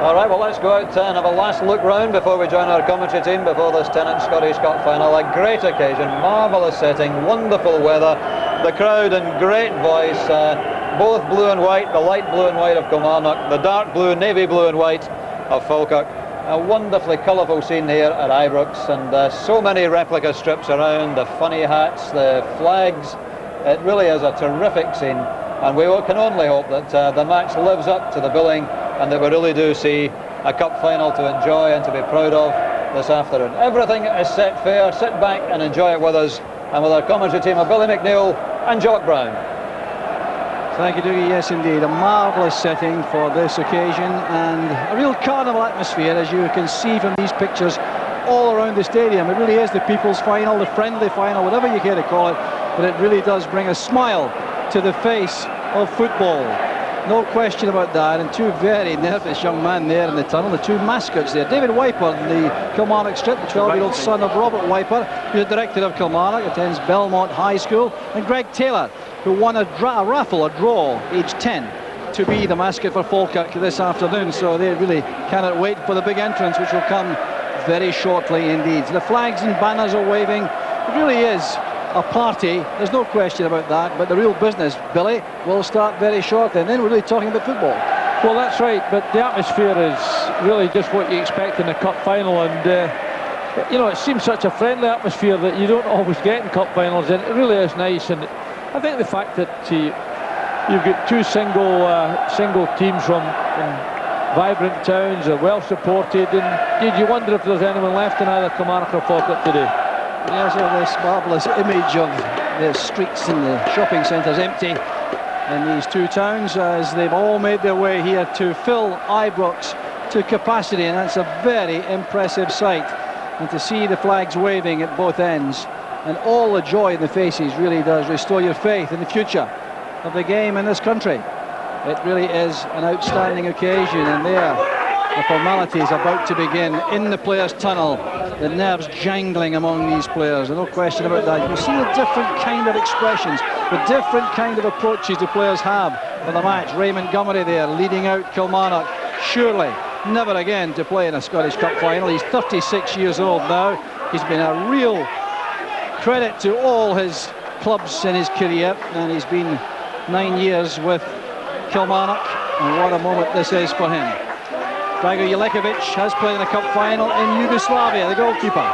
Alright, well, let's go out and have a last look round before we join our commentary team before this 10th Scottish Cup final. A great occasion, marvellous setting, wonderful weather, the crowd in great voice, both blue and white, the light blue and white of Kilmarnock, the dark blue, navy blue and white of Falkirk. A wonderfully colourful scene here at Ibrox, and so many replica strips around, the funny hats, the flags. It really is a terrific scene, and we can only hope that the match lives up to the billing, and that we really do see a cup final to enjoy and to be proud of this afternoon. Everything is set fair. Sit back and enjoy it with us, and with our commentary team of Billy McNeil and Jock Brown. Thank you, Dougie. Yes, indeed, a marvellous setting for this occasion, and a real carnival atmosphere, as you can see from these pictures all around the stadium. It really is the people's final, the friendly final, whatever you care to call it, but it really does bring a smile to the face of football. No question about that, and two very nervous young men there in the tunnel, the two mascots there. David Wiper, the Kilmarnock strip, the 12-year-old son of Robert Wiper, who's the director of Kilmarnock, attends Belmont High School, and Greg Taylor, who won a draw, aged 10, to be the mascot for Falkirk this afternoon. So they really cannot wait for the big entrance, which will come very shortly indeed. So the flags and banners are waving. It really is a party, there's no question about that, but the real business, Billy, will start very shortly, and then we're really talking about football. Well, that's right, but the atmosphere is really just what you expect in a cup final, and you know, it seems such a friendly atmosphere that you don't always get in cup finals, and it really is nice. And I think the fact that you've got two single teams from vibrant towns, are well supported, and did you wonder if there's anyone left in either Kilmarnock or Falkirk today? Yes, this marvellous image of the streets and the shopping centres empty in these two towns, as they've all made their way here to fill Ibrox to capacity, and that's a very impressive sight. And to see the flags waving at both ends and all the joy in the faces really does restore your faith in the future of the game in this country. It really is an outstanding occasion, and there the formalities about to begin in the players' tunnel. The nerves jangling among these players, no question about that. You see the different kind of expressions, the different kind of approaches the players have for the match. Ray Montgomery there leading out Kilmarnock, surely never again to play in a Scottish Cup final. He's 36 years old now. He's been a real credit to all his clubs in his career, and he's been 9 years with Kilmarnock, and what a moment this is for him. Drago Jelekovic has played in a cup final in Yugoslavia, the goalkeeper.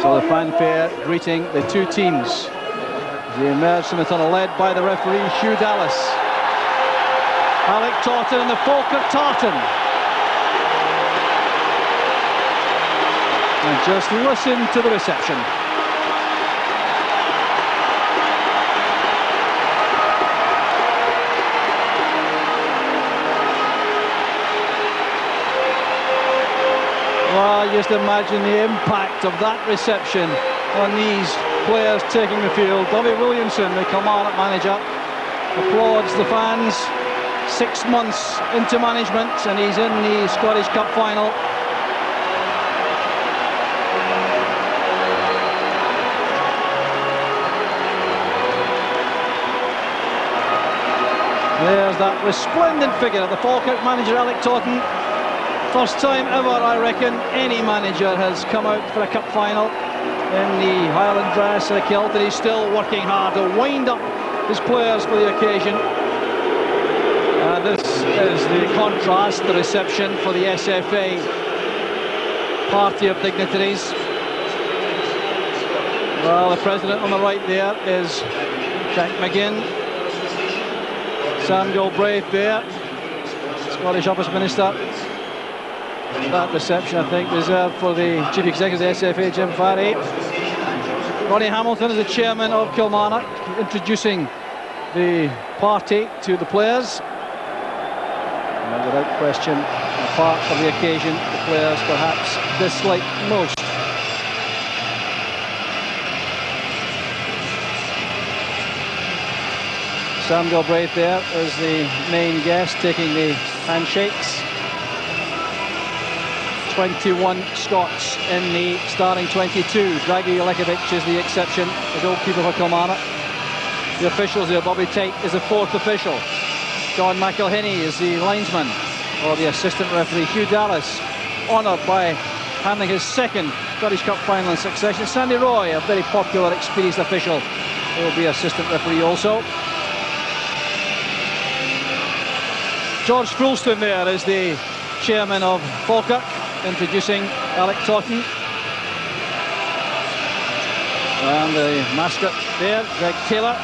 So the fanfare greeting the two teams as they emerge from the tunnel, led by the referee Hugh Dallas. Alec Taunton and the Falkirk Tartan. And just listen to the reception. Well, just imagine the impact of that reception on these players taking the field. Bobby Williamson, the Kilmarnock manager, applauds the fans. 6 months into management, and he's in the Scottish Cup final. There's that resplendent figure of the Falkirk manager, Alec Taunton. First time ever, I reckon, any manager has come out for a cup final in the Highland dress and a kilt, and he's still working hard to wind up his players for the occasion. This is the contrast, the reception for the SFA party of dignitaries. Well, the president on the right there is Jack McGinn. Sam Galbraith there, Scottish Office Minister. That reception, I think, reserved for the Chief Executive of the SFA, Jim Farry. Ronnie Hamilton is the chairman of Kilmarnock, introducing the party to the players. And without question, the part of the occasion the players perhaps dislike most. Sam Galbraith there is the main guest, taking the handshakes. 21 Scots in the starting 22. Drago Jelekovic is the exception, the goalkeeper for Kilmarnock. The officials here, Bobby Tate is the fourth official. John McElhinney is the linesman, or the assistant referee. Hugh Dallas, honoured by handling his second Scottish Cup final in succession. Sandy Roy, a very popular, experienced official, will be assistant referee also. George Foulston there is the chairman of Falkirk, introducing Alec Totten. And the mascot there, Greg Taylor.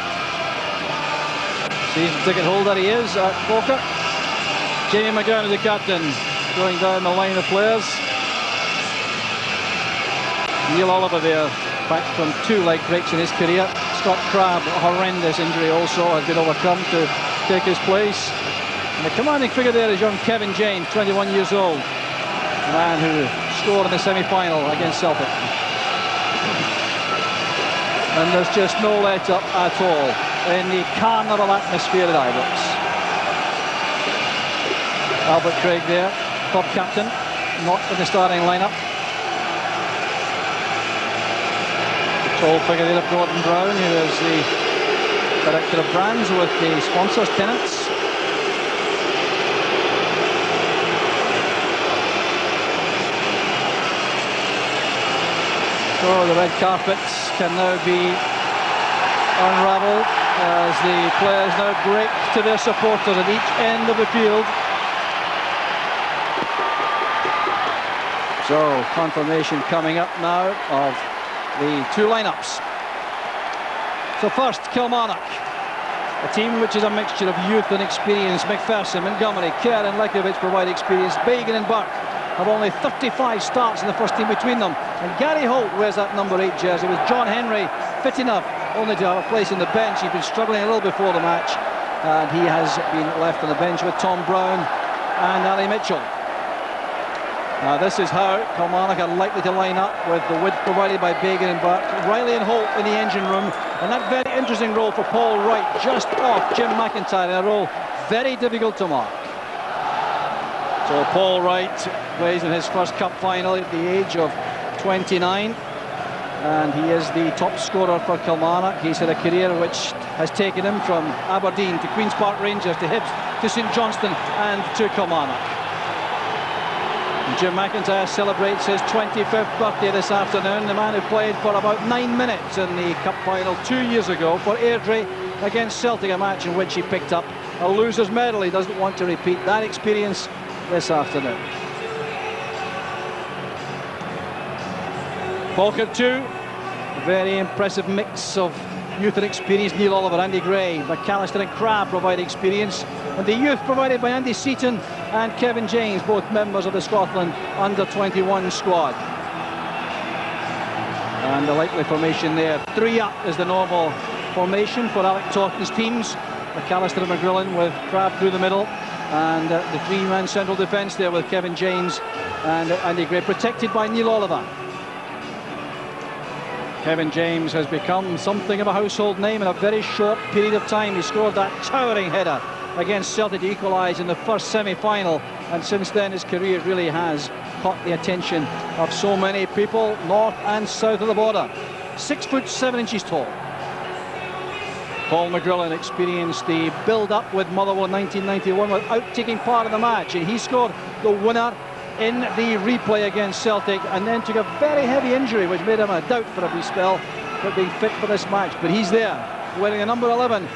Season ticket holder he is at Falkirk. Jamie McGowan is the captain, going down the line of players. Neil Oliver there, back from 2 leg breaks in his career. Scott Crabb, a horrendous injury also, has been overcome to take his place. And the commanding figure there is young Kevin James, 21 years old. The man who scored in the semi-final against Celtic. And there's just no let-up at all in the carnival atmosphere at Ibrox. Albert Craig there, club captain, not in the starting lineup. The tall figure there of Gordon Brown, who is the director of brands with the sponsors, Tenants. So the red carpets can now be unravelled as the players now break to their supporters at each end of the field. So confirmation coming up now of the 2 lineups. So first, Kilmarnock, a team which is a mixture of youth and experience. McPherson, Montgomery, Kerr and Lekovic provide experience. Bagan and Burke have only 35 starts in the first team between them. And Gary Holt wears that number 8 jersey, with John Henry fit enough only to have a place on the bench. He's been struggling a little before the match, and he has been left on the bench with Tom Brown and Ali Mitchell. Now this is how Kilmarnock are likely to line up, with the width provided by Bagan and Burke, Riley and Holt in the engine room, and that very interesting role for Paul Wright just off Jim McIntyre, in a role very difficult to mark. So Paul Wright plays in his first cup final at the age of 29, and he is the top scorer for Kilmarnock. He's had a career which has taken him from Aberdeen to Queen's Park Rangers to Hibs to St Johnstone and to Kilmarnock. And Jim McIntyre celebrates his 25th birthday this afternoon, the man who played for about 9 minutes in the cup final 2 years ago for Airdrie against Celtic, a match in which he picked up a loser's medal. He doesn't want to repeat that experience this afternoon. Falkirk 2, a very impressive mix of youth and experience. Neil Oliver, Andy Gray, McAllister and Crabb provide experience, and the youth provided by Andy Seaton and Kevin James, both members of the Scotland under-21 squad. And the likely formation there, 3 up is the normal formation for Alec Totten's teams. McAllister and McGrillen with Crabb through the middle, and the 3-man central defence there with Kevin James and Andy Gray, protected by Neil Oliver. Kevin James has become something of a household name in a very short period of time. He scored that towering header against Celtic to equalise in the first semi-final, and since then his career really has caught the attention of so many people north and south of the border. 6 foot 7 inches tall. Paul McGrillen experienced the build-up with Motherwell in 1991 without taking part in the match, and he scored the winner in the replay against Celtic, and then took a very heavy injury which made him a doubt for a wee spell about being fit for this match. But he's there, wearing a number 11,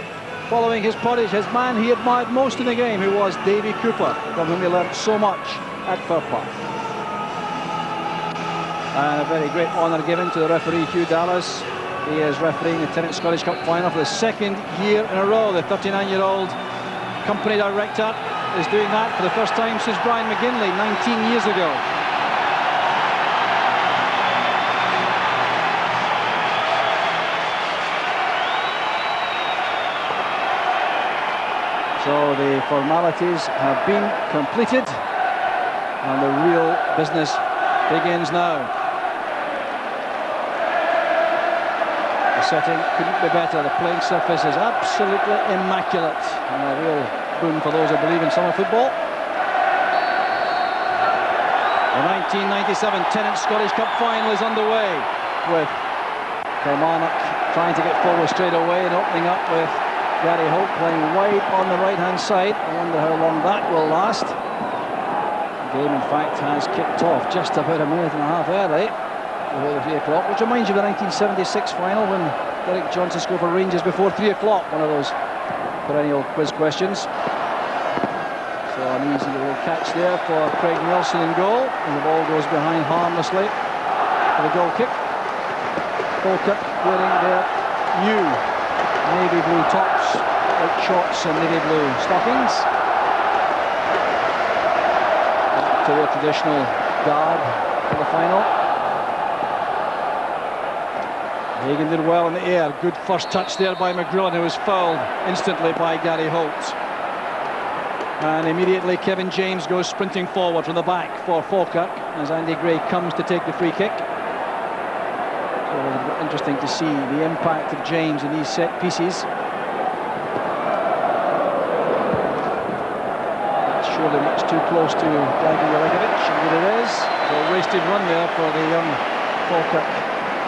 following his pottage, his man he admired most in the game, who was Davy Cooper, from whom he learnt so much at Fir Park. And a very great honour given to the referee Hugh Dallas. He is refereeing the Tennant Scottish Cup final for the 2nd year in a row. The 39-year-old company director is doing that for the first time since Brian McGinley 19 years ago. So the formalities have been completed, and the real business begins now. The setting couldn't be better. The playing surface is absolutely immaculate, and a real boon for those who believe in summer football. The 1997 Tennant Scottish Cup final is underway, with Kilmarnock trying to get forward straight away and opening up with Gary Holt playing wide on the right-hand side. I wonder how long that will last. The game, in fact, has kicked off just about a minute and a half early, before the 3 o'clock, which reminds you of the 1976 final when Derek Johnson scored for Rangers before 3 o'clock, one of those perennial quiz questions. So an easy little catch there for Craig Nelson in goal, and the ball goes behind harmlessly for the goal kick. Falkirk wearing their new navy blue tops, white shorts and navy blue stockings. Back to their traditional garb for the final. Hagan did well in the air. Good first touch there by McGrillen, who was fouled instantly by Gary Holt. And immediately Kevin James goes sprinting forward from the back for Falkirk as Andy Gray comes to take the free kick. So it'll be interesting to see the impact of James in these set pieces. That's surely much too close to Gagi Jelekovic, and it is. So a wasted run there for the young Falkirk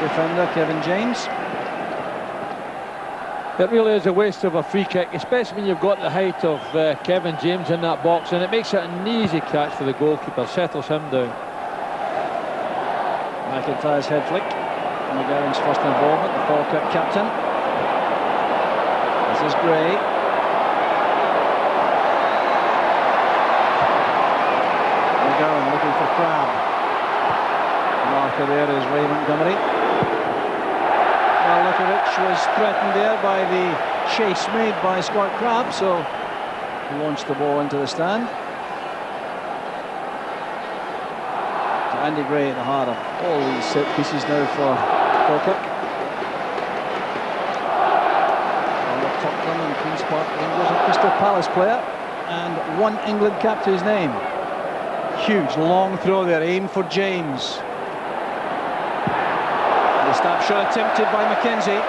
defender, Kevin James. It really is a waste of a free kick, especially when you've got the height of Kevin James in that box, and it makes it an easy catch for the goalkeeper, settles him down. McIntyre's head flick. McGowan's first involvement, the Falkirk captain. This is Gray. McGowan looking for Crabbe. The marker there is Ray Montgomery. Well, Jelekovic was threatened there by the chase made by Scott Crabbe, so he launched the ball into the stand. So Andy Gray at the heart of all these set pieces now for Falkirk. Tottenham and Queen's Park Rangers, a Crystal Palace player, and one England cap to his name. Huge long throw there, aimed for James. The snap shot attempted by McKenzie.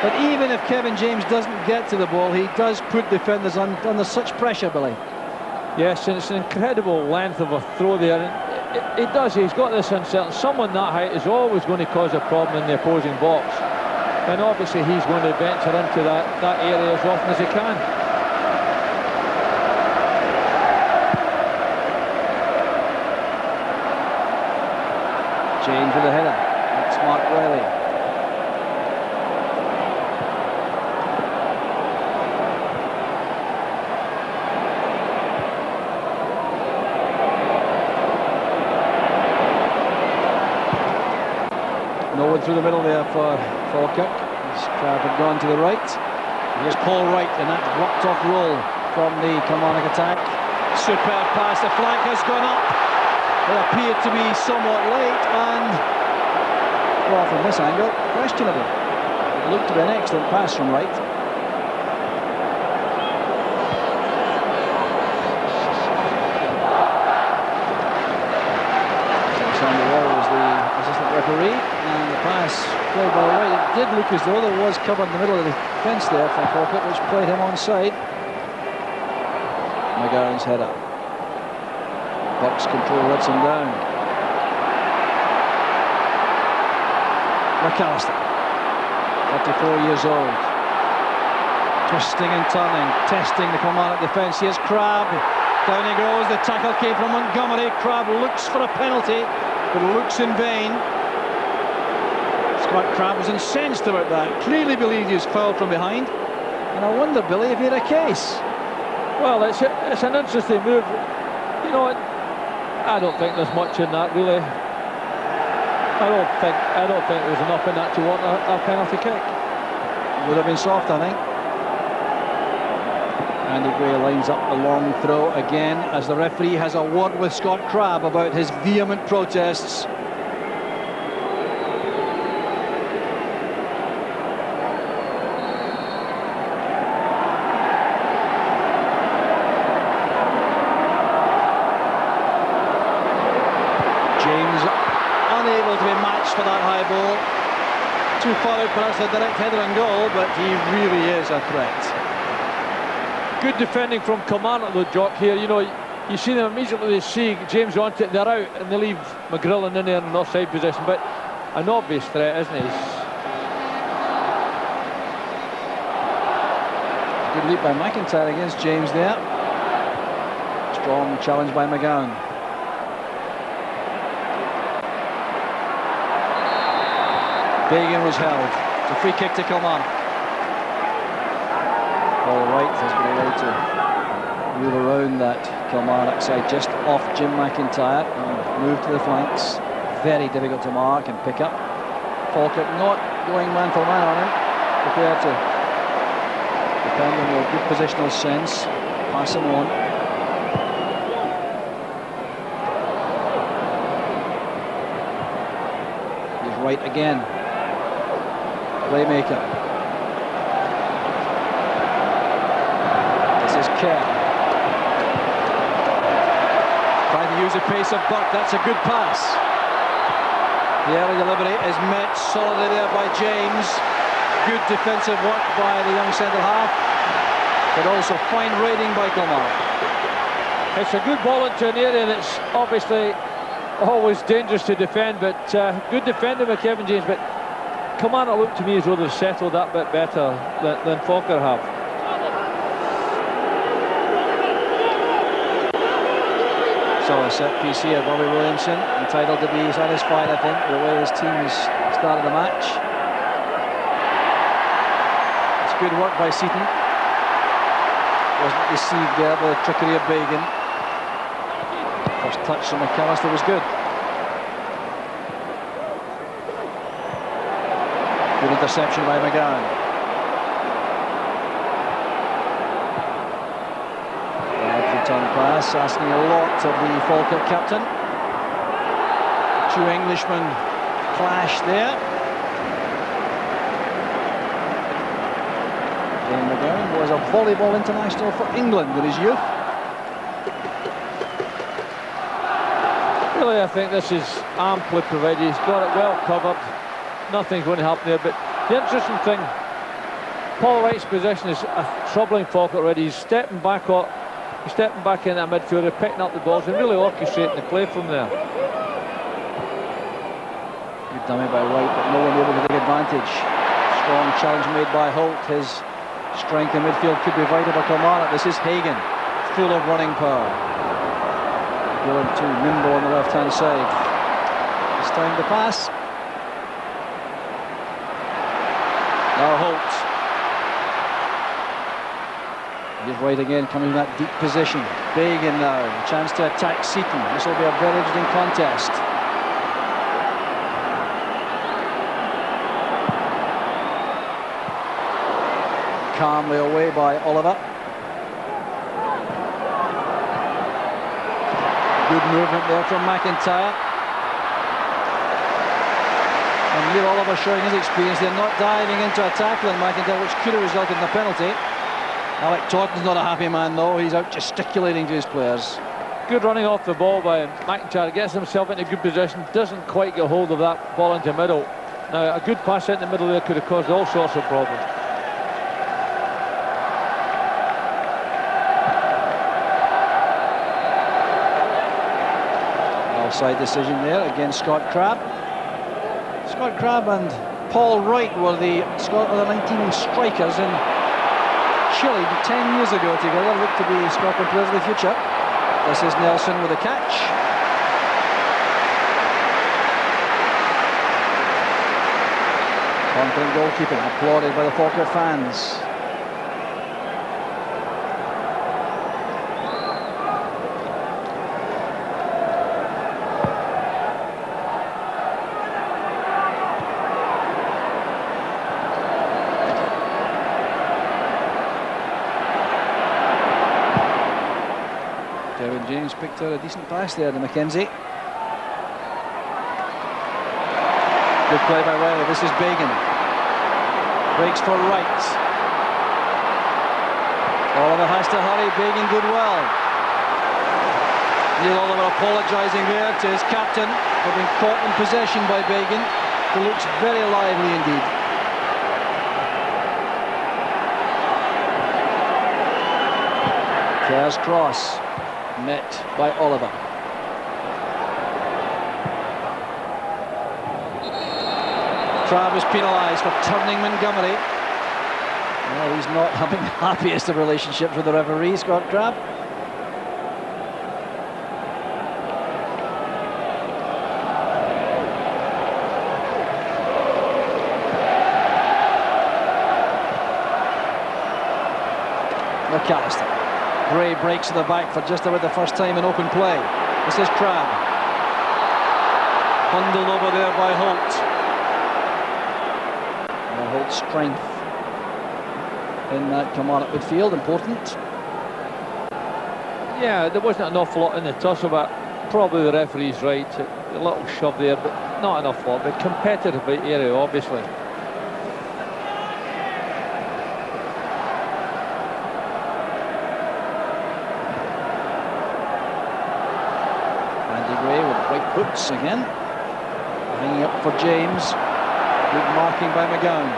But even if Kevin James doesn't get to the ball, he does put defenders under such pressure, Billy. Yes, and it's an incredible length of a throw there. And it does, he's got this uncertainty. Someone that height is always going to cause a problem in the opposing box. And obviously he's going to venture into that area as often as he can. James with a header. That's Mark Wiley. No one through the middle there for Falkirk. Crabbe had gone to the right. Here's Paul Wright, and that blocked off roll from the Kilmarnock attack. Superb pass, the flag has gone up. It appeared to be somewhat late, and well, from this angle, questionable. It looked to be an excellent pass from Wright. Sandy Wall was the assistant referee, and the pass played by Wright. It did look as though there was cover in the middle of the fence there for Falkirk, which played him onside. McGowan's header. Box control lets him down. McAllister, 34 years old. Twisting and turning, testing the Kilmarnock defence. Here's Crabbe. Down he goes. The tackle came from Montgomery. Crabbe looks for a penalty, but looks in vain. Scott Crabbe was incensed about that. Clearly believed he was fouled from behind. And I wonder, Billy, if he had a case. Well, it's an interesting move. You know, I don't think there's much in that, really. I don't think there's enough in that to want a penalty kick. Would have been soft, I think. Andy Gray lines up the long throw again as the referee has a word with Scott Crabbe about his vehement protests. Unable to be matched for that high ball. Too far out perhaps a direct header and goal, but he really is a threat. Good defending from Kilmarnock though, Jock, here. You know, you see them immediately, they see James onto it, they're out, and they leave McGrillen in there in an offside position, but an obvious threat, isn't he? Good leap by McIntyre against James there. Strong challenge by McGowan. Bagan was held. It's a free kick to Kilmarnock. All right, has been able to move around that Kilmarnock side just off Jim McIntyre and move to the flanks. Very difficult to mark and pick up. Falkirk not going man for man on him. Prepared to depend on a good positional sense. Pass him on. He's right again. Playmaker. This is Kerr. Trying to use the pace of Burke. That's a good pass. The early delivery is met solidly there by James. Good defensive work by the young centre-half, but also fine raiding by Kilmarnock. It's a good ball into an area that's obviously always dangerous to defend, but good defending by Kevin James. But Kilmarnock looked to me as though they've settled that bit better than Falkirk have. So a set piece here, Bobby Williamson, entitled to be satisfied, I think, with the way his team has started the match. It's good work by Seaton. Wasn't deceived there by the trickery of Bagan. First touch from McAllister was good. Good interception by McGowan. Return pass, asking a lot of the Falkirk captain. Two Englishmen clash there. Ian McGowan was a volleyball international for England in his youth. Really, I think this is amply provided. He's got it well covered. Nothing's going to happen there. But the interesting thing, Paul Wright's position is troubling Falkirk already. He's stepping back up. He's stepping back in that midfielder, picking up the balls and really orchestrating the play from there. Good dummy by Wright, but no one able to take advantage. Strong challenge made by Holt. His strength in midfield could be vital for Kilmarnock. This is Hagan, full of running power. Going too nimble on the left-hand side. It's time to pass. Now Holt. He's right again, coming in that deep position. Bagan now, a chance to attack Seaton. This will be a very interesting contest. Calmly away by Oliver. Good movement there from McIntyre. And Neil Oliver showing his experience. They're not diving into a tackle on McIntyre, which could have resulted in a penalty. Alec Todd's not a happy man though. He's out gesticulating to his players. Good running off the ball by McIntyre. Gets himself into a good position. Doesn't quite get hold of that ball into the middle. Now a good pass in the middle there could have caused all sorts of problems. Offside decision there against Scott Crabb. Scott Crabb and Paul Wright were the Scotland 19 strikers in Chile 10 years ago together. Looked to be Scotland players of the future. This is Nelson with a catch. Confident goalkeeping, applauded by the Falkirk fans. Kevin James picked out a decent pass there to McKenzie. Good play by Riley. This is Bagan. Breaks for Wright. Oliver has to hurry. Bagan did well. Neil Oliver apologising there to his captain for being caught in possession by Bagan, who looks very lively indeed. Kerr's cross. Met by Oliver. Trav is penalised for turning Montgomery. Well, he's not having the happiest of relationships with the referee, Scott Crabb. McAllister. Gray breaks to the back for just about the first time in open play. This is Crabb. Bundled over there by Holt. And Holt's strength in that command at midfield, important. Yeah, there wasn't an awful lot in the tussle, but probably the referee's right. A little shove there, but not an awful lot. But competitive area, obviously. Boots again, hanging up for James. Good marking by McGowan.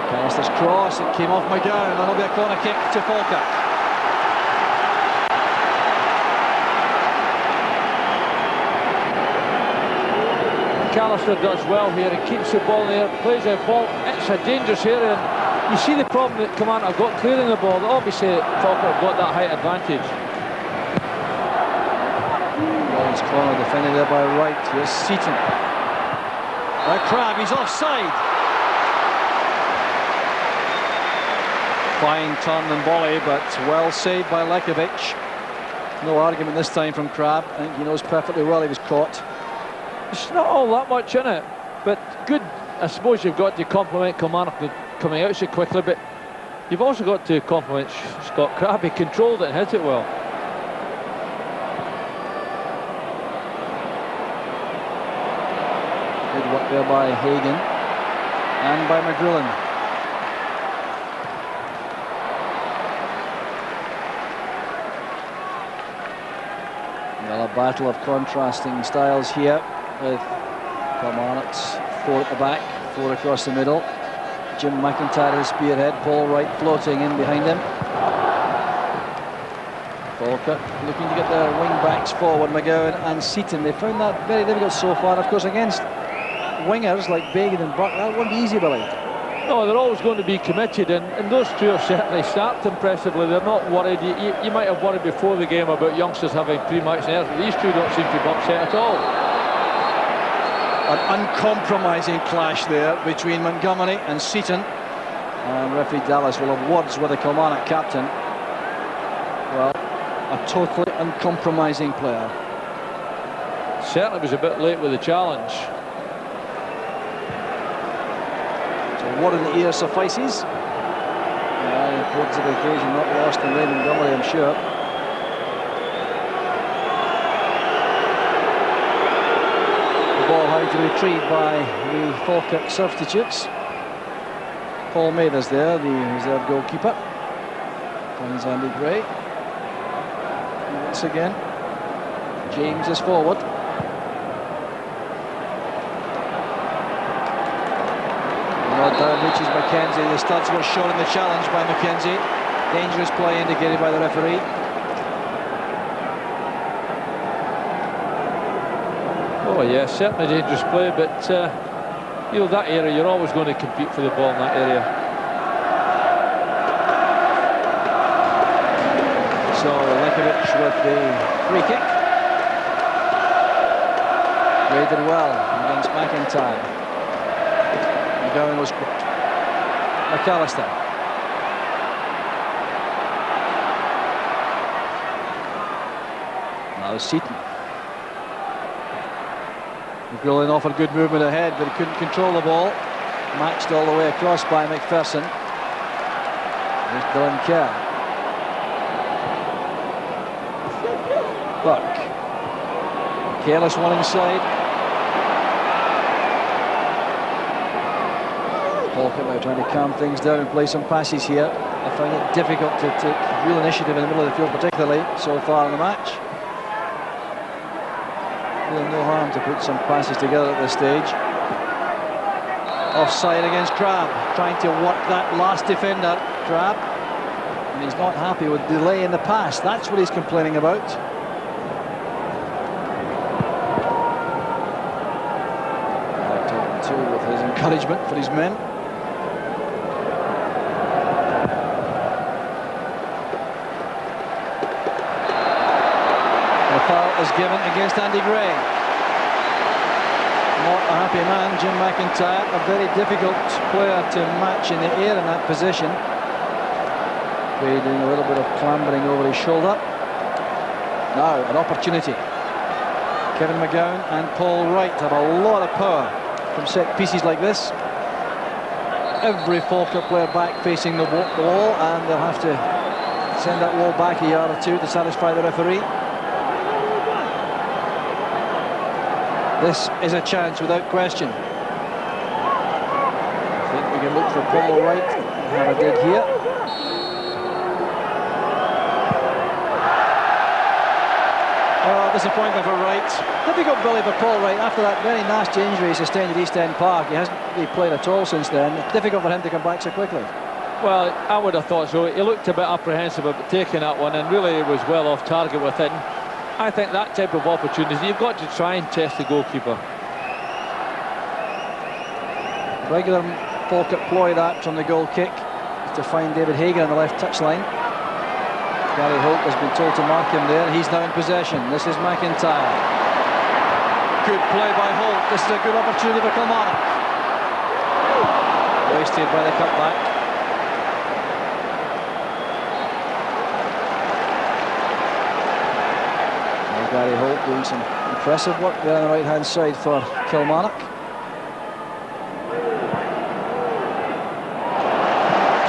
McAllister's cross, it came off McGowan, and it'll be a corner kick to Falkirk. McAllister does well here. He keeps the ball there, plays the ball. It's a dangerous area. And you see the problem that Commander got clearing the ball. Obviously, Falkirk got that height advantage. Corner defended there by Wright. Here's Seaton. By Crabb, he's offside. Fine turn and volley, but well saved by Lekovic. No argument this time from Crabb. I think he knows perfectly well he was caught. It's not all that much in it, but good. I suppose you've got to compliment Kilmarnock coming out so quickly, but you've also got to compliment Scott Crabb. He controlled it and hit it well. Good work there by Hagan and by McGrillen. Well, a battle of contrasting styles here with Kilmarnock's 4 at the back, 4 across the middle. Jim McIntyre is spearhead, Paul Wright floating in behind him. Falkirk looking to get their wing backs forward, McGowan and Seaton. They found that very difficult so far, of course, against wingers like Bagan and Buck. That won't be easy, Billy. No, they're always going to be committed, and those two have certainly started impressively. They're not worried. You might have worried before the game about youngsters having pre-match nerves, but these two don't seem to be upset at all. An uncompromising clash there between Montgomery and Seaton. And referee Dallas will have words with the Kilmarnock captain. Well, a totally uncompromising player. Certainly was a bit late with the challenge. So word in the ear suffices. The importance of the occasion not lost in Ray Montgomery, I'm sure. The ball having to be retrieved by the Falkirk substitutes. Paul Mathers there, the reserve goalkeeper. Finds Andy Gray. Once again, James is forward. Well, down reaches Mackenzie. The studs were shown in the challenge by Mackenzie. Dangerous play indicated by the referee. Oh yeah, certainly dangerous play, but you know, that area, you're always going to compete for the ball in that area. So Lekovic with the free kick. Raided well against McIntyre. McGowan was gripped. McAllister. Now Seaton. McGrillen offered good movement ahead, but he couldn't control the ball. Matched all the way across by McPherson. There's Dylan Kerr. Burke. Careless one inside. Falkirk now trying to calm things down and play some passes here. I find it difficult to take real initiative in the middle of the field, particularly so far in the match. Really no harm to put some passes together at this stage. Offside against Crabb, trying to work that last defender, Crabb. And he's not happy with delay in the pass. That's what he's complaining about. Talking to with his encouragement for his men. The foul is given against Andy Gray. Not a happy man, Jim McIntyre, a very difficult player to match in the air in that position. Gray doing a little bit of clambering over his shoulder. Now, an opportunity. Kevin McGowan and Paul Wright have a lot of power from set pieces like this. Every Falkirk player back facing the wall, and they'll have to send that wall back a yard or two to satisfy the referee. This is a chance without question. I think we can look for Paul Wright. Have a dig here. Oh, disappointment for Wright. Difficult Billy for Paul Wright after that very nasty injury he sustained at East End Park. He hasn't really played at all since then. It's difficult for him to come back so quickly. Well, I would have thought so. He looked a bit apprehensive about taking that one, and really was well off target with it. I think that type of opportunity, you've got to try and test the goalkeeper. Regular Falkirk ploy that from the goal kick to find David Hagan on the left touchline. Gary Holt has been told to mark him there. He's now in possession. This is McIntyre. Good play by Holt. This is a good opportunity for Kilmarnock. Wasted by the cutback. Gary Holt doing some impressive work there on the right-hand side for Kilmarnock.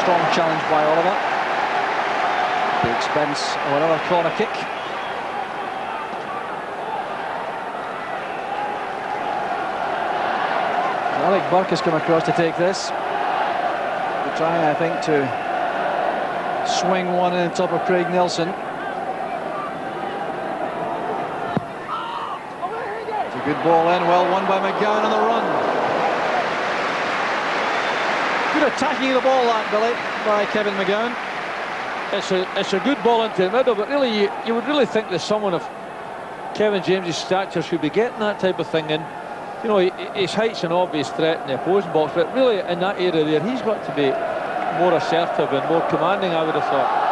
Strong challenge by Oliver. At the expense of another corner kick. Alec Burke has come across to take this. They're trying, I think, to swing one in on top of Craig Nelson. Good ball in, well won by McGowan on the run. Good attacking of the ball, that, Billy, by Kevin McGowan. It's a good ball into the middle, but really you would really think that someone of Kevin James's stature should be getting that type of thing in. You know, his height's an obvious threat in the opposing box, but really in that area there, he's got to be more assertive and more commanding, I would have thought.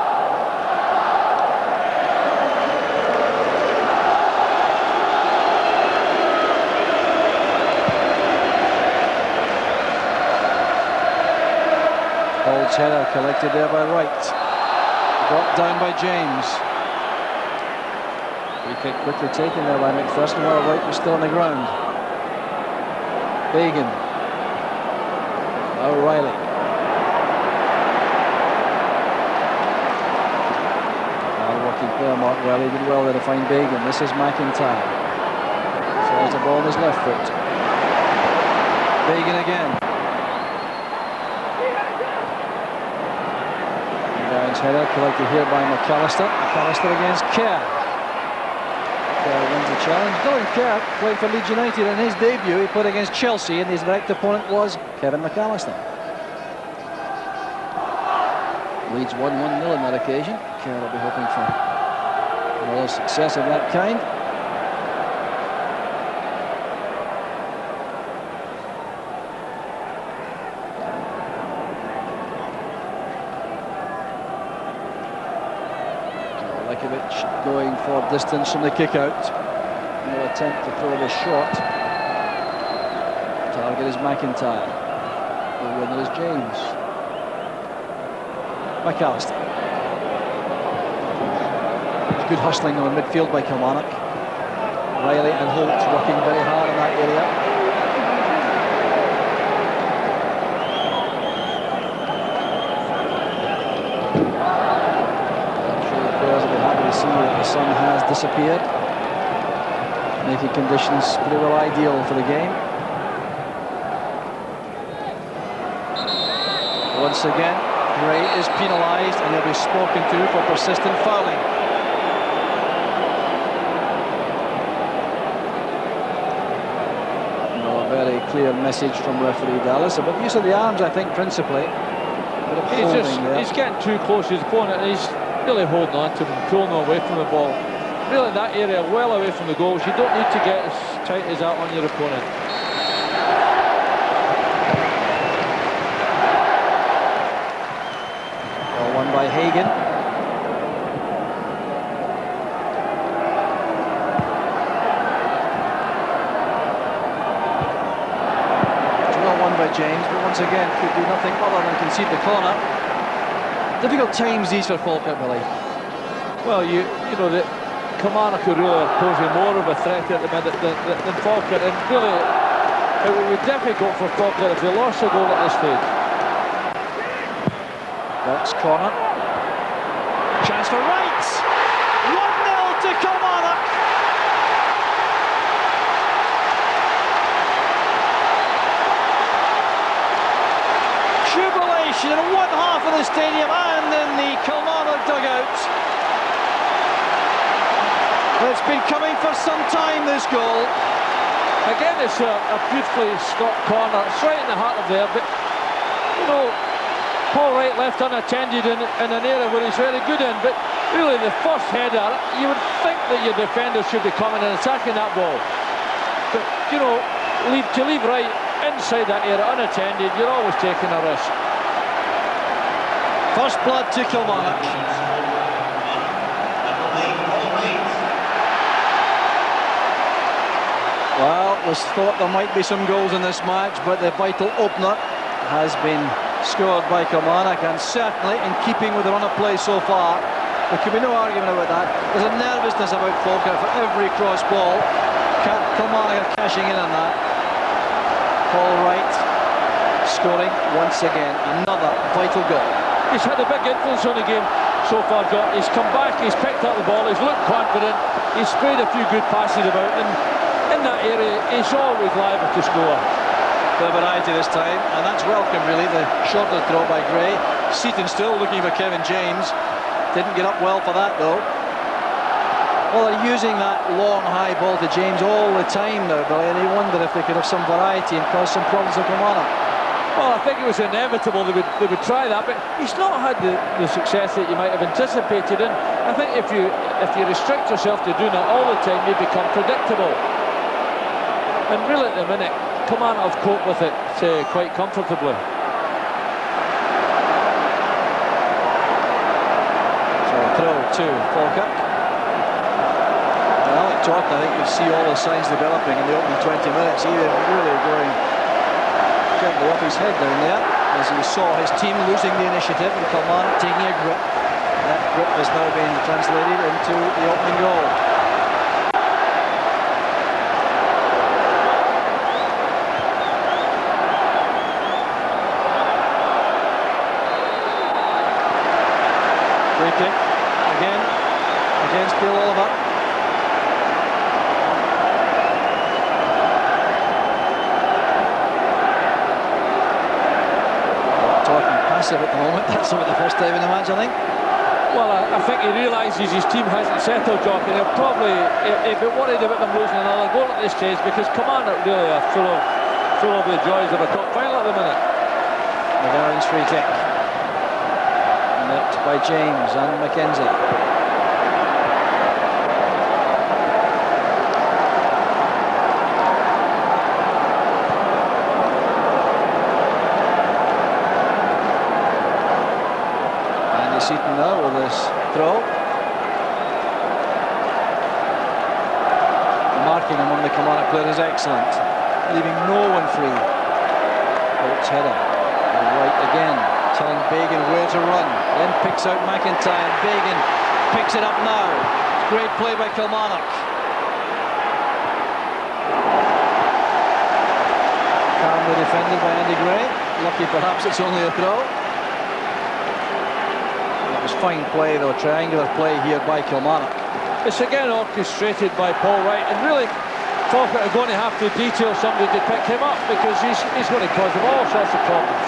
Header collected there by Wright. Brought down by James. Free kick quickly taken there by McPherson while Wright was still on the ground. Bagan. O'Reilly. Hard-working player Mark Riley did well there to find Bagan. This is McIntyre. Falls the ball on his left foot. Bagan again. Header collected here by McAllister. McAllister against Kerr. Kerr wins the challenge. Dylan Kerr played for Leeds United in his debut. He played against Chelsea, and his direct opponent was Kevin McAllister. Leeds won 1-0 on that occasion. Kerr will be hoping for another success of that kind. Going for distance from the kick-out. No attempt to throw this short. Target is McIntyre. The winner is James. McAllister. Good hustling on midfield by Kilmarnock. Riley and Holt working very hard in that area. The sun has disappeared, making conditions pretty well ideal for the game. Once again, Gray is penalised and he'll be spoken to for persistent fouling. No, a very clear message from referee Dallas about use of the arms, I think, principally. He's getting too close to his opponent, and he's really holding on to him, pulling away from the ball. Really, that area well away from the goals. You don't need to get as tight as that on your opponent. by Hagan. 2-1 by James, but once again could do nothing other than concede the corner. Difficult times these for Falkirk, Billy. Well, you know that Kilmarnock are really posing more of a threat at the minute than Falkirk, and really it would be difficult for Falkirk if they lost a goal at this stage. Box corner. Chance for Wright! 1-0 to Kilmarnock! Jubilation in one half of the stadium and in the Kilmarnock dugout. It's been coming for some time, this goal. Again, it's a beautifully stopped corner. It's right in the heart of there, but you know, Paul Wright left unattended in an area where he's very good in, but really the first header, you would think that your defender should be coming and attacking that ball. But you know, to leave Wright inside that area unattended, you're always taking a risk. First blood to Kilmarnock. Well, it was thought there might be some goals in this match, but the vital opener has been scored by Kilmarnock, and certainly in keeping with the run of play so far. There could be no argument about that. There's a nervousness about Falkirk for every cross ball. Kilmarnock are cashing in on that. Paul Wright scoring once again, another vital goal. He's had a big influence on the game so far, John. He's come back, he's picked up the ball, he's looked confident, he's sprayed a few good passes about, and in that area he's always liable to score. The variety this time, and that's welcome really. The shorter throw by Gray. Seaton still looking for Kevin James. Didn't get up well for that though. Well, they're using that long high ball to James all the time now, Billy, and they wonder if they could have some variety and cause some problems for Kilmarnock. Well, I think it was inevitable they would try that, but he's not had the success that you might have anticipated, and I think if you restrict yourself to doing that all the time, you become predictable. And really at the minute, Kilmarnock have coped with it quite comfortably. So throw to Falkirk. Well, Alec Torton, I think you see all the signs developing in the opening 20 minutes. He is really going gently off his head down there as he saw his team losing the initiative and Kilmarnock taking a grip. That grip has now been translated into the opening goal. Free kick again against Bill Oliver. At the moment, that's about the first time in the match, I think. Well, I think he realises his team hasn't settled, Jock, and he'll probably a bit worried about them losing another goal at this stage, because Kilmarnock really are full of the joys of a cup final at the minute. McGowan's free kick, nicked by James and Mackenzie. Seaton now with this throw. The marking among the Kilmarnock players is excellent, leaving no one free. Holt's header. Right again, telling Bagan where to run. Then picks out McIntyre. Bagan picks it up now. Great play by Kilmarnock. Calmly defended by Andy Gray. Lucky perhaps it's only a throw. Fine play though, triangular play here by Kilmarnock. It's again orchestrated by Paul Wright, and really Falkirk are going to have to detail somebody to pick him up, because he's going to cause them all sorts of problems.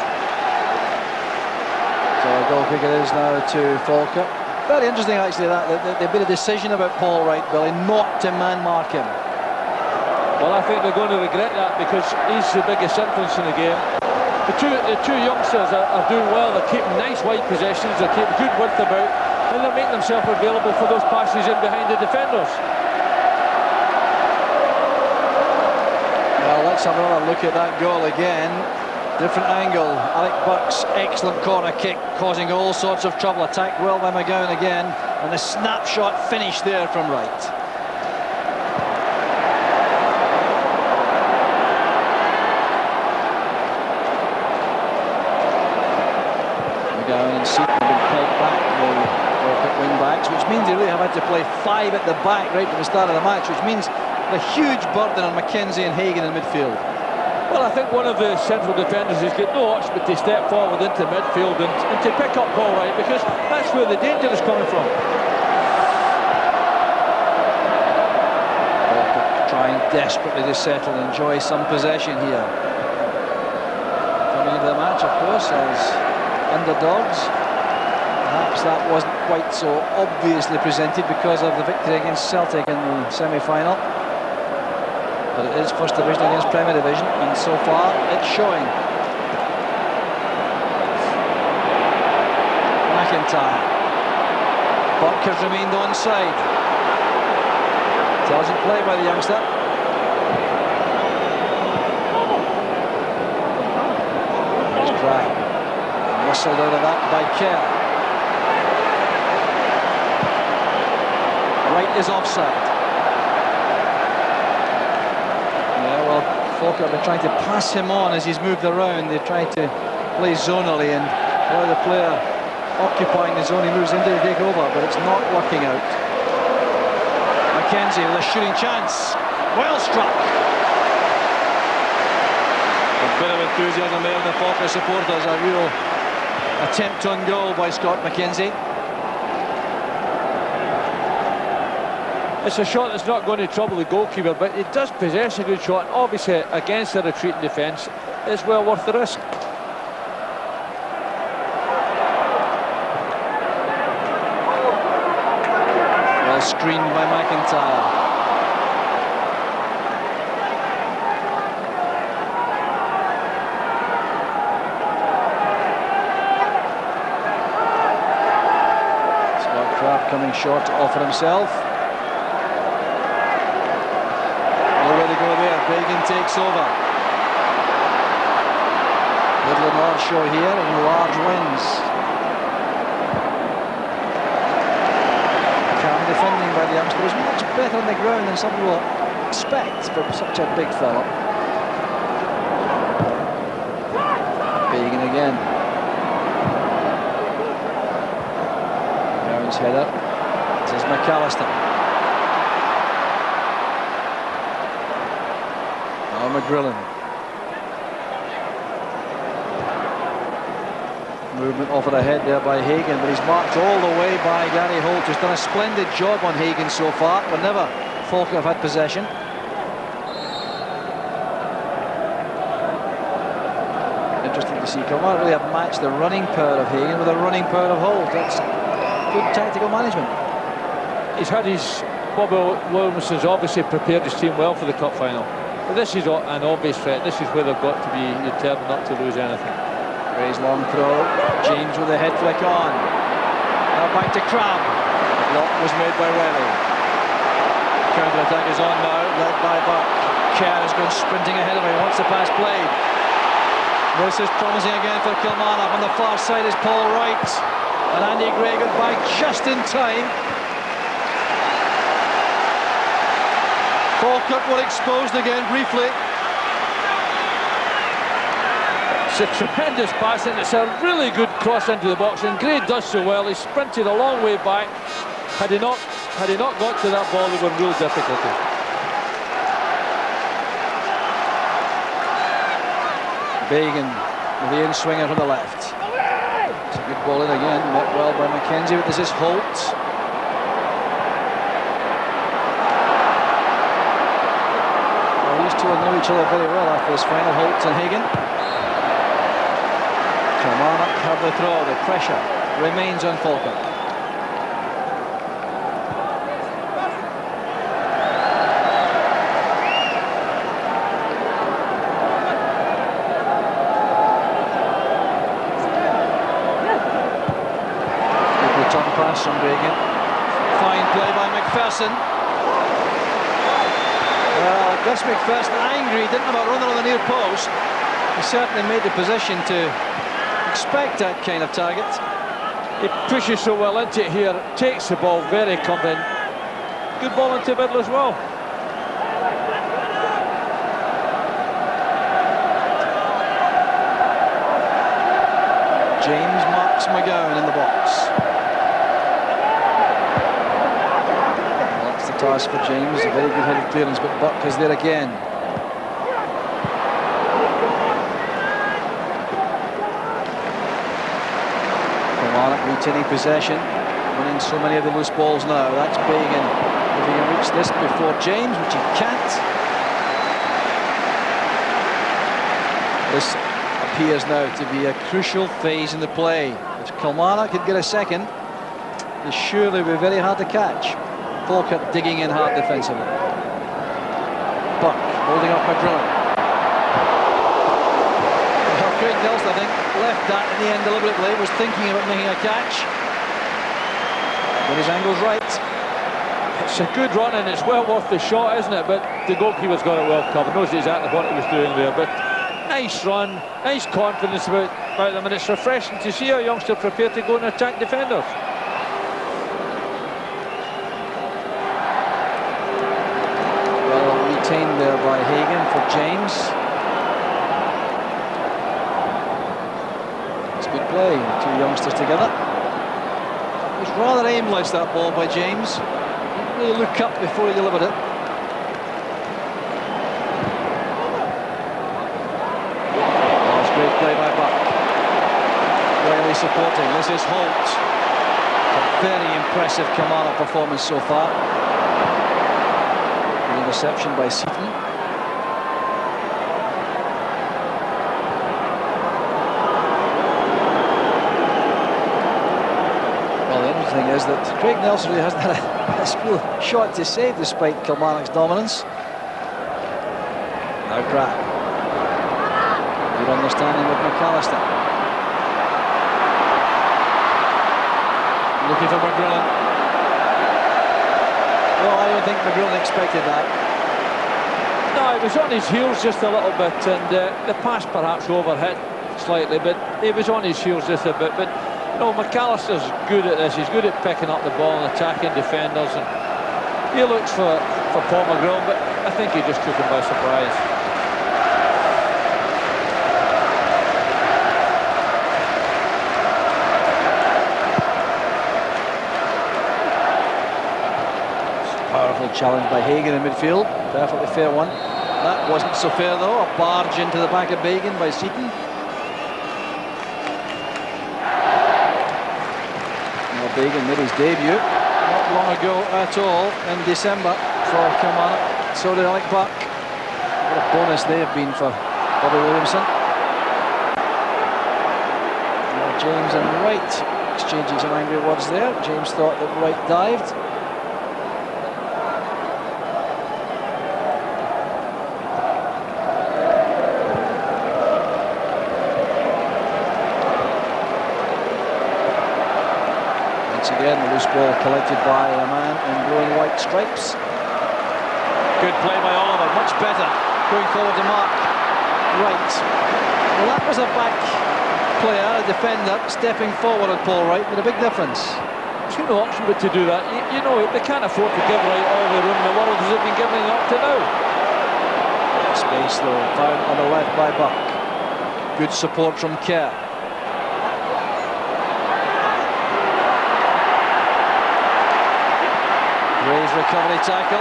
So a goal kick it is now to Falkirk. Very interesting actually that there'd been a decision about Paul Wright, Billy, not to man mark him. Well, I think they're going to regret that, because he's the biggest influence in the game. The two youngsters are doing well. They're keeping nice wide possessions, they're keeping good width about, and they're making themselves available for those passes in behind the defenders. Well, let's have another look at that goal again. Different angle. Alec Buck's excellent corner kick causing all sorts of trouble. Attacked well by McGowan again, and the snapshot finish there from Wright. McGowan and Seaton have been called back, the wing backs, which means they really have had to play 5 at the back right from the start of the match, which means the huge burden on McKenzie and Hagan in midfield. Well, I think one of the central defenders has got no option but to step forward into midfield and to pick up Paul Wright, because that's where the danger is coming from. Falkirk trying desperately to settle and enjoy some possession here. Coming into the match, of course, as underdogs. Perhaps that wasn't quite so obviously presented because of the victory against Celtic in the semi-final. But it is First Division against Premier Division, and so far it's showing. McIntyre. Buck has remained onside. Intelligent play by the youngster. There's Crab. Muscled out of that by Kerr. Wright is offside. Falkirk have been trying to pass him on as he's moved around. They've tried to play zonally and allow the player occupying the zone he moves into to take over, but it's not working out. McKenzie with a shooting chance. Well struck. A bit of enthusiasm there in the Falkirk supporters. A real attempt on goal by Scott McKenzie. It's a shot that's not going to trouble the goalkeeper, but it does possess a good shot, and obviously against a retreating defence, it's well worth the risk. Well screened by McIntyre. Scott Crab coming short to offer himself. Hagan takes over. Little North Shore here and large wins. Calm defending by the youngster. Was much better on the ground than some people expect for such a big fella. Hagan again. Brown's header. This is McAllister. McGrillen. Movement offered ahead there by Hagan, but he's marked all the way by Gary Holt, who's done a splendid job on Hagan so far, whenever Falkirk have had possession. Interesting to see. Can't really have matched the running power of Hagan with the running power of Holt. That's good tactical management. He's had his... Bobby Williamson's obviously prepared his team well for the cup final. But this is an obvious threat. This is where they've got to be determined not to lose anything. Gray's long throw. James with a head flick on. Now back to Crab. The block was made by Welly. Counter-attack is on now, led by Buck. Kerr is going sprinting ahead of him. Wants the pass played. This is promising again for Kilmarnock. On the far side is Paul Wright. And Andy Gray got back just in time. Falkirk were exposed again briefly. It's a tremendous pass, and it's a really good cross into the box, and Gray does so well. He sprinted a long way back. Had he not got to that ball, they were in real difficulty. Bagan with the in-swinger from the left. It's a good ball in again, met well by McKenzie, but this is Holt. These two will know each other very well after this final, Holt and Hagan. Kilmarnock have the throw, the pressure remains on Falkirk. Return pass from Bagan. Fine play by McPherson. Well, Gus McPherson angry, didn't have a runner on the near post. He certainly made the position to expect that kind of target. He pushes so well into it here, takes the ball very confident. Good ball into the middle as well. James marks McGowan in the box. That's the task for James. A very good headed clearance, but Buck is there again. Retaining possession, winning so many of the loose balls now. That's Bagan. If he can reach this before James, which he can't. This appears now to be a crucial phase in the play. If Kilmarnock could get a second, they surely be very hard to catch. Falkirk digging in hard defensively. Buck holding up McGrillen. Craig Nelson, I think, left that in the end deliberately, was thinking about making a catch. But his angle's right. It's a good run and it's well worth the shot, isn't it? But the goalkeeper's got it well covered, knows exactly what he was doing there. But nice run, nice confidence about them, and it's refreshing to see a youngster prepared to go and attack defenders. Well retained there by Hagan for James. Good play, two youngsters together. It was rather aimless, that ball by James. Didn't really look up before he delivered it. Oh, it's great play by Buck. Really supporting. This is Holt. A very impressive Kilmarnock performance so far. The interception by Seaton. The thing is that Craig Nelson really hasn't had a real shot to save despite Kilmarnock's dominance. Now Pratt. Good understanding with McAllister. Looking for McGrillen. Well, I don't think McGrillen expected that. No, he was on his heels just a little bit, and the pass perhaps overhit slightly, but he was on his heels just a bit. But no, McAllister's good at this. He's good at picking up the ball and attacking defenders, and he looks for Paul McGrillen, but I think he just took him by surprise. Powerful challenge by Hagan in midfield. Perfectly fair one. That wasn't so fair though. A barge into the back of Bagan by Seaton. Bagan made his debut not long ago at all in December for Kilmarnock. So did Alec Buck. What a bonus they have been for Bobby Williamson. Now James and Wright exchanging some angry words there. James thought that Wright dived. Again, the loose ball collected by a man in blue and white stripes. Good play by Oliver, much better. Going forward to mark. Wright. Well, that was a back player, a defender, stepping forward at Paul Wright, with a big difference. There's no option but to do that. You know, they can't afford to give Wright all the room in the world as they've been giving up to now. Space, though, found on the left by Buck. Good support from Kerr. Gray's recovery tackle,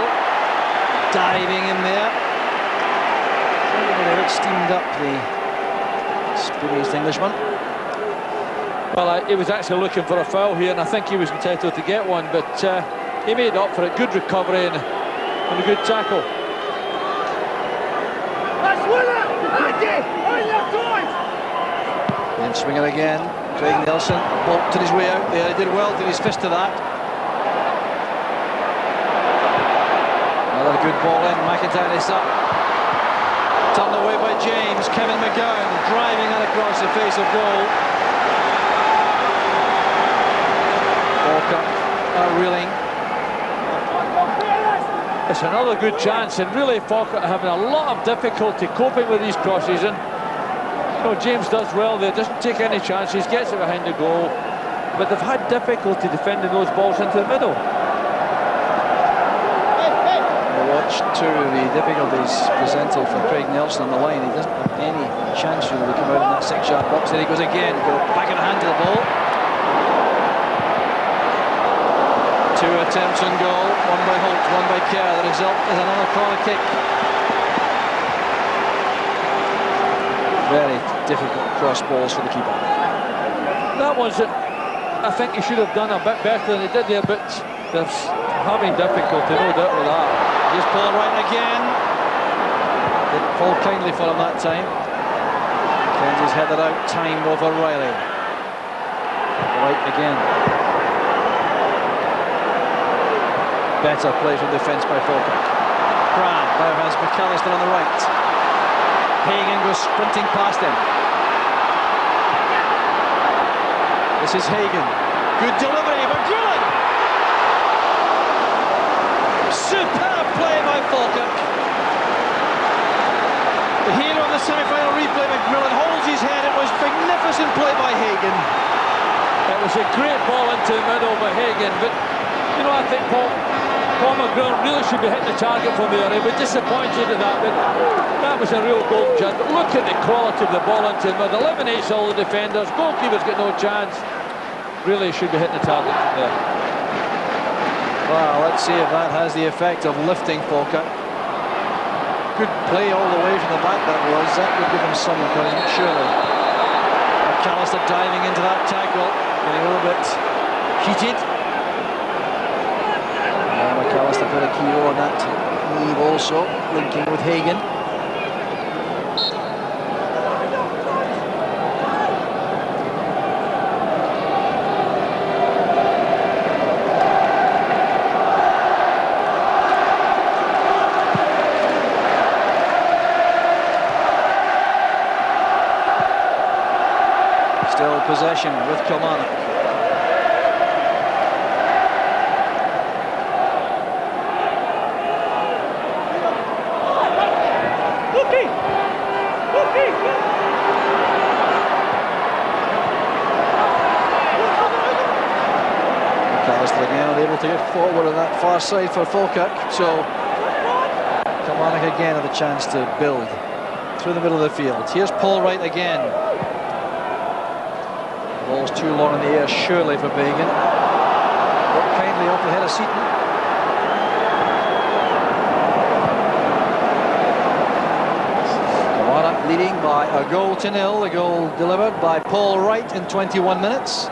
diving in there. It steamed up the experienced Englishman. Well, he was actually looking for a foul here, and I think he was entitled to get one, but he made up for it. Good recovery and a good tackle. Then swing it again. Craig Nelson bolted his way out there. He did well, did his fist to that. Another good ball in. McIntyre is up. Turned away by James. Kevin McGowan driving that across the face of goal. Falkirk reeling. It's another good chance, and really Falkirk having a lot of difficulty coping with these crosses, and No, James does well there, doesn't take any chances, gets it behind the goal, but they've had difficulty defending those balls into the middle. Watch too the difficulties presented for Craig Nelson on the line. He doesn't have any chance really to come out in that 6-yard box. There he goes again, go back in the hand to the ball. 2 attempts on goal, one by Holt, one by Kerr. The result is another corner kick. Very difficult cross balls for the keeper. That was it. I think he should have done a bit better than he did there, but they're having difficulty, no doubt with that. Here's Paul Wright again. Didn't fall kindly for him that time. Kenzie's headed out, time over Riley. Wright again. Better play from defence by Falkirk. Cran now has McAllister on the right. Hagan goes sprinting past him. This is Hagan. Good delivery, McGrillen! Superb play by Falkirk. The hero in the semi-final replay, McGrillen holds his head. It was magnificent play by Hagan. It was a great ball into the middle by Hagan, but you know, I think Paul McGrillen really should be hitting the target from there. He was disappointed at that, but that was a real golden chance. But look at the quality of the ball into the middle. Eliminates all the defenders. Goalkeeper's got no chance. Really should be hitting the target from there. Well, let's see if that has the effect of lifting Falkirk. Good play all the way from the back that was. That would give him some encouragement, surely. McAllister diving into that tackle, getting a little bit heated. McAllister put a key role on that leave also, linking with Hagan. Still possession with Kilmarnock. McAllister again unable to get forward on that far side for Falkirk, so Kilmarnock again have a chance to build through the middle of the field. Here's Paul Wright again. Ball's too long in the air, surely for Bagan. Got kindly off the head of Seaton. Kilmarnock leading by a 1-0. The goal delivered by Paul Wright in 21 minutes.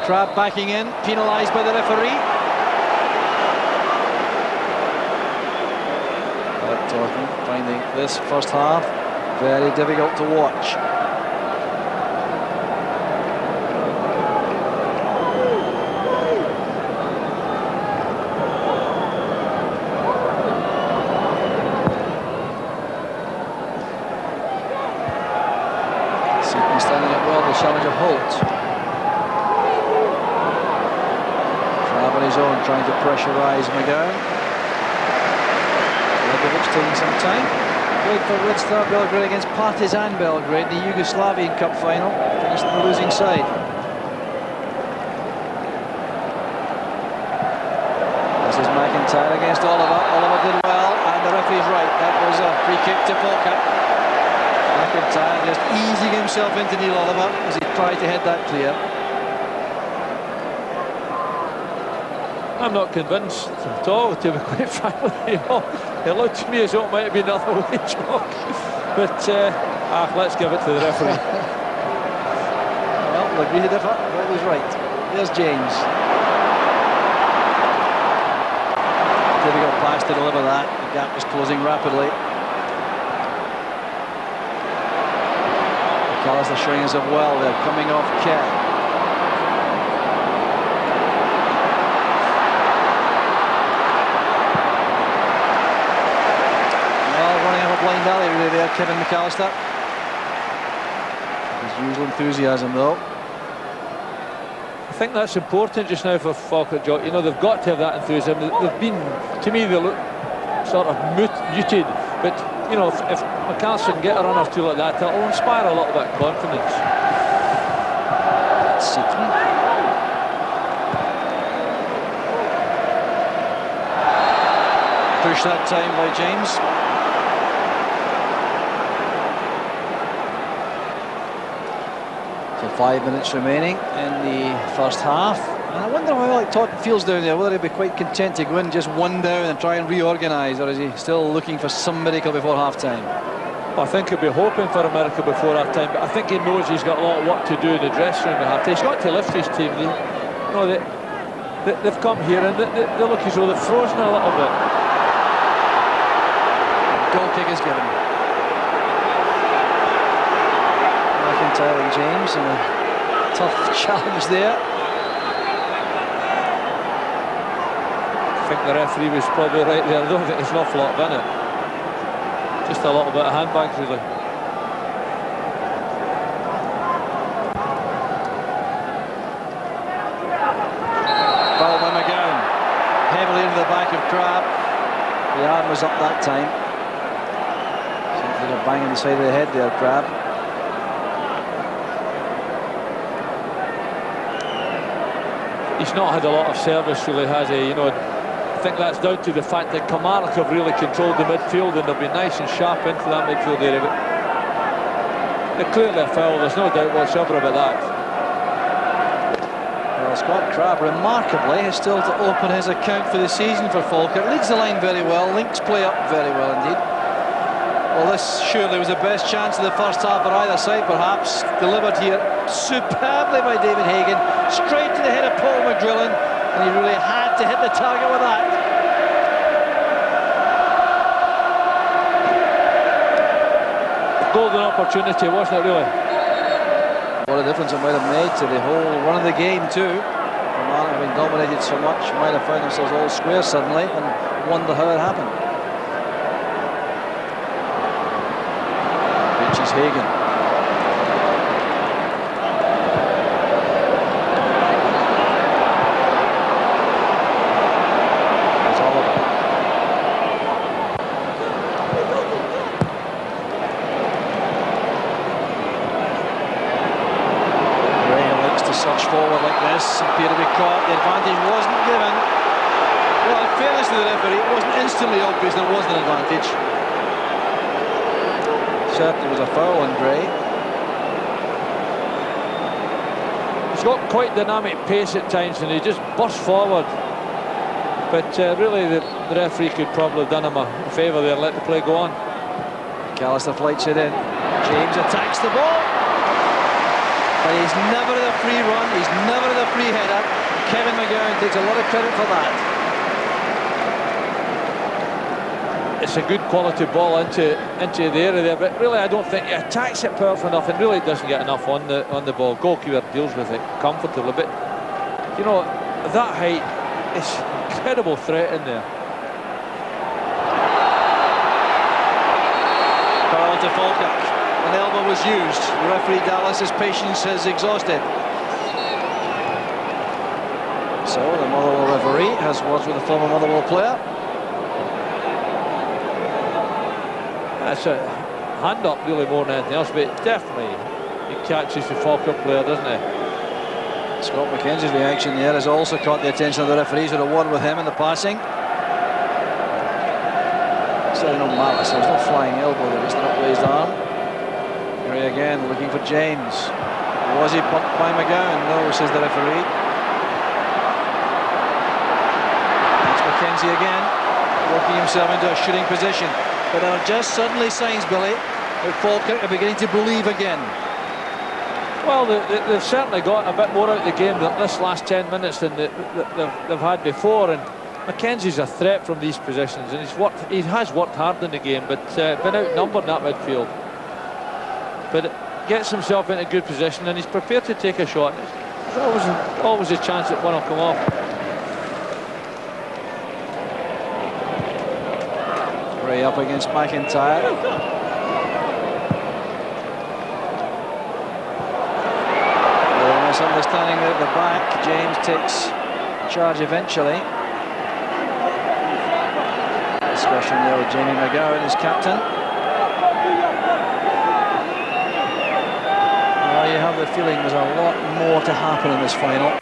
Crab backing in, penalised by the referee. Finding this first half very difficult to watch. Seaton standing up well, the challenge of Holt. Crab on his own, trying to pressurise McGowan. Taking some time. Played for Red Star Belgrade against Partizan Belgrade in the Yugoslavian Cup final. Finished on the losing side. This is McIntyre against Oliver. Oliver did well, and the referee's right. That was a free kick to Falkirk. McIntyre just easing himself into Neil Oliver as he tried to head that clear. I'm not convinced at all, to be quite frank with you. It looked to me as though it might have been another way chalk. But let's give it to the referee. Well, we'll agree to differ. That was right. There's James. Difficult pass to deliver that. The gap was closing rapidly. McAllister showing us up well there, coming off Kerr. Blind alley really there, Kevin McAllister. His usual enthusiasm though. I think that's important just now for Falkirk. You know, they've got to have that enthusiasm. They've been, to me, they look sort of muted. But, you know, if McAllister can get a run or two like that, it'll inspire a little bit of confidence. Seaton. Push that time by James. So 5 minutes remaining in the first half. And I wonder how Todd feels down there, whether he'll be quite content to go in just one down and try and reorganise, or is he still looking for some miracle before half-time? I think he'll be hoping for a miracle before half-time, but I think he knows he's got a lot of work to do in the dressing room at half-time. He's got to lift his team. They've come here and they look as though they've frozen a little bit. Goal kick is given. McIntyre and James, and a tough challenge there. I think the referee was probably right there. I don't think there's an awful lot in it. Just a little bit of handbags, really. Foul by McGowan. Heavily into the back of Crabb. The arm was up that time. Seems like a bang in the side of the head there, Crabb. He's not had a lot of service, really, has he? You know, I think that's down to the fact that Kilmarnock have really controlled the midfield and they'll be nice and sharp into that midfield area. But they're clearly a foul, there's no doubt whatsoever about that. Well, Scott Crabb, remarkably, is still to open his account for the season for Falkirk. Leads the line very well, links play up very well indeed. Well, this surely was the best chance of the first half for either side, perhaps. Delivered here superbly by David Hagan, straight to the head of Paul McGrillen, and he really had to hit the target with that. Golden opportunity, wasn't it, really? What a difference it might have made to the whole run of the game too. Kilmarnock having dominated so much, might have found themselves all square suddenly and wonder how it happened. Reaches Hagan. Appear to be caught, the advantage wasn't given. Well, in fairness to the referee, it wasn't instantly obvious there was an advantage. Certainly was a foul on Gray. He's got quite dynamic pace at times and he just bursts forward. But really the referee could probably have done him a favour there, let the play go on. McAllister flights it in. James attacks the ball. But he's never the free run, he's never the free header. Kevin McGowan takes a lot of credit for that. It's a good quality ball into the area there, but really I don't think he attacks it powerful enough and really doesn't get enough on the ball. Goalkeeper deals with it comfortably, but you know, that height, it's incredible threat in there. Foul to Falkirk. An elbow was used. The referee Dallas's patience has exhausted. So the Motherwell referee has words with the former Motherwell player. That's a hand up really more than anything else, but definitely he catches the Falkirk player, doesn't he? Scott McKenzie's reaction there has also caught the attention of the referees who had a word with him in the passing. Certainly no malice, there was no flying elbow, there was an upraised arm. Gray again looking for James. Was he bumped by McGowan? No, says the referee. It's McKenzie again, working himself into a shooting position. But there are just suddenly signs, Billy, that Falkirk are beginning to believe again. Well, they've certainly got a bit more out of the game this last 10 minutes than they've had before. And McKenzie's a threat from these positions, and he has worked hard in the game, but been outnumbered in that midfield. But gets himself in a good position and he's prepared to take a shot. There's always a chance that one will come off. Ray up against McIntyre. Misunderstanding there out the back. James takes charge eventually. Discussion there with Jamie McGowan as captain. Well, you have the feeling there's a lot more to happen in this final.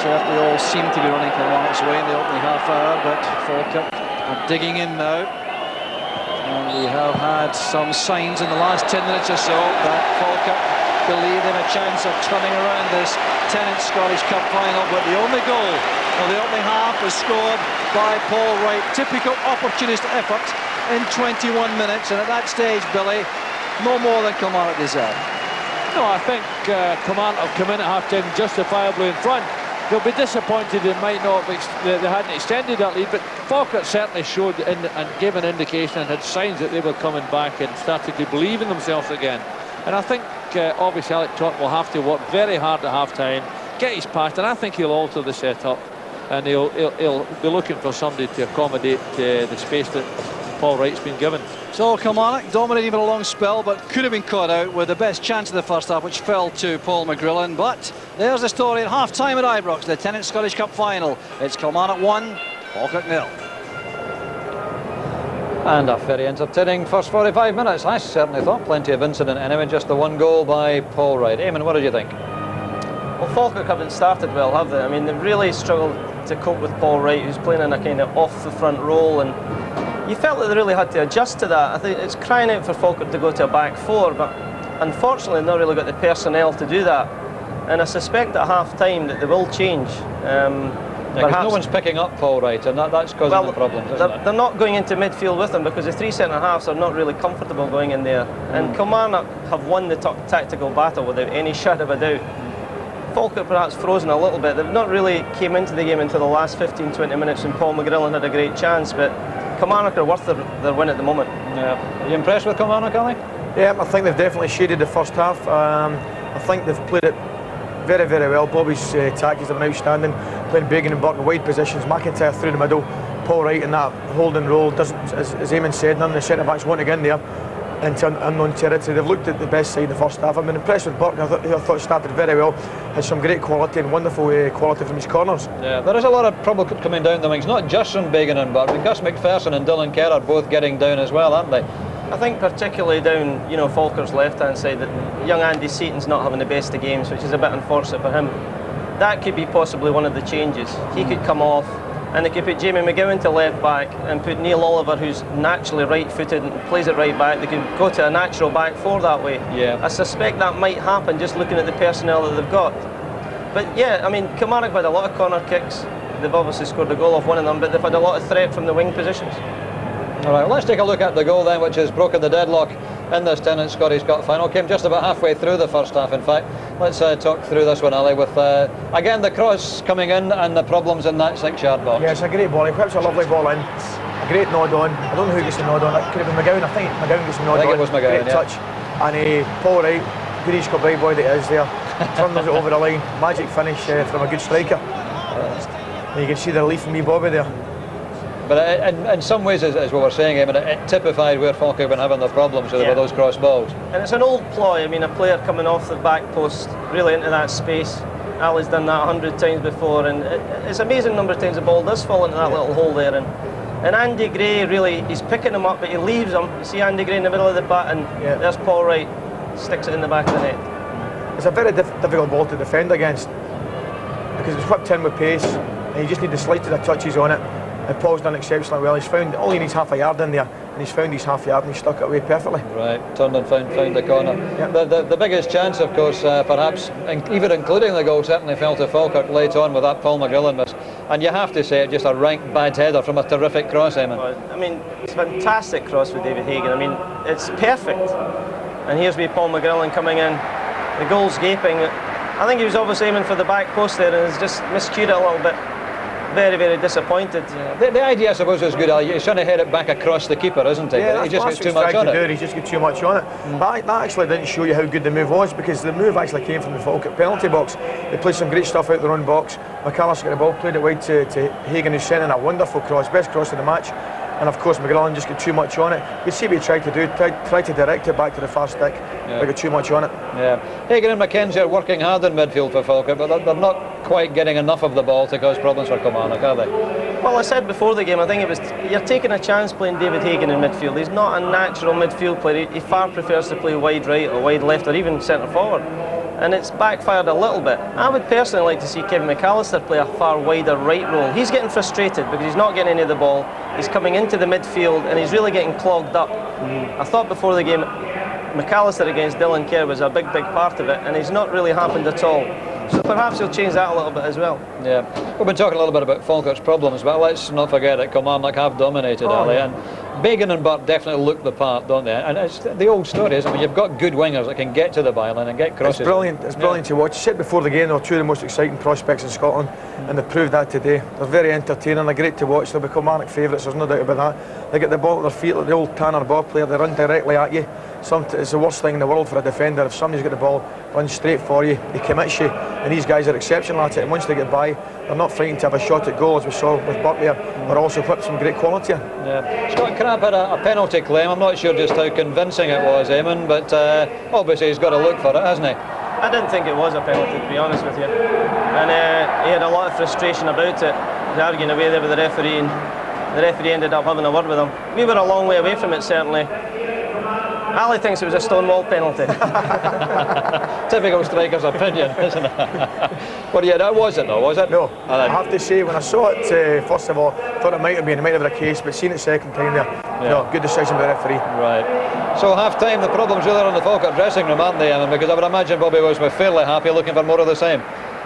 Certainly all seem to be running Kilmarnock's way in the opening half hour, but Falkirk are digging in now. And we have had some signs in the last 10 minutes or so that Falkirk believe they have a chance of turning around this Tennent Scottish Cup final, but the only goal of the opening half was scored by Paul Wright. Typical opportunist effort in 21 minutes, and at that stage, Billy, no more than Kilmarnock deserved. No, I think Kilmarnock have come in at half-time justifiably in front. They'll be disappointed they might not have they hadn't extended that lead, but Falkirk certainly showed and gave an indication and had signs that they were coming back and started to believe in themselves again. And I think obviously Alec Trott will have to work very hard at half-time, get his pass, and I think he'll alter the setup, and he'll be looking for somebody to accommodate the space that Paul Wright's been given. So Kilmarnock dominating for a long spell, but could have been caught out with the best chance of the first half, which fell to Paul McGrillen. But there's the story at half-time at Ibrox, the Tennent Scottish Cup final. It's Kilmarnock 1, Falkirk 0. And a very entertaining first 45 minutes. I certainly thought plenty of incident anyway, just the one goal by Paul Wright. Eamon, what did you think? Well, Falkirk haven't started well, have they? I mean, they've really struggled to cope with Paul Wright, who's playing in a kind of off-the-front role, and you felt that they really had to adjust to that. I think it's crying out for Falkirk to go to a back four, but unfortunately they've not really got the personnel to do that. And I suspect at half-time that they will change. Because no one's picking up Paul Wright, and that's causing the problems, isn't it? They're not going into midfield with him because the three centre-halves are not really comfortable going in there. And Kilmarnock have won the tactical battle without any shadow of a doubt. Falkirk perhaps frozen a little bit. They've not really came into the game until the last 15-20 minutes when Paul McGrillen had a great chance, but Kilmarnock are worth their win at the moment. Yeah. Are you impressed with Kilmarnock, Ali? Yeah, I think they've definitely shaded the first half. I think they've played it very, very well. Bobby's tactics have been outstanding, playing Bagan and Burke in wide positions, McIntyre through the middle, Paul Wright in that holding role. Doesn't, as Eamon said, none of the centre-backs want to get in there into unknown territory. They've looked at the best side in the first half. I've been impressed with Burke. I thought he started very well, has some great quality and wonderful quality from his corners. Yeah, there is a lot of trouble coming down the wings, not just from Bagan and Burke, but Gus McPherson and Dylan Kerr are both getting down as well, aren't they? I think particularly down, Falkirk's left-hand side, that young Andy Seaton's not having the best of games, which is a bit unfortunate for him. That could be possibly one of the changes. He could come off, and they could put Jamie McGowan to left-back and put Neil Oliver, who's naturally right-footed and plays it right-back. They could go to a natural back four that way. Yeah. I suspect that might happen just looking at the personnel that they've got. But yeah, I mean, Kilmarnock have had a lot of corner kicks. They've obviously scored a goal off one of them, but they've had a lot of threat from the wing positions. All right, well, let's take a look at the goal then, which has broken the deadlock in this Tennent Scottish Cup final. Came just about halfway through the first half, in fact. Let's talk through this one, Ali, with again the cross coming in and the problems in that 6-yard box. Yeah, it's a great ball. He whips a lovely ball in. A great nod on. I don't know who gets the nod on. It could have been McGowan. I think McGowan gets the nod on. I think it was McGowan, great touch. And Paul Wright, good Scott Bright boy that is there, turns it over the line. Magic finish from a good striker. And you can see the relief from me Bobby there. But in some ways, as we were saying, I mean, it typified where Falkirk have been having their problems with those cross balls. And it's an old ploy. I mean, a player coming off the back post, really into that space. Ali's done that 100 times before, and it's an amazing number of times the ball does fall into that little hole there. And Andy Gray, really, he's picking him up, but he leaves him. You see Andy Gray in the middle of the bat, and there's Paul Wright, sticks it in the back of the net. It's a very difficult ball to defend against, because it's whipped in with pace, and you just need the slightest of touches on it. And Paul's done exceptionally well. He's found, all he needs half a yard in there, and he's found his half yard and he's stuck it away perfectly. Right, turned and found the corner. Yep. The biggest chance, of course, perhaps, even including the goal, certainly fell to Falkirk late on with that Paul McGrillen miss. And you have to say, just a rank bad header from a terrific cross, Eamon. I mean, it's a fantastic cross with David Hagan. I mean, it's perfect. And here's me Paul McGrillen coming in. The goal's gaping. I think he was obviously aiming for the back post there and has just miscued it a little bit. Very, very disappointed. Yeah. The idea, I suppose, is good. He's trying to head it back across the keeper, isn't he? Yeah, he just gets too much on it. He just got too much on it. But that actually didn't show you how good the move was, because the move actually came from the Falkirk penalty box. They played some great stuff out their own box. McAllister got the ball, played it wide to Hagan, who's sending a wonderful cross, best cross of the match. and of course McGrillen just got too much on it. You see what he tried to do, tried to direct it back to the far stick, but got too much on it. Yeah, Hagan and McKenzie are working hard in midfield for Falkirk, but they're not quite getting enough of the ball to cause problems for Kilmarnock, are they? Well, I said before the game, I think it was, you're taking a chance playing David Hagan in midfield. He's not a natural midfield player. He far prefers to play wide right or wide left or even centre forward. And it's backfired a little bit. I would personally like to see Kevin McAllister play a far wider right role. He's getting frustrated because he's not getting any of the ball. He's coming into the midfield and he's really getting clogged up. I thought before the game, McAllister against Dylan Kerr was a big part of it, and he's not really happened at all. So perhaps he'll change that a little bit as well. Yeah, we've been talking a little bit about Falkirk's problems, but let's not forget that Kilmarnock have dominated, Ali, and Bagan and Burt definitely look the part, don't they? And it's the old story, isn't it? When you've got good wingers that can get to the byline and get crosses. It's brilliant. It's brilliant to watch. I said before the game, they're two of the most exciting prospects in Scotland, and they proved that today. They're very entertaining. They're great to watch. They'll be Kilmarnock favourites. There's no doubt about that. They get the ball at their feet like the old Tanner Bob player. They run directly at you. It's the worst thing in the world for a defender. If somebody's got the ball, runs straight for you, he commits you, and these guys are exceptional at it. And once they get by, they're not frightened to have a shot at goal, as we saw with Burt there. They're also whipped some great quality. Yeah. Scott Crabb had a penalty claim. I'm not sure just how convincing it was, Eamon, but obviously he's got to look for it, hasn't he? I didn't think it was a penalty, to be honest with you. And he had a lot of frustration about it. He was arguing away there with the referee, and the referee ended up having a word with him. We were a long way away from it, certainly. Ali thinks it was a Stonewall penalty. Typical striker's opinion, isn't it? But yeah, that was it though, was it? No, I have to say, when I saw it, first of all, I thought it might have been a case, but seeing it second time there, no, good decision by the referee. Right. So half time, the problem's really on the Falkirk dressing room, aren't they, Eamon? Because I would imagine Bobby was fairly happy, looking for more of the same.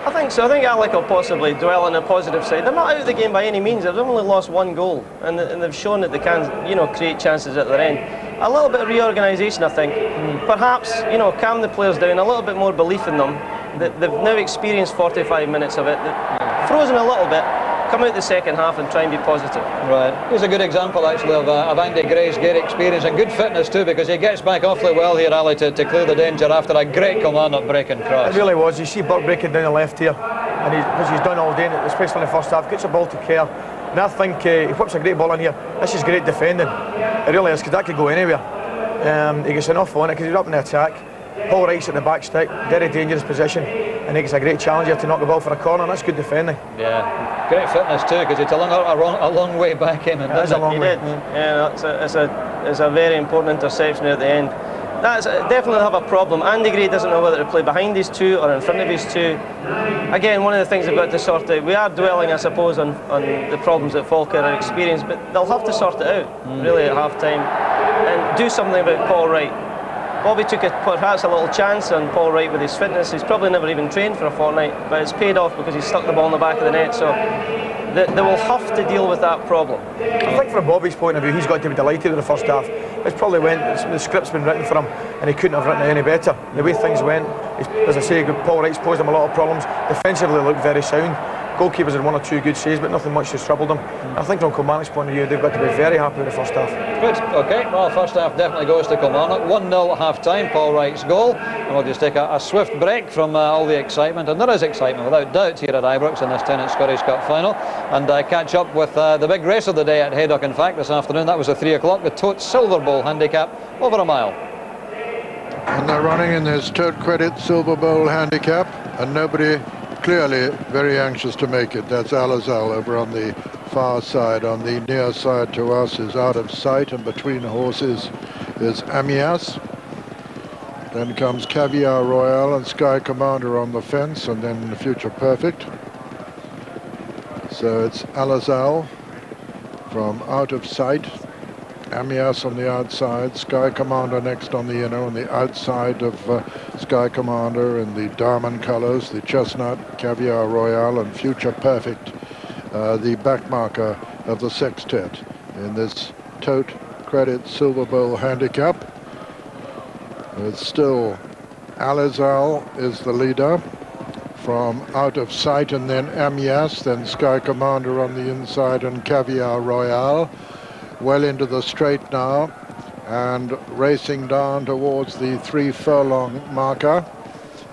I think so. I think Alec will possibly dwell on the positive side. They're not out of the game by any means. They've only lost one goal, and they've shown that they can, create chances at their end. A little bit of reorganisation, I think. Perhaps, calm the players down, a little bit more belief in them. They've now experienced 45 minutes of it. They've frozen a little bit. Come out the second half and try and be positive. Right. Here's a good example actually of Andy Gray's great experience and good fitness too, because he gets back awfully well here, Ali, to clear the danger after a great Kilmarnock breaking cross. It really was. You see Burt breaking down the left here, and because he's done all day, especially in the first half, gets a ball to Kerr. And I think he whips a great ball in here. This is great defending. It really is, because that could go anywhere. He gets enough on it because he's up in the attack. Paul Wright's at the back stick, very dangerous position, and he gets a great challenge here to knock the ball for a corner, and that's good defending. Yeah, great fitness too, because it's a long way back in. It is a long way. Yeah, it's a very important interception at the end. That's definitely have a problem. Andy Gray doesn't know whether to play behind these two or in front of these two. Again, one of the things they've got to sort out. We are dwelling, I suppose, on the problems that Falkirk are experiencing, but they'll have to sort it out, really, at half-time, and do something about Paul Wright. Bobby took perhaps a little chance on Paul Wright with his fitness. He's probably never even trained for a fortnight, but it's paid off because he stuck the ball in the back of the net. So they will have to deal with that problem. I think from Bobby's point of view, he's got to be delighted with the first half. It's probably the script's been written for him, and he couldn't have written it any better. The way things went, as I say, Paul Wright's posed him a lot of problems. Defensively, looked very sound. Goalkeepers had one or two good saves, but nothing much has troubled them. I think from Kilmarnock's point of view, they've got to be very happy with the first half. Good, okay, well, first half definitely goes to Kilmarnock. 1-0 at half-time, Paul Wright's goal. And we'll just take a swift break from all the excitement, and there is excitement without doubt here at Ibrox in this Tennant Scottish Cup final, and catch up with the big race of the day at Haydock, in fact, this afternoon. That was at 3 o'clock, the Tote Silver Bowl handicap, over a mile. And they're running in this Tote Credit Silver Bowl handicap, and nobody clearly very anxious to make it. That's Alizal over on the far side. On the near side to us is Out of Sight, and between horses is Amias. Then comes Caviar Royale and Sky Commander on the fence, and then Future Perfect. So it's Alizal from Out of Sight, Amias on the outside, Sky Commander next on the inner, on the outside of Sky Commander in the diamond colours, the chestnut, Caviar Royale, and Future Perfect, the back marker of the sextet in this Tote Credit Silver Bowl handicap. It's still Alizal is the leader from Out of Sight, and then Amias, then Sky Commander on the inside, and Caviar Royale. Well into the straight now, and racing down towards the 3 furlong marker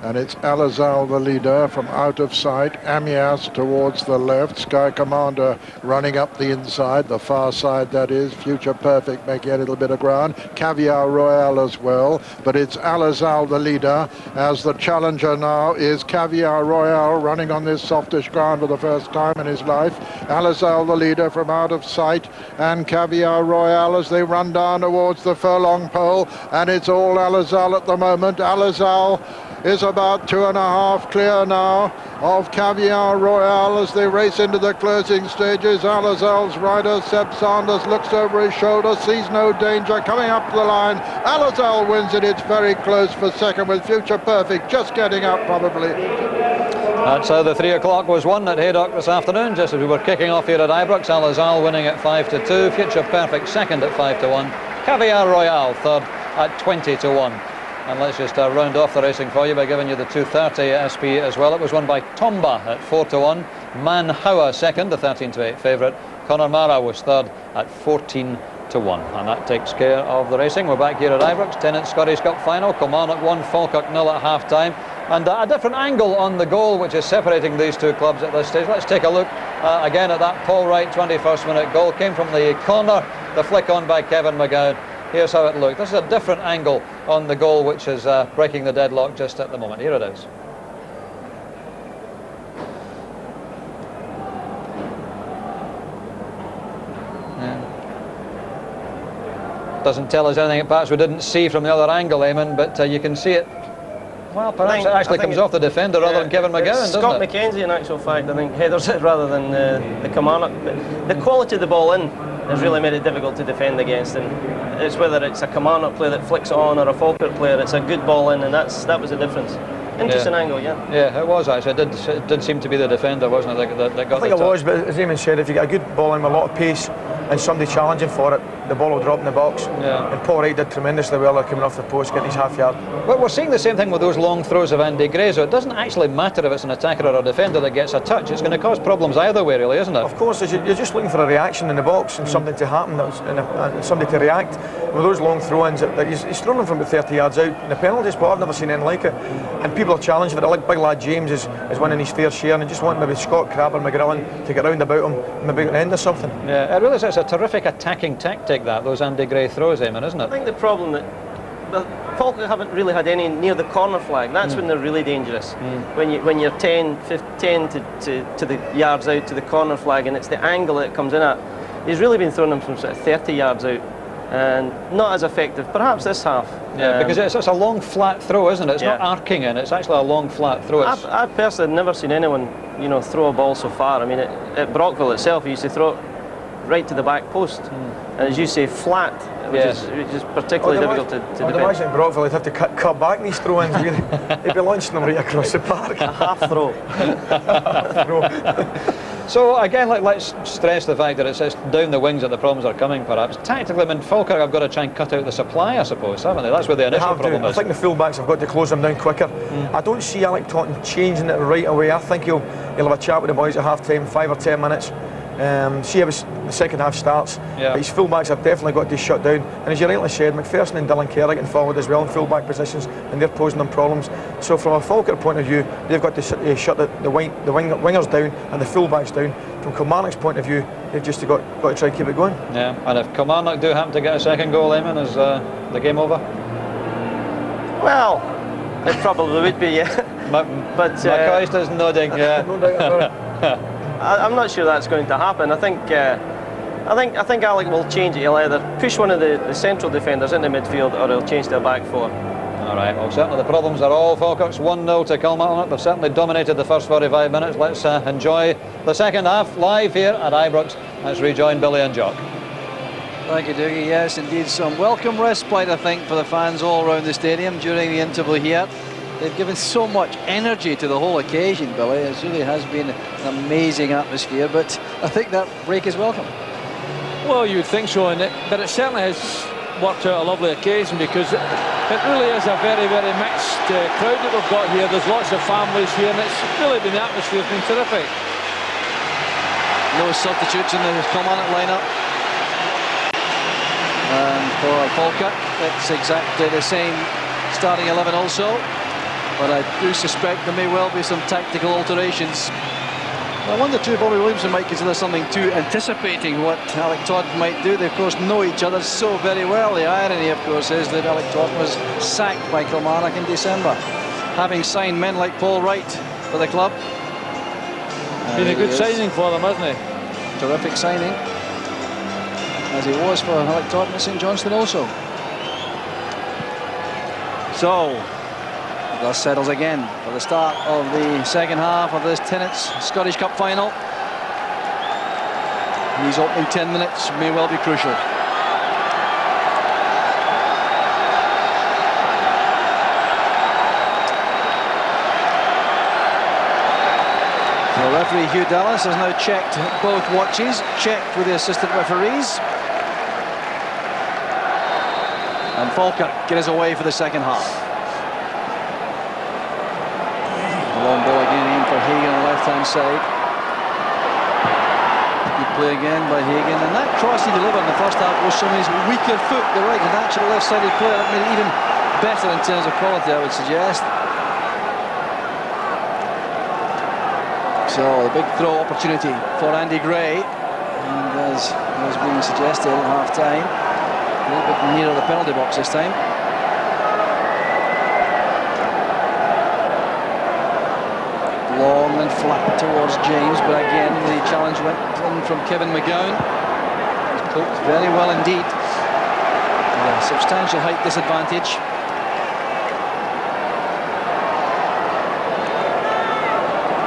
And it's Alizal, the leader, from out of sight. Amias towards the left. Sky Commander running up the inside, the far side that is. Future Perfect making a little bit of ground. Caviar Royale as well. But it's Alizal, the leader, as the challenger now is Caviar Royale, running on this softish ground for the first time in his life. Alizal, the leader, from out of sight. And Caviar Royale as they run down towards the furlong pole. And it's all Alizal at the moment. Alizal is about 2.5 clear now of Caviar Royale as they race into the closing stages. Alizal's rider, Seb Sanders, looks over his shoulder, sees no danger, coming up the line. Alizal wins it. It's very close for second, with Future Perfect just getting up probably. That's how the 3 o'clock was won at Haydock this afternoon, just as we were kicking off here at Ibrox. Alizal winning at 5-2, Future Perfect second at 5-1, Caviar Royale third at 20-1. And let's just round off the racing for you by giving you the 2:30 SP as well. It was won by Tomba at 4-1. Man Howa second, the 13-8 favourite. Connemara was third at 14-1. And that takes care of the racing. We're back here at Ibrox, Tennent's Scottish Cup final. Kilmarnock 1, Falkirk 0 at half time. And a different angle on the goal which is separating these two clubs at this stage. Let's take a look again at that Paul Wright 21st minute goal. Came from the corner, the flick on by Kevin McGowan. Here's how it looked. This is a different angle on the goal which is breaking the deadlock just at the moment. Here it is. Yeah. Doesn't tell us anything perhaps we didn't see from the other angle, Eamon, but you can see it. Well, perhaps it actually comes off the defender rather than Kevin McGowan, doesn't it? Scott McKenzie, in actual fact, I think, headers it rather than the Kilmarnock. But the quality of the ball in has really made it difficult to defend against, and it's whether it's a Kilmarnock player that flicks it on or a Falkirk player, it's a good ball in, and that was the difference. Interesting angle, yeah. Yeah, it was actually. It did seem to be the defender, wasn't it, that got I think it was, but as Eamon said, if you get a good ball in with a lot of pace and somebody challenging for it, the ball will drop in the box. Yeah. And Paul Wright did tremendously well coming off the post, getting his half yard. But we're seeing the same thing with those long throws of Andy Gray, so it doesn't actually matter if it's an attacker or a defender that gets a touch. It's going to cause problems either way, really, isn't it? Of course, you're just looking for a reaction in the box and something to happen, and somebody to react. With those long throw-ins, he's thrown them from about 30 yards out in the penalty spot. I've never seen anything like it. And people are challenging for it. Like big lad James is winning his fair share, and I just want maybe Scott Crabbe or McGrillen to get round about him and maybe an end or something. Yeah, it really is. It's a terrific attacking tactic, those Andy Gray throws, Eamon, isn't it? I think the problem that Falkirk haven't really had any near the corner flag. That's when they're really dangerous. When you're 10 to the yards out to the corner flag, and it's the angle that it comes in at. He's really been throwing them from sort of 30 yards out, and not as effective. Perhaps this half. Yeah, because it's a long flat throw, isn't it? It's not arcing in. It's actually a long flat throw. I've personally never seen anyone, throw a ball so far. I mean, at Brockville itself, he used to throw it right to the back post, and as you say, flat, which is particularly difficult to defend. I'd imagine in Brockville he'd have to cut back these throw-ins. He'd be launching them right across the park. A half throw. So again, let's stress the fact that it's down the wings that the problems are coming, perhaps. Tactically, I mean, Falkirk have got to try and cut out the supply, I suppose, haven't they? That's where the initial problem is. I think the full-backs have got to close them down quicker. I don't see Alec Totten changing it right away. I think he'll have a chat with the boys at half-time, 5 or 10 minutes. See how the second half starts. But his full-backs have definitely got to shut down. And as you rightly said, McPherson and Dylan Kerr getting forward as well in full-back positions, and they're posing them problems. So from a Falkirk point of view, they've got to shut the wingers down and the full-backs down. From Kilmarnock's point of view, they've just got to try and keep it going. Yeah, and if Kilmarnock do happen to get a second goal, Eamon, is the game over? Well, it probably would be, yeah. But McCoist is nodding, yeah. No doubt about it. I'm not sure that's going to happen. I think Alec will change it. He'll either push one of the central defenders into midfield, or he'll change to a back four. All right, well, certainly the problems are all Falkirk's. 1-0 to Kilmarnock. They've certainly dominated the first 45 minutes. Let's enjoy the second half live here at Ibrox. Let's rejoin Billy and Jock. Thank you, Dougie. Yes, indeed, some welcome respite, I think, for the fans all around the stadium during the interval here. They've given so much energy to the whole occasion, Billy. It really has been an amazing atmosphere, but I think that break is welcome. Well, you would think so, but it certainly has worked out a lovely occasion, because it really is a very, very mixed crowd that we've got here. There's lots of families here, and it's really been, the atmosphere's been terrific. No substitutes in the Kilmarnock lineup. And for Falkirk, it's exactly the same starting 11 also. but I do suspect there may well be some tactical alterations. I wonder too, Bobby Williamson might consider something too, anticipating what Alec Todd might do. They of course know each other so very well. The irony of course is that Alec Todd was sacked by Kilmarnock in December, having signed men like Paul Wright for the club. Been a good signing for them, hasn't he? Terrific signing, as he was for Alec Todd and St Johnstone also. So the dust settles again for the start of the second half of this Tennent's Scottish Cup final. These opening 10 minutes may well be crucial. The referee Hugh Dallas has now checked both watches, checked with the assistant referees. And Falkirk get us away for the second half. A long ball again in for Hagan on the left-hand side. Good play again by Hagan, and that cross he delivered in the first half was from his weaker foot, the right, a natural left-sided player. That made it even better in terms of quality, I would suggest. So a big throw opportunity for Andy Gray, and as was being suggested at half-time, a little bit nearer the penalty box this time. Long and flat towards James, but again the challenge went in from Kevin McGowan. He's coped very well indeed. A substantial height disadvantage.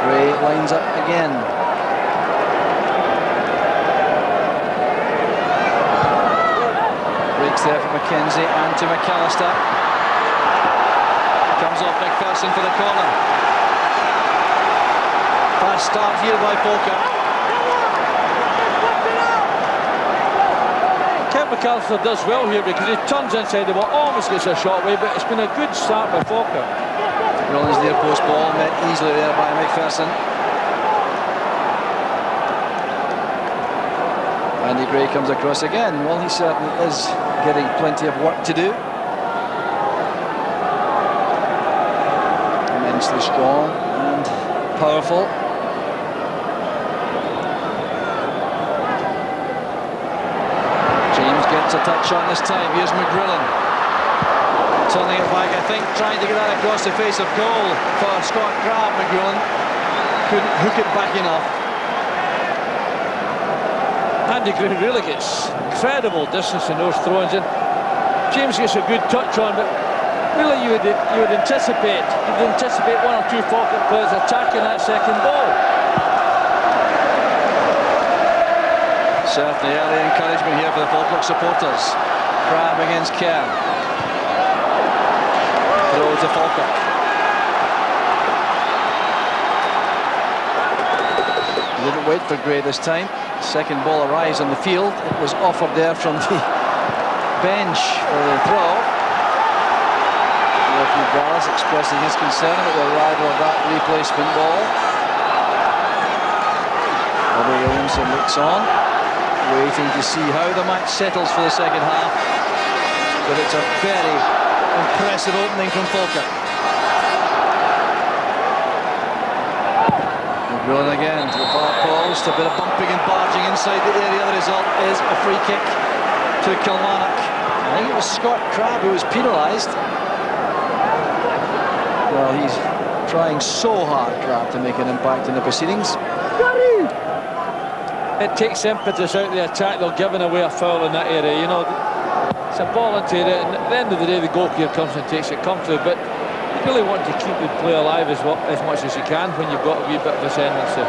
Gray lines up again. Breaks there for McKenzie and to McAllister. Comes off McPherson for the corner. Fast start here by Falkirk. Kevin McAllister does well here because he turns inside the ball, almost gets a shot away, but it's been a good start by Falkirk. Rollins near post ball, met easily there by McPherson. Andy Gray comes across again. Well, he certainly is getting plenty of work to do. Immensely strong and powerful. James gets a touch on this time. Here's McGrillen. Turning it back, I think, trying to get that across the face of goal for Scott Crabb. McGrillen couldn't hook it back enough. Andy Gray really gets incredible distance in those throw-ins, and James gets a good touch on, but really you would anticipate one or two Falkirk players attacking that second ball. Certainly early encouragement here for the Falkirk supporters. Crabb against Kerr. Throw to Falkirk. Didn't wait for Gray this time. Second ball arrives on the field. It was offered there from the bench for the throw. Referee Dallas expressing his concern about the arrival of that replacement ball. Bobby Williamson looks on, waiting to see how the match settles for the second half. But it's a very impressive opening from Falkirk. McGrillen again to the far post, a bit of bumping and barging inside the area. The result is a free kick to Kilmarnock. I think it was Scott Crabb who was penalised. Well, he's trying so hard, Crabb, to make an impact in the proceedings. It takes impetus out of the attack. They're giving away a foul in that area, you know. It's a voluntary, and at the end of the day the goalkeeper comes and takes it comfortably, but you really want to keep the play alive as much as you can when you've got a wee bit of ascendancy.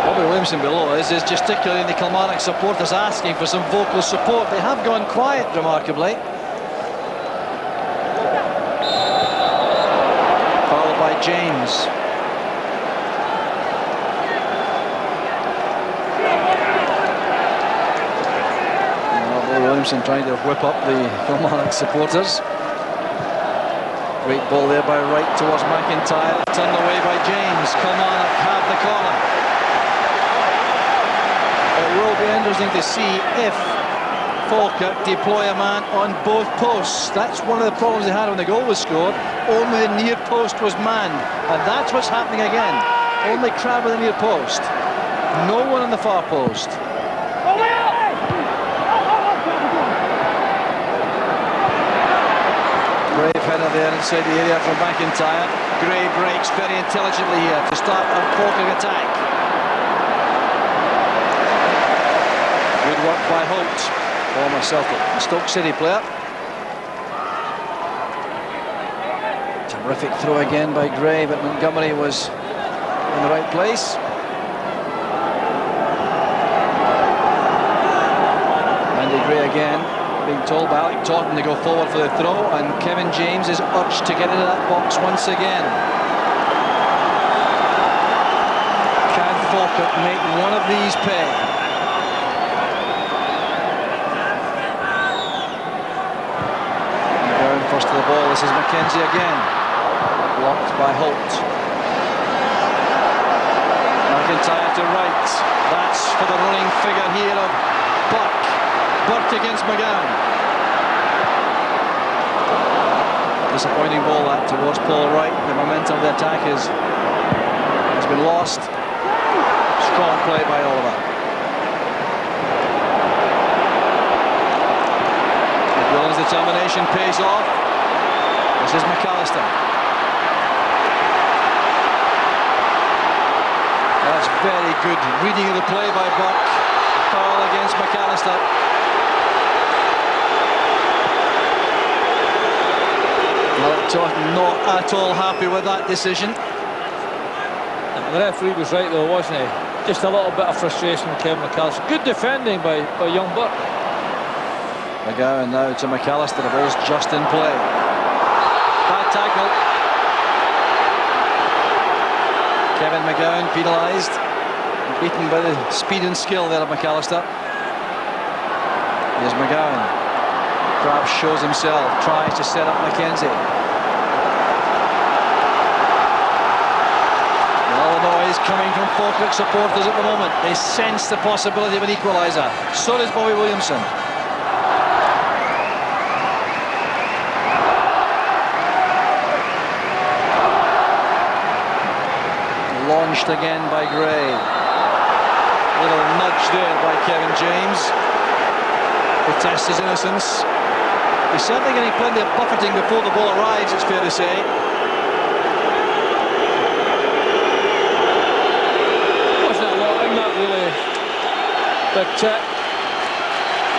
Bobby Williamson below us is gesticulating the Kilmarnock supporters, asking for some vocal support. They have gone quiet remarkably. Followed by James. Williamson trying to whip up the Kilmarnock supporters. Great ball there by Wright towards McIntyre, turned away by James. Kilmarnock have the corner. It will be interesting to see if Falkirk deploy a man on both posts. That's one of the problems they had when the goal was scored. Only the near post was manned, and that's what's happening again. Only Crab with the near post. No one on the far post. Brave header there inside the area from McIntyre. Gray breaks very intelligently here to start a Falkirk attack. Good work by Holt, former Celtic, Stoke City player. Terrific throw again by Gray, but Montgomery was in the right place. Andy Gray again, being told by Alec Totten to go forward for the throw, and Kevin James is urged to get into that box once again. Can Falkirk make one of these pay? Going first to the ball, this is Mackenzie again. Blocked by Holt. McIntyre to right. That's for the running figure here of Burke. Burke against McGowan. Disappointing ball that towards Paul Wright. The momentum of the attack has been lost. Strong play by Oliver. McMillan's determination pays off. This is McAllister. That's very good reading of the play by Burke. Foul against McAllister. Alec Totten not at all happy with that decision. The referee was right though, wasn't he? Just a little bit of frustration with Kevin McAllister. Good defending by young Burke. McGowan now to McAllister. The ball's just in play. Bad tackle. Kevin McGowan penalised. Beaten by the speed and skill there of McAllister. Here's McGowan. Crab shows himself, tries to set up Mackenzie. All the noise coming from Falkirk supporters at the moment. They sense the possibility of an equaliser. So does Bobby Williamson. Launched again by Gray. Little nudge there by Kevin James. Protests his innocence. He's certainly getting plenty of buffeting before the ball arrives, it's fair to say. Wasn't a lot in that really. But you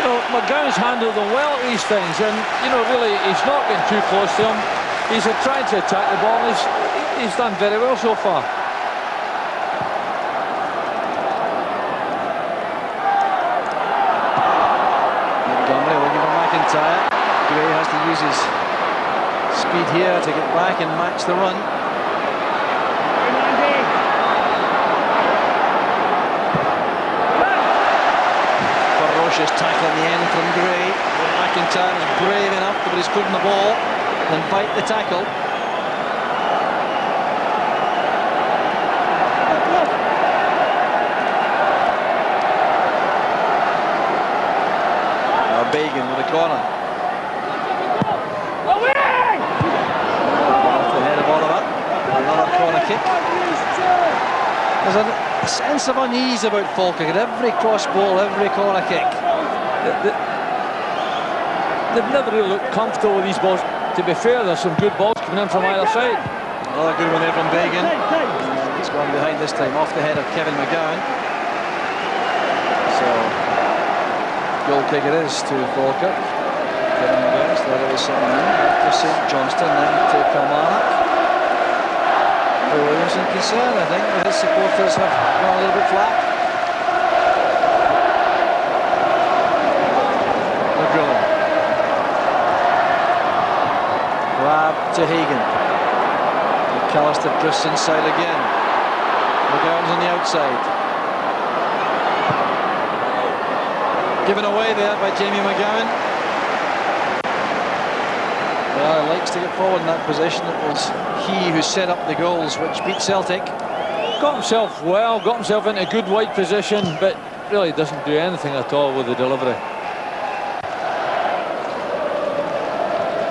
know, McGowan's handled them well at these things, and you know, really he's not getting too close to him. He's trying to attack the ball, and he's done very well so far. Gray has to use his speed here to get back and match the run. Ferocious tackle in the end from Gray. McIntyre is brave enough to put his foot in the ball and bite the tackle. Now Bagan with a corner. There's a sense of unease about Falkirk at every cross ball, every corner kick. They've never really looked comfortable with these balls. To be fair, there's some good balls coming in from either side. Another good one there from Bagan. He's gone behind this time, off the head of Kevin McGowan. So, goal kick it is to Falkirk. Kevin McGowan started with something to St Johnston, then to Kilmarnock. Williamson concerned, I think, that his supporters have gone a little bit flat. McGrillen. Grab to Hagan. McAllister drifts inside again. McGowan's on the outside. Given away there by Jamie McGowan. Well, he likes to get forward in that position. It was he who set up the goals which beat Celtic. Got himself well, got himself into a good wide position, but really doesn't do anything at all with the delivery.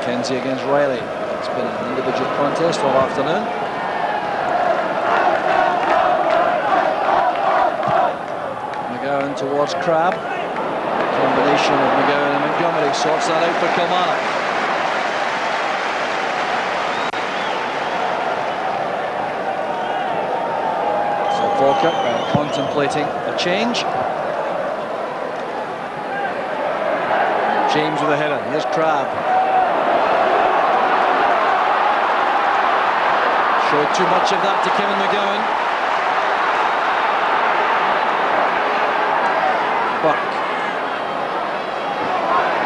Mackenzie against Riley. It's been an individual contest all afternoon. McGowan towards Crabb. Combination of McGowan and Montgomery sorts that out for Kilmarnock. So Falkirk contemplating a change. James with a header. Here's Crabb. Showed too much of that to Kevin McGowan. Buck.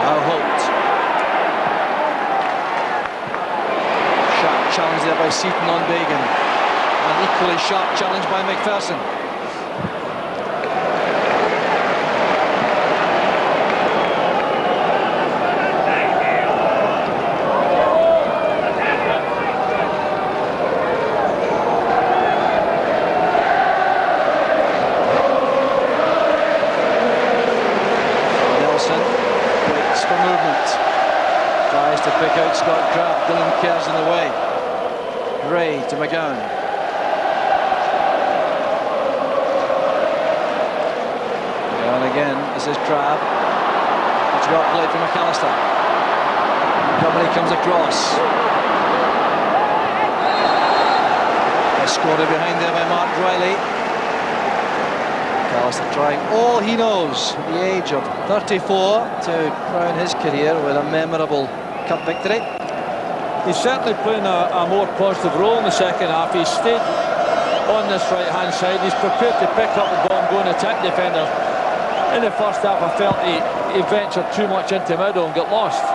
Now Holt. Sharp challenge there by Seaton on Bagan. An equally sharp challenge by McPherson. Pick out Scott Crabb. Dylan Kerr's in the way. Gray to McGowan. McGowan again. This is Crabb. It's got played for McAllister. Montgomery comes across. Escorted behind there by Mark Riley. McAllister trying all he knows at the age of 34 to crown his career with a memorable cup victory. He's certainly playing a more positive role in the second half. He's stayed on this right-hand side. He's prepared to pick up the ball and go and attack defenders. In the first half, I felt he ventured too much into middle and got lost.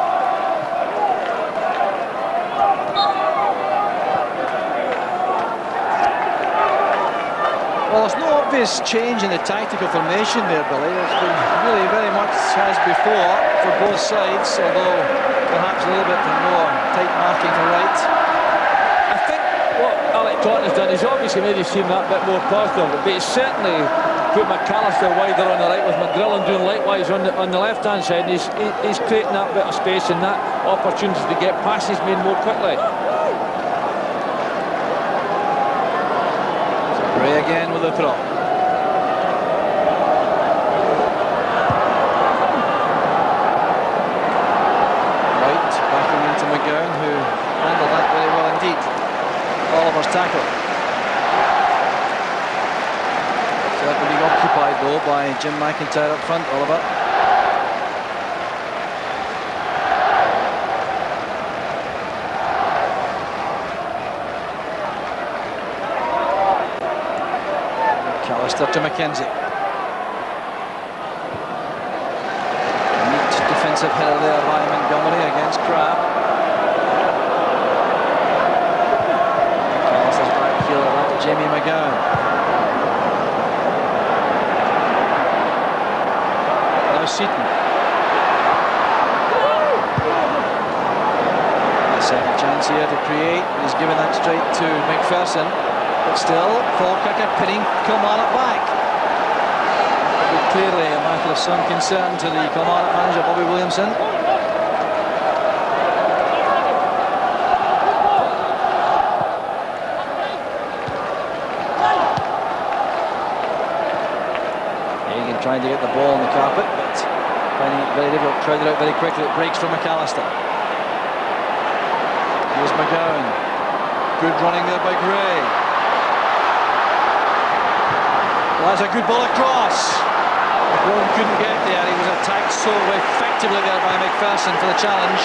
Well, there's no obvious change in the tactical formation there, Billy. It's been really very much as before for both sides, although perhaps a little bit more tight marking to right. I think what Alec Totten has done is obviously made his team that bit more positive, but he's certainly put McAllister wider on the right with McGrillen doing likewise on the left-hand side. And he's creating that bit of space and that opportunity to get passes made more quickly. Gray again with the throw. White backing into McGowan, who handled that very well indeed. Oliver's tackle. Certainly being occupied though by Jim McIntyre up front, Oliver. To Mackenzie. Neat defensive header there by Montgomery against Crabb. McAllister's back heel that to Jamie McGowan. Now Seaton. A second chance here to create. He's given that straight to McPherson. But still, Falkirk are pinning Kilmarnock back. But clearly a matter of some concern to the Kilmarnock manager, Bobby Williamson. Hagan trying to get the ball on the carpet, but finding it very difficult, crowded out very quickly. It breaks from McAllister. Here's McGowan. Good running there by Gray. Well, that's a good ball across. McGowan couldn't get there. He was attacked so effectively there by McPherson for the challenge.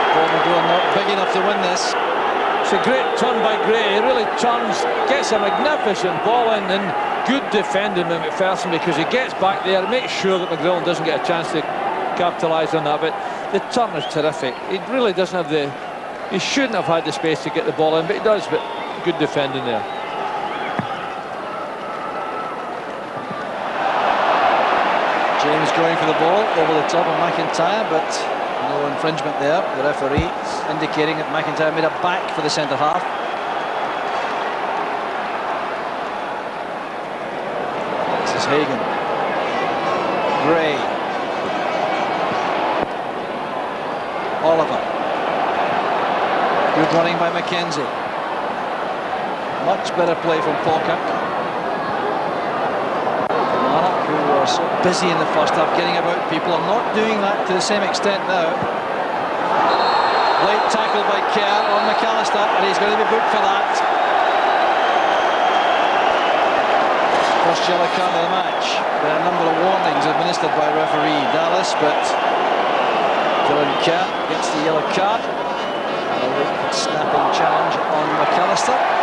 Paul McGowan not big enough to win this. It's a great turn by Gray. He really turns, gets a magnificent ball in, and good defending by McPherson because he gets back there, makes sure that McGrillen doesn't get a chance to capitalise on that. But the turn is terrific. He really doesn't have the... He shouldn't have had the space to get the ball in, but he does, but good defending there. James going for the ball over the top of McIntyre, but no infringement there. The referee indicating that McIntyre made a back for the centre half. This is Hagan. Gray. Good running by Mackenzie. Much better play from Falkirk. Who were so busy in the first half getting about people are not doing that to the same extent now. Late tackle by Kerr on McAllister, and he's going to be booked for that. First yellow card of the match. There are a number of warnings administered by referee Dallas, but Dylan Kerr gets the yellow card. A late snapping challenge on McAllister.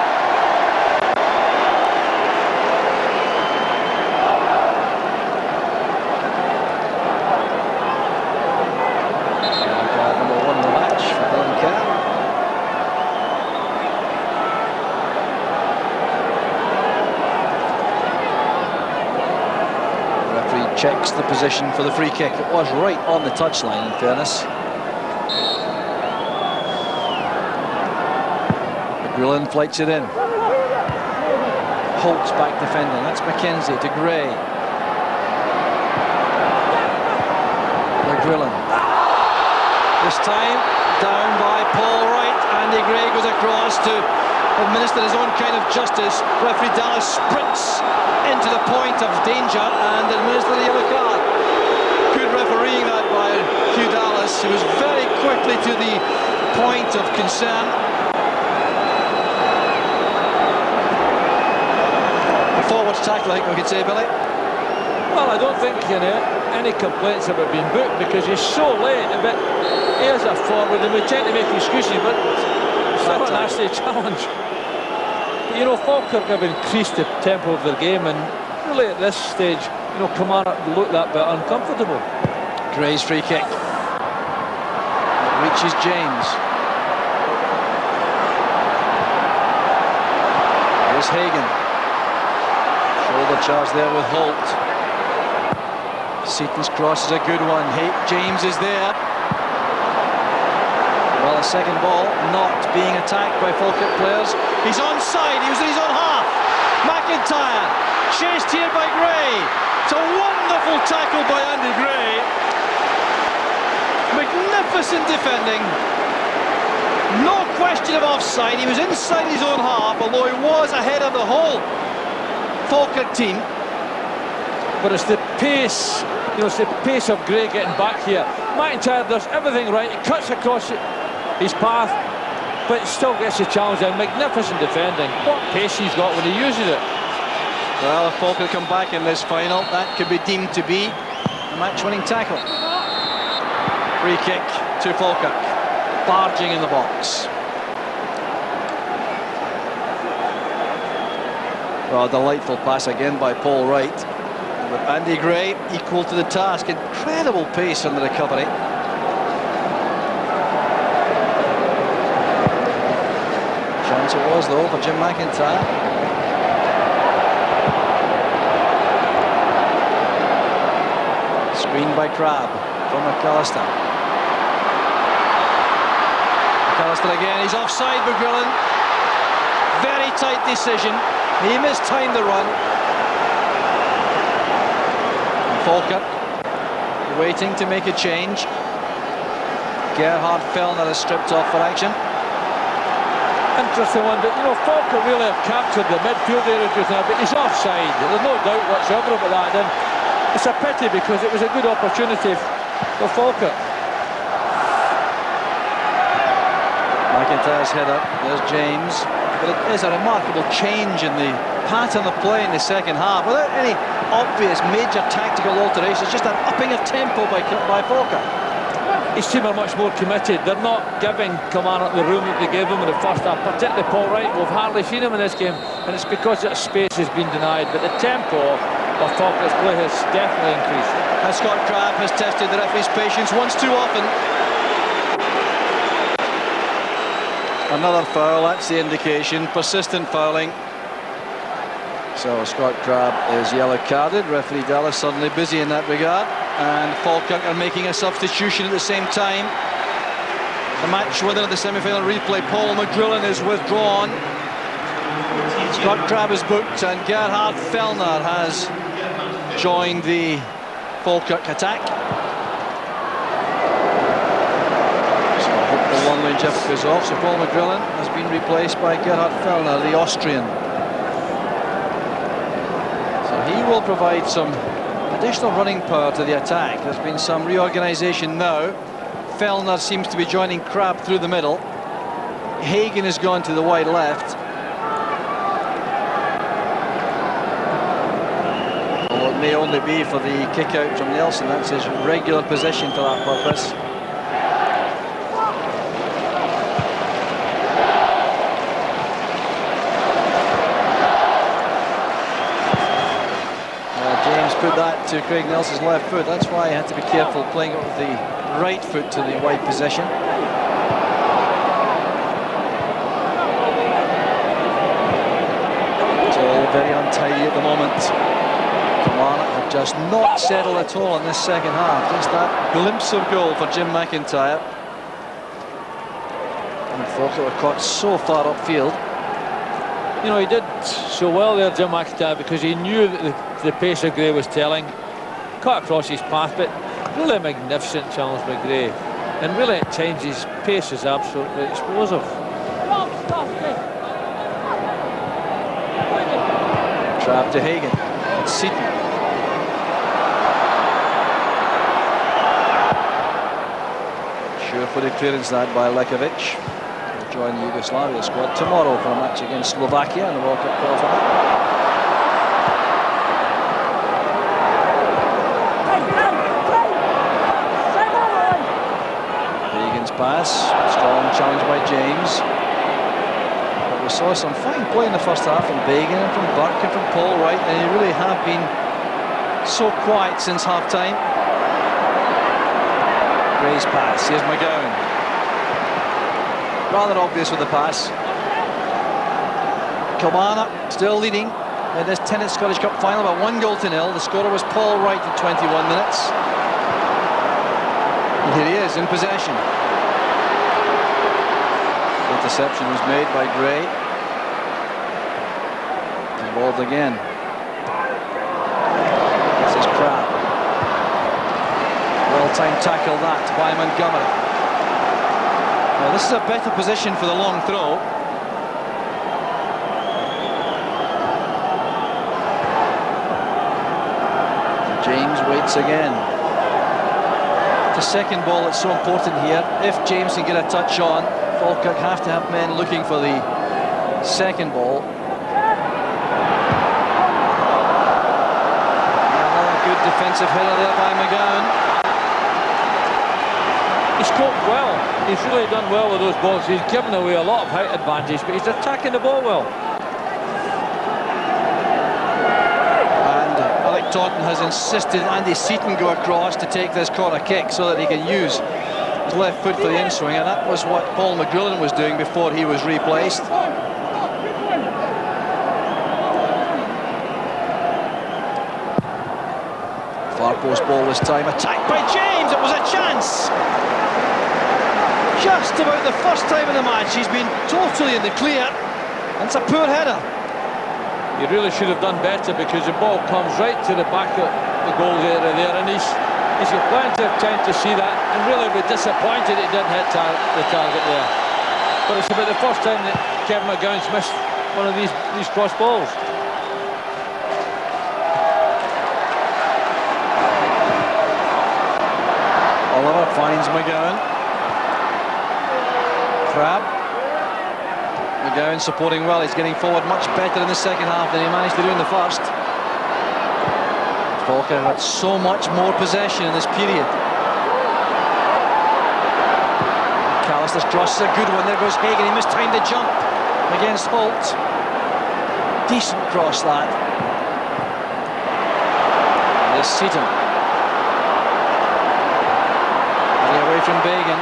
Checks the position for the free kick. It was right on the touchline, in fairness. McGrillen flights it in. Holt's back defending. That's Mackenzie to Gray. McGrillen. This time down by Paul Wright. Andy Gray goes across to administer his own kind of justice. Referee Dallas sprints into the point of danger and administer the yellow card. Good refereeing that by Hugh Dallas. He was very quickly to the point of concern. The forwards tackle, I think we could say, Billy. Well, I don't think any complaints about being booked because he's so late. But here's a forward, and we tend to make excuses, but it's not a nasty challenge. You know, Falkirk have increased the tempo of their game, and really at this stage, you know, Kamara looked that bit uncomfortable. Gray's free kick. It reaches James. Here's Hagan. Shoulder charge there with Holt. Seaton's cross is a good one. James is there. Well, a second ball not being attacked by Falkirk players. He's onside, he was in his own half. McIntyre, chased here by Gray. It's a wonderful tackle by Andy Gray. Magnificent defending. No question of offside, he was inside his own half, although he was ahead of the whole Falkirk team. But it's the pace, you know, it's the pace of Gray getting back here. McIntyre does everything right, he cuts across his path, but still gets the challenge and magnificent defending. What pace he's got when he uses it. Well, if Falkirk come back in this final, that could be deemed to be a match-winning tackle. Free kick to Falkirk, barging in the box. Well, delightful pass again by Paul Wright. But Andy Gray equal to the task. Incredible pace on the recovery. Chance it was though for Jim McIntyre. Screen by Crabb from McAllister. McAllister again, he's offside, McGrillen. Very tight decision. He mistimed the run. And Falkirk waiting to make a change. Gerhard Fellner is stripped off for action. Interesting one, but you know, Falkirk really have captured the midfield area just now, but he's offside. There's no doubt whatsoever about that. And it's a pity because it was a good opportunity for Falkirk. McIntyre's head up, there's James. But it is a remarkable change in the pattern of play in the second half, without any obvious major tactical alterations, just an upping of tempo by Falkirk. His team are much more committed. They're not giving Kilmarnock the room that they gave him in the first half, particularly Paul Wright. We've hardly seen him in this game, and it's because that space has been denied. But the tempo of Falkirk's play has definitely increased. And Scott Crabb has tested the referee's patience once too often. Another foul, that's the indication. Persistent fouling. So Scott Crabb is yellow carded. Referee Dallas suddenly busy in that regard. And Falkirk are making a substitution at the same time. The match winner of the semi-final replay, Paul McGrillen, is withdrawn. Scott Crabb is booked and Gerhard Fellner has joined the Falkirk attack. So The one-way jump goes off, so Paul McGrillen has been replaced by Gerhard Fellner, the Austrian. So he will provide some additional running power to the attack. There's been some reorganisation now. Fellner seems to be joining Crabb through the middle. Hagen has gone to the wide left. Well, it may only be for the kick out from Nelson. That's his regular position for that purpose. Put that to Craig Nelson's left foot. That's why he had to be careful playing it with the right foot to the wide position. It's all very untidy at the moment. Kilmarnock have just not settled at all in this second half. Just that glimpse of goal for Jim McIntyre. And Falkirk were caught so far upfield. You know, he did so well there, Jim McIntyre, because he knew that the pace of Gray was telling. Cut across his path, but really magnificent challenge by Gray. And really at times his pace is absolutely explosive. Trap to Hagen. It's Seaton. Sure-footed clearance that by Lekovic. Join the Yugoslavia squad tomorrow for a match against Slovakia in the World Cup qualifier. Hagen's pass, strong challenge by James. But we saw some fine play in the first half from Bagan and from Burke and from Paul Wright, and they really have been so quiet since half-time. Gray's pass, here's McGowan. Rather obvious with the pass. Kilmarnock still leading in this 10th Scottish Cup final by 1-0. The scorer was Paul Wright at 21 minutes. And here he is in possession. Interception was made by Gray. Involved again. This is Crabb. Well-timed tackle that by Montgomery. Well, this is a better position for the long throw. James waits again. The second ball that's so important here. If James can get a touch on, Falkirk have to have men looking for the second ball. Another good defensive header there by McGowan. He's coped well. He's really done well with those balls. He's given away a lot of height advantage, but he's attacking the ball well. And Alec Taunton has insisted Andy Seaton go across to take this corner kick so that he can use his left foot for the in-swing, and that was what Paul McGrillen was doing before he was replaced. Far post ball this time, attacked by James. It was a chance. Just about the first time in the match he's been totally in the clear. It's a poor header. He really should have done better, because the ball comes right to the back of the goal area there, and he's got plenty of time to see that, and really be disappointed he didn't hit the target there. But it's about the first time that Kevin McGowan's missed one of these cross balls. Oliver finds McGowan. Crabb. McGowan supporting well. He's getting forward much better in the second half than he managed to do in the first. Falkirk had so much more possession in this period. McAllister's cross is a good one. There goes Hagen. He mistimed the jump against Holt. Decent cross that. There's Seaton. Getting away from Bagan.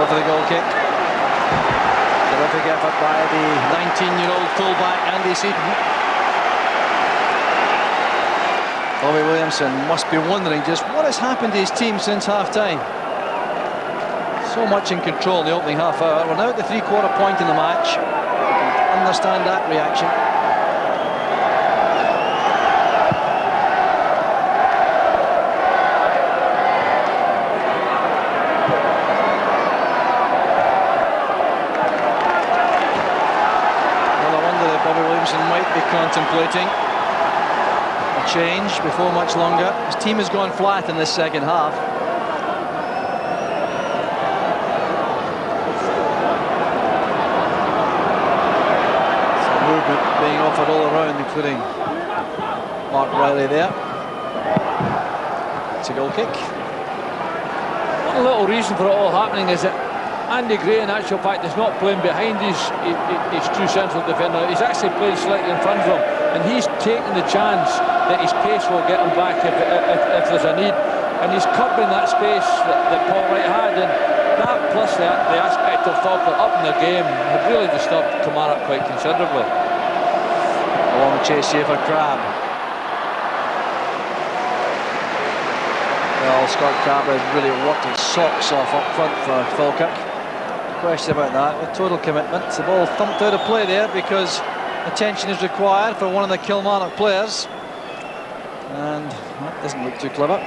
For the goal kick. Terrific effort by the 19-year-old fullback Andy Seaton. Bobby Williamson must be wondering just what has happened to his team since half-time. So much in control in the opening half hour. We're now at the three-quarter point in the match. You can understand that reaction. contemplating a change before much longer. His team has gone flat in this second half. Some movement being offered all around, including Mark Riley there. It's a goal kick. One little reason for it all happening is that Andy Gray, in actual fact, is not playing behind his true central defender. He's actually playing slightly in front of him, and he's taking the chance that his pace will get him back if there's a need. And he's covering that space that Paul Wright had, and that plus the aspect of Falkirk up in the game have really disturbed Kamara quite considerably. A long chase here for Crabbe. Well, Scott Crabbe has really worked his socks off up front for Falkirk. Question about that, with total commitment. The ball thumped out of play there because attention is required for one of the Kilmarnock players. And that doesn't look too clever.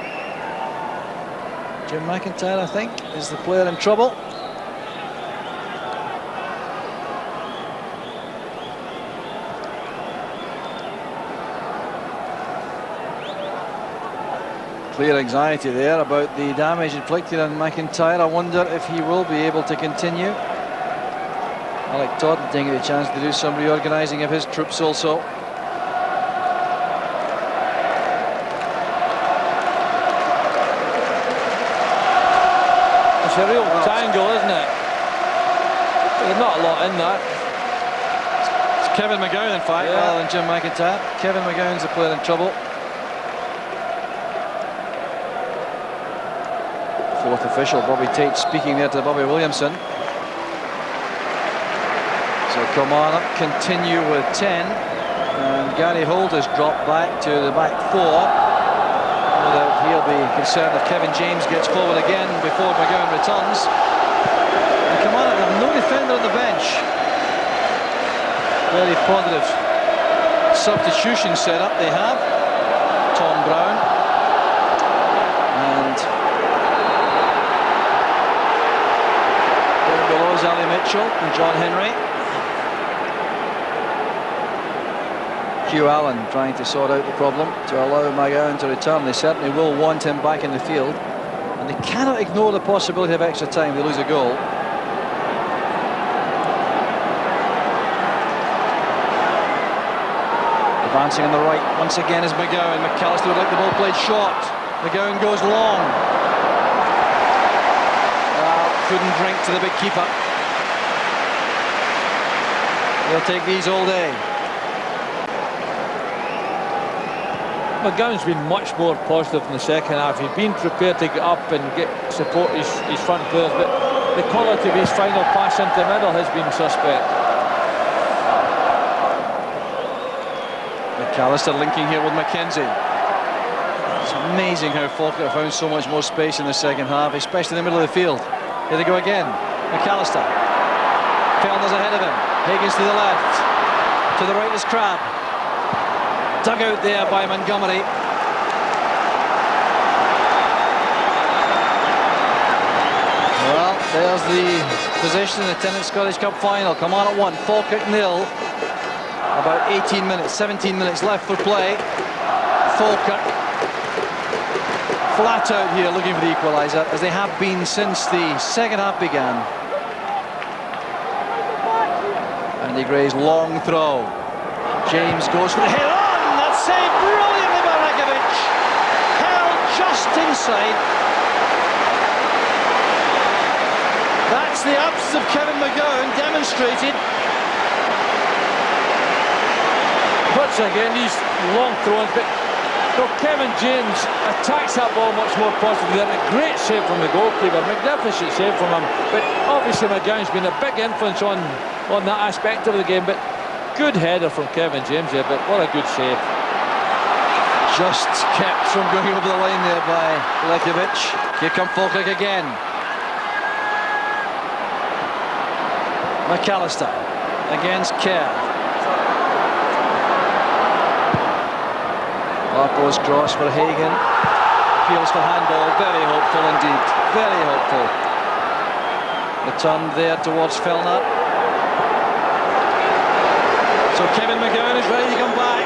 Jim McIntyre, I think, is the player in trouble. Clear anxiety there about the damage inflicted on McIntyre. I wonder if he will be able to continue. Alec Todd taking the chance to do some reorganising of his troops also. It's a real tangle, isn't it? There's not a lot in that. It's Kevin McGowan, in fact, rather than Jim McIntyre. Kevin McGowan's the player in trouble. Fourth official, Bobby Tate, speaking there to Bobby Williamson. So Kilmarnock continue with 10, and Gary Holt has dropped back to the back four. No doubt he'll be concerned if Kevin James gets forward again before McGowan returns. And Kilmarnock have no defender on the bench. Very positive substitution setup they have. Tom Brown and down below is Ali Mitchell and John Henry. Hugh Allen trying to sort out the problem to allow McGowan to return. They certainly will want him back in the field, and they cannot ignore the possibility of extra time. They lose a goal. Advancing on the right once again is McGowan. McAllister would like the ball played short. McGowan goes long. Couldn't drink to the big keeper. They'll take these all day. McGowan's been much more positive in the second half. He's been prepared to get up and support his front players, but the quality of his final pass into the middle has been suspect. McAllister linking here with Mackenzie. It's amazing how Falkirk found so much more space in the second half, especially in the middle of the field. Here they go again. McAllister. Fellner's ahead of him. Higgins to the left. To the right is Crabbe. Dug out there by Montgomery. Well, there's the position in the Tennant Scottish Cup final. Kilmarnock 1, Falkirk 0. About 18 minutes, 17 minutes left for play. Falkirk flat out here looking for the equaliser, as they have been since the second half began. Andy Gray's long throw. James goes for the hit on. That's saved brilliantly by Rekovic. Held just inside. That's the absence of Kevin McGowan demonstrated. Once again, these long throws, but so Kevin James attacks that ball much more positively. A great save from the goalkeeper, magnificent save from him. But obviously McGowan's been a big influence on that aspect of the game. But good header from Kevin James there, but what a good save. Just kept from going over the line there by Lekovic. Here come Falkirk again. McAllister against Kerr. Harpo's cross for Hagan. Appeals for handball. Very hopeful indeed. Very hopeful. Returned there towards Fellner. So Kevin McGowan is ready to come back.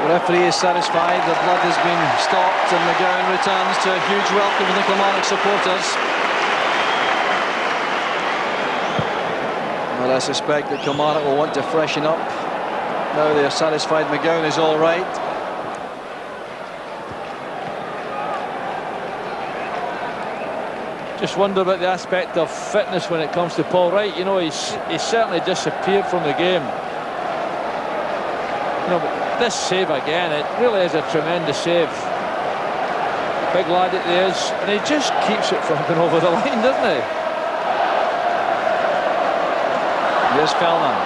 The referee is satisfied, the blood has been stopped, and McGowan returns to a huge welcome from the Kilmarnock supporters. But I suspect that Kilmarnock will want to freshen up. Now they are satisfied McGowan is all right. Just wonder about the aspect of fitness when it comes to Paul Wright. You know, he's certainly disappeared from the game. You know, but this save again, it really is a tremendous save. Big lad that he is, and he just keeps it from going over the line, doesn't he? Here's Fellner.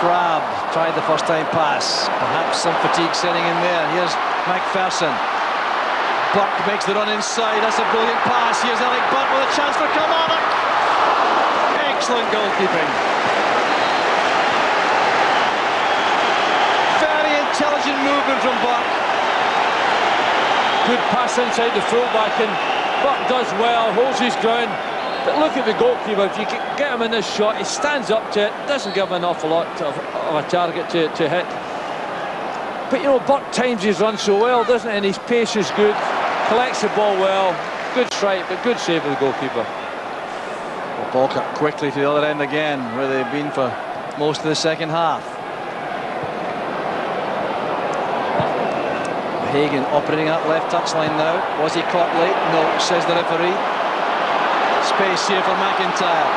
Crab tried the first time pass. Perhaps some fatigue setting in there. Here's McPherson. Buck makes the run inside. That's a brilliant pass. Here's Alec Buck with a chance for Kilmarnock. Excellent goalkeeping. Very intelligent movement from Buck. Good pass inside the fullback, and Buck does well, holds his ground. But look at the goalkeeper. If you get him in this shot, he stands up to it, doesn't give him an awful lot of a target to hit. But you know, Buck times his run so well, doesn't he? And his pace is good, collects the ball well, good strike, but good save of the goalkeeper. Well, Falkirk quickly to the other end again, where they've been for most of the second half. Hagan operating that left touchline now. Was he caught late? No, says the referee. Space here for McIntyre.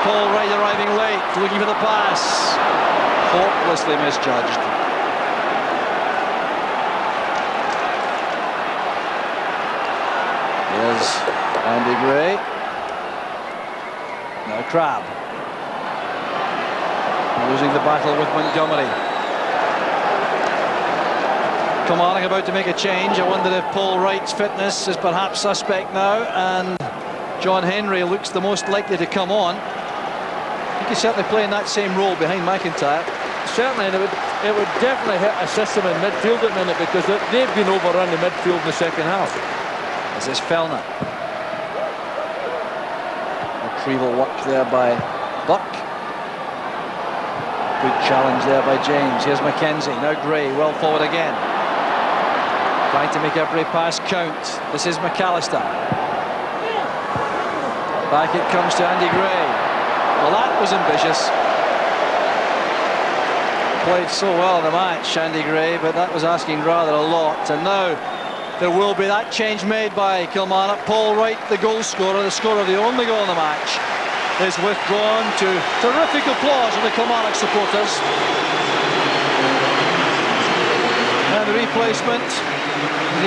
Paul Wright arriving late, looking for the pass. Hopelessly misjudged. Here's Andy Gray. Now Crab. Losing the battle with Montgomery. Kilmarnock about to make a change. I wonder if Paul Wright's fitness is perhaps suspect now, and John Henry looks the most likely to come on. He could certainly play in that same role behind McIntyre. Certainly, and it would definitely hit a system in midfield at the minute, because they've been overrun in midfield in the second half. This is Fellner. Retrieval work there by Buck. Good challenge there by James. Here's Mackenzie. Now Gray, well forward again. Trying to make every pass count. This is McAllister. Back it comes to Andy Gray. Well, that was ambitious. Played so well in the match, Andy Gray, but that was asking rather a lot. And now there will be that change made by Kilmarnock. Paul Wright, the goal scorer, the scorer of the only goal in the match, is withdrawn to terrific applause from the Kilmarnock supporters. And the replacement,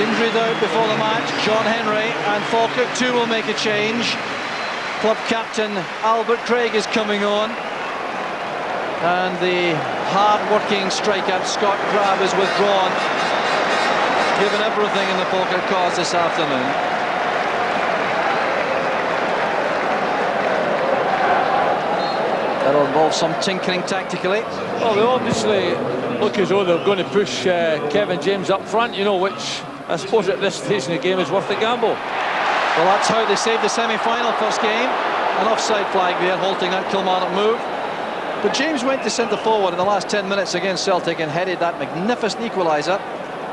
injured out before the match, John Henry, and Falkirk too will make a change. Club captain Albert Craig is coming on, and the hard-working striker Scott Crab is withdrawn, given everything in the Falkirk cause this afternoon. That'll involve some tinkering tactically. Well, they obviously look as though they're going to push Kevin James up front, you know, which I suppose at this stage in the game is worth the gamble. Well, that's how they saved the semi-final first game. An offside flag there, halting that Kilmarnock move. But James went to centre forward in the last 10 minutes against Celtic and headed that magnificent equaliser.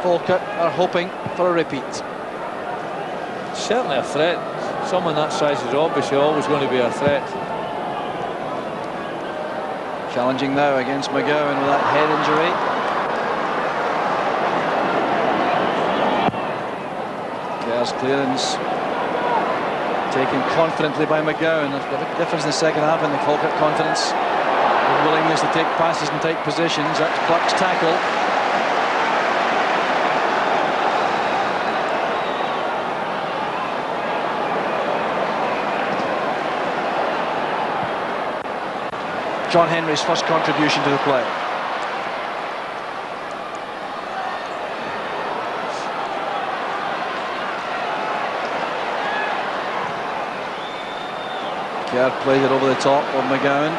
Falkirk are hoping for a repeat. Certainly a threat. Someone that size is obviously always going to be a threat. Challenging now against McGowan with that head injury. Kerr's clearance taken confidently by McGowan. There's a big difference in the second half in the Falkirk confidence. The willingness to take passes and take positions. That's Buck's tackle. John Henry's first contribution to the play. Kerr played it over the top of McGowan.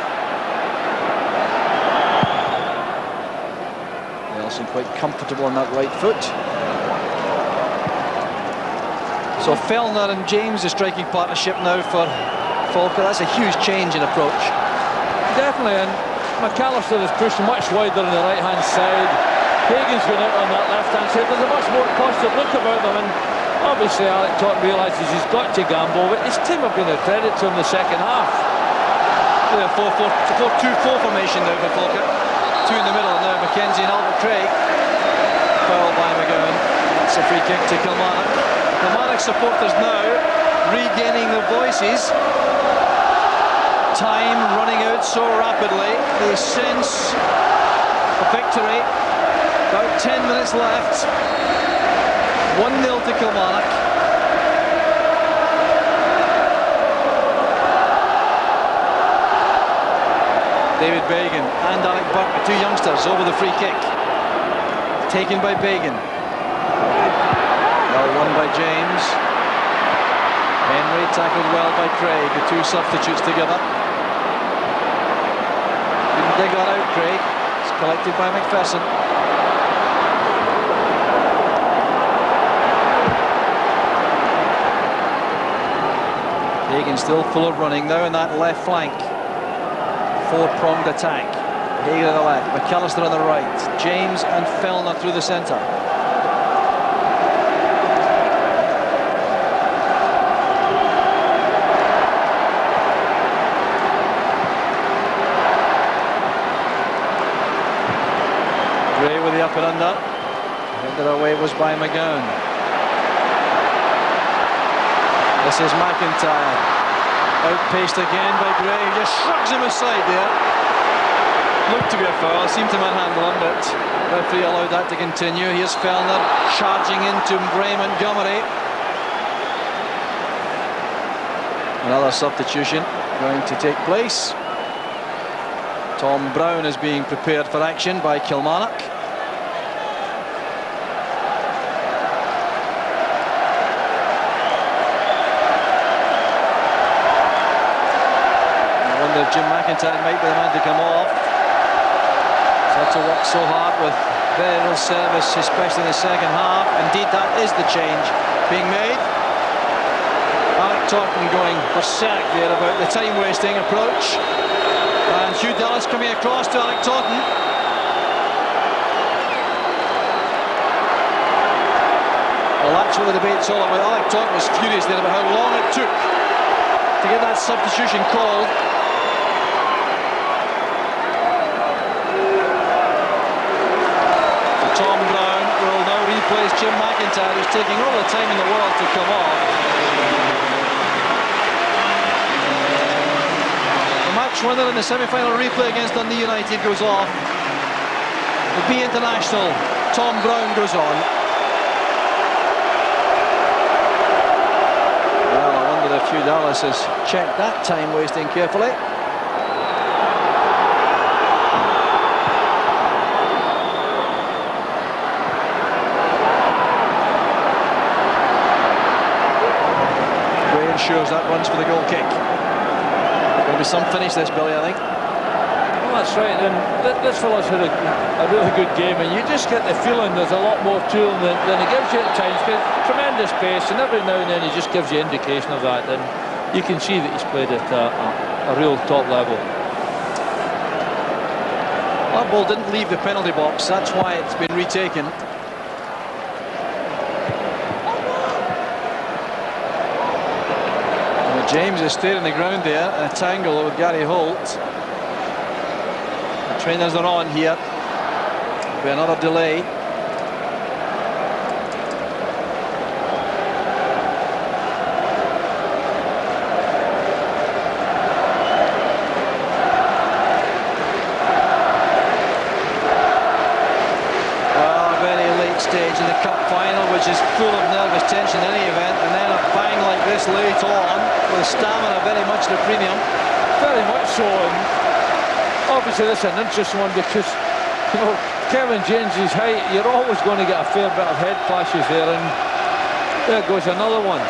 Nelson quite comfortable on that right foot. So Fellner and James, the striking partnership now for Falkirk. That's a huge change in approach. Definitely, and McAllister is pushed much wider on the right-hand side. Hagan's going out on that left-hand side. There's a much more positive look about them, and obviously Alec Totten realises he's got to gamble, but his team have been a credit to him in the second half. The 4-2-4 formation now for Falkirk. Two in the middle now, Mackenzie and Albert Craig. Foul by McGowan. That's a free kick to Kilmarnock. Kilmarnock supporters now regaining their voices. Time running out so rapidly. They sense a victory. About 10 minutes left. 1-0 to Kilmarnock. David Bagan and Alec Burke, the two youngsters, over the free kick. Taken by Bagan. Well won by James. Henry tackled well by Craig, the two substitutes together. Didn't dig that out, Craig. It's collected by McPherson. Hagan still full of running now in that left flank. Four-pronged attack. Hagan on the left, McAllister on the right, James and Fellner through the centre. Gray with the up and under. Headed away was by McGowan. This is McIntyre. Outpaced again by Gray, he just shrugs him aside there. Looked to be a foul, seemed to manhandle him, but the referee allowed that to continue. Here's Fellner charging into Bray Montgomery. Another substitution going to take place. Tom Brown is being prepared for action by Kilmarnock. Jim McIntyre might be the man to come off. So had to work so hard with very little service, especially in the second half. Indeed, that is the change being made. Alec Totten going berserk there about the time-wasting approach. And Hugh Dallas coming across to Alec Totten. Well, that's what the debate's all about. Alec Totten was furious there about how long it took to get that substitution called. Tom Brown will now replace Jim McIntyre, who's taking all the time in the world to come off. The match winner in the semi-final replay against Dundee United goes off. The B international, Tom Brown, goes on. Well, I wonder if Hugh Dallas has checked that time wasting carefully. Shows that runs for the goal kick. Going to be some finish this, Billy, I think. Well, that's right, and this fella's had a really good game, and you just get the feeling there's a lot more to him than he gives you at times. Tremendous pace, and every now and then he just gives you indication of that, and you can see that he's played at a real top level. That ball didn't leave the penalty box, that's why it's been retaken. James is staying on the ground there in a tangle with Gary Holt. The trainers are on here. There'll be another delay. Well, a very late stage in the cup final, which is full of nervous tension in any event, and then a bang like this late on. With stamina very much the premium. Very much so, and obviously this is an interesting one because, you know, Kevin James's height, you're always going to get a fair bit of head clashes there, and there goes another one.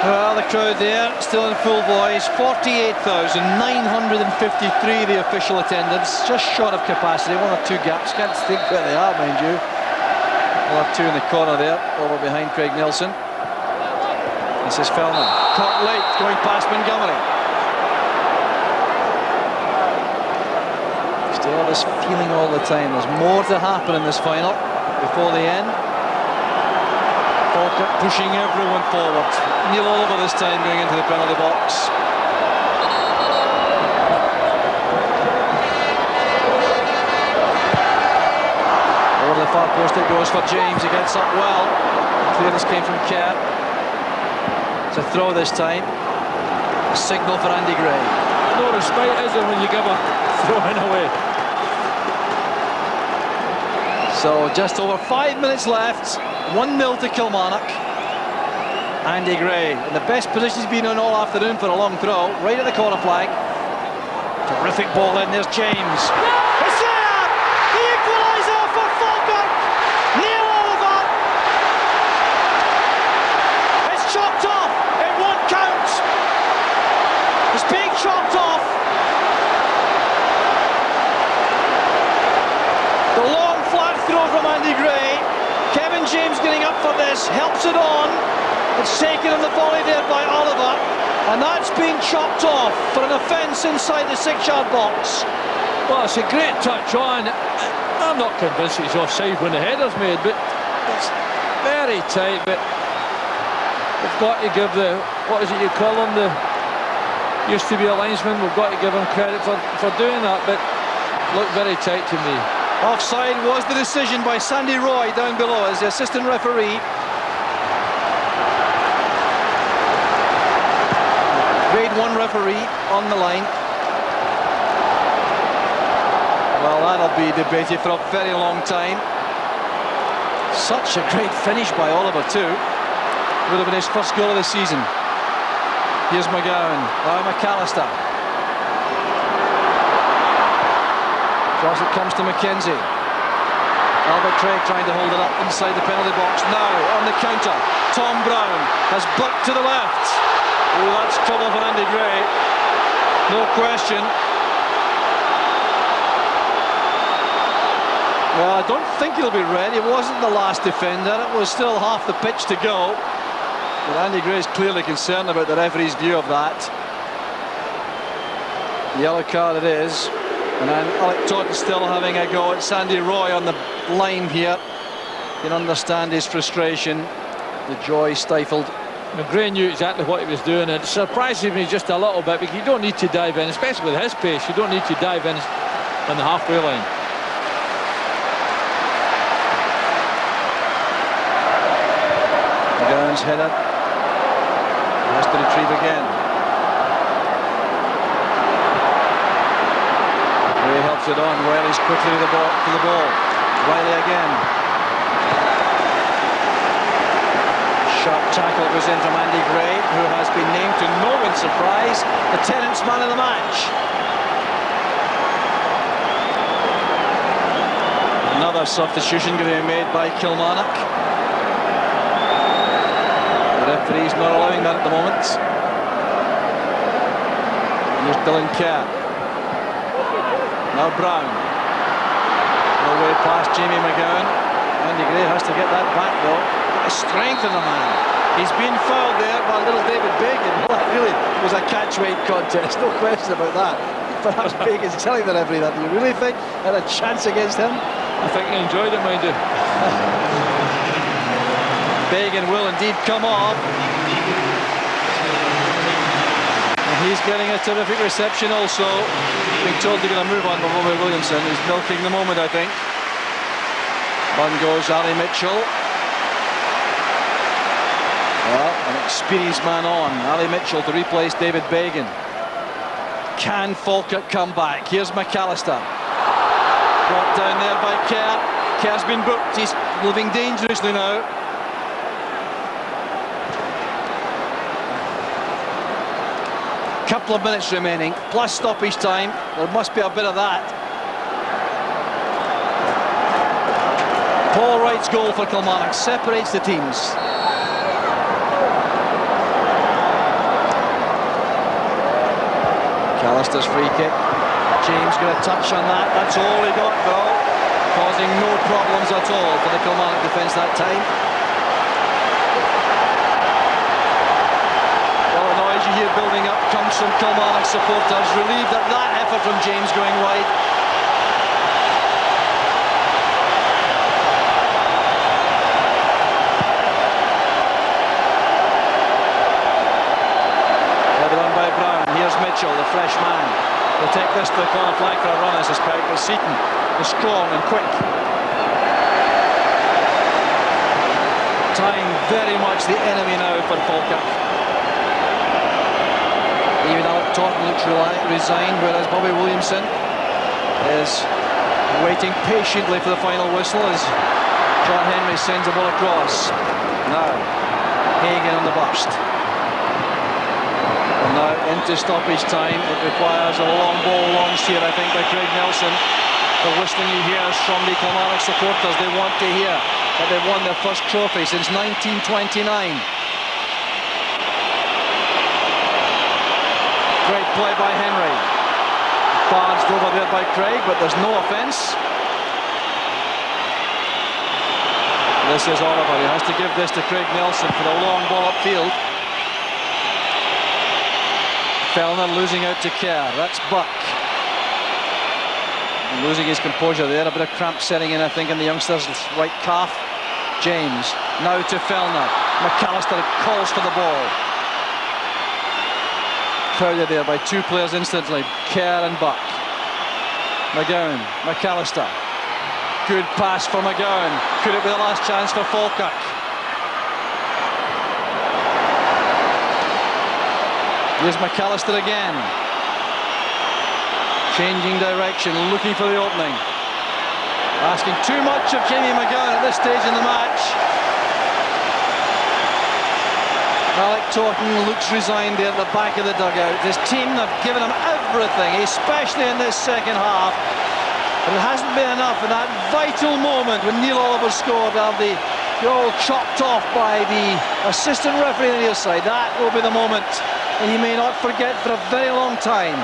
Well, the crowd there, still in full voice, 48,953 the official attendance, just short of capacity, one or two gaps, can't think where they are, mind you. We'll have two in the corner there, over behind Craig Nelson. This is Fellner. Caught late, going past Montgomery. Still have this feeling all the time. There's more to happen in this final before the end. Falkirk pushing everyone forward. Neil Oliver this time going into the penalty box. Over the far post it goes for James. He gets up well. Clearance came from Kerr. It's a throw this time. A signal for Andy Gray. No respite, is there, when you give a throw-in away? So just over 5 minutes left. 1-0 to Kilmarnock. Andy Gray in the best position he's been in all afternoon for a long throw, right at the corner flag. Terrific ball in. There's James. It's there! The equaliser for Falkirk. Neil Oliver. It's chopped off. It won't count. It's being chopped off. The long flat throw from Andy Gray. Kevin James getting up for this, helps it on. It's taken on the volley there by Oliver, and that's been chopped off for an offence inside the 6-yard box. Well, it's a great touch on. I'm not convinced he's offside when the header's made, but it's very tight. But we've got to give the, what is it you call him, the used to be a linesman, we've got to give him credit for doing that, but looked very tight to me. Offside was the decision by Sandy Roy down below as the assistant referee. Grade 1 referee on the line. Well, that'll be debated for a very long time. Such a great finish by Oliver too. Would have been his first goal of the season. Here's McGowan. Now McAllister. Cross it comes to McKenzie. Albert Craig trying to hold it up inside the penalty box. Now on the counter, Tom Brown has bucked to the left. Oh, that's trouble for Andy Gray. No question. Well, I don't think he'll be red. He wasn't the last defender. It was still half the pitch to go. But Andy Gray is clearly concerned about the referee's view of that. Yellow card it is. And Alec Todd is still having a go at Sandy Roy on the line here. You can understand his frustration, the joy stifled. Gray knew exactly what he was doing, and it surprises me just a little bit because you don't need to dive in, especially with his pace. You don't need to dive in on the halfway line. McGowan's header has to retrieve again. Helps it on. Riley's quickly to the ball. Riley again. Sharp tackle goes in from Andy Gray, who has been named, to no one's surprise, the Tennent's man of the match. Another substitution going to be made by Kilmarnock. The referee's not allowing that at the moment. Here's Dylan Kerr. Now Brown. No way past Jamie McGowan. Andy Gray has to get that back though. The strength of the man. He's been fouled there by little David Bacon. Well, that really was a catch-weight contest, no question about that. Perhaps Bacon's telling the referee that. Do you really think had a chance against him? I think he enjoyed it, mind you. Bacon will indeed come off. He's getting a terrific reception also. Being told they're going to move on by Robbie Williamson. He's milking the moment, I think. On goes Ali Mitchell. Well, an experienced man on. Ali Mitchell to replace David Bagan. Can Falkirk come back? Here's McAllister. Brought down there by Kerr. Kerr's been booked. He's living dangerously now. Couple of minutes remaining, plus stoppage time. There must be a bit of that. Paul Wright's goal for Kilmarnock separates the teams. McAllister's free kick. James got a touch on that. That's all he got though. causing no problems at all for the Kilmarnock defence that time. Well, the noise you hear building up comes from Kilmarnock supporters, relieved at that effort from James going wide. Here's Mitchell, the fresh man. He'll take this to the corner flag for a run, I suspect, but Seaton is strong and quick. Time very much the enemy now for Falkirk. Even Alec Taunton looks resigned, whereas Bobby Williamson is waiting patiently for the final whistle as John Henry sends the ball across. Now, Hagan on the burst. And now into stoppage time. It requires a long ball launched here, I think, by Craig Nelson. The whistling you hear is from the Kilmarnock supporters. They want to hear that they've won their first trophy since 1929. Great play by Henry. Barged over there by Craig, but there's no offence. This is Oliver. He has to give this to Craig Nelson for the long ball upfield. Fellner losing out to Kerr. That's Buck. Losing his composure there. A bit of cramp setting in, I think, in the youngster's right calf. James now to Fellner. McAllister calls for the ball. Crowded there by two players instantly, Kerr and Buck. McGowan, McAllister. Good pass for McGowan. Could it be the last chance for Falkirk? Here's McAllister again. Changing direction, looking for the opening. Asking too much of Jamie McGowan at this stage in the match. Alec Taunton looks resigned there at the back of the dugout. His team have given him everything, especially in this second half. But it hasn't been enough in that vital moment when Neil Oliver scored. The goal chopped off by the assistant referee on the near side. That will be the moment and he may not forget for a very long time.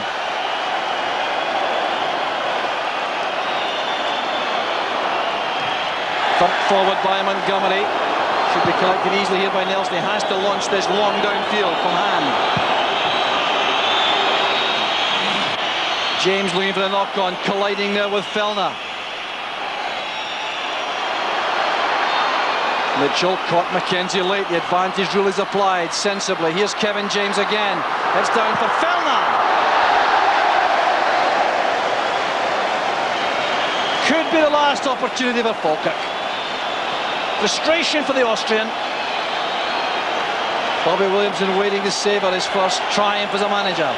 Thumped forward by Montgomery. Should be collected easily here by Nelson. He has to launch this long downfield from hand. James looking for the knock-on, colliding there with Fellner. Mitchell caught Mackenzie late. The advantage rule is applied sensibly. Here's Kevin James again. It's down for Fellner. Could be the last opportunity for Falkirk. Frustration for the Austrian. Bobby Williamson waiting to savour his first triumph as a manager.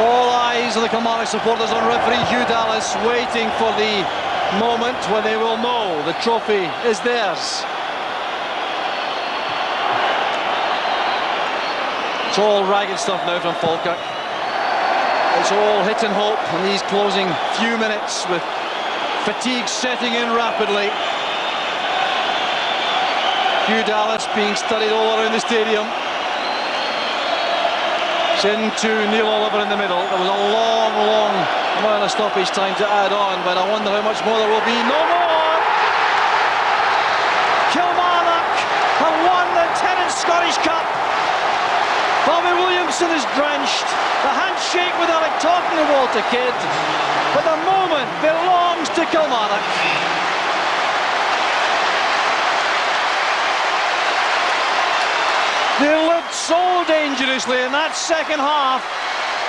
All eyes of the Kilmarnock supporters on referee Hugh Dallas, waiting for the moment when they will know the trophy is theirs. It's all ragged stuff now from Falkirk. It's all hit and hope in these closing few minutes, with fatigue setting in rapidly. Hugh Dallas being studied all around the stadium. Into Neil Oliver in the middle. There was a long amount of stoppage time to add on, but I wonder how much more there will be. No more! Kilmarnock have won the 10th Scottish Cup. Bobby Williamson is drenched. The handshake with Alec Taunton and Walter Kidd. But the moment belongs to Kilmarnock. They looked so dangerously in that second half,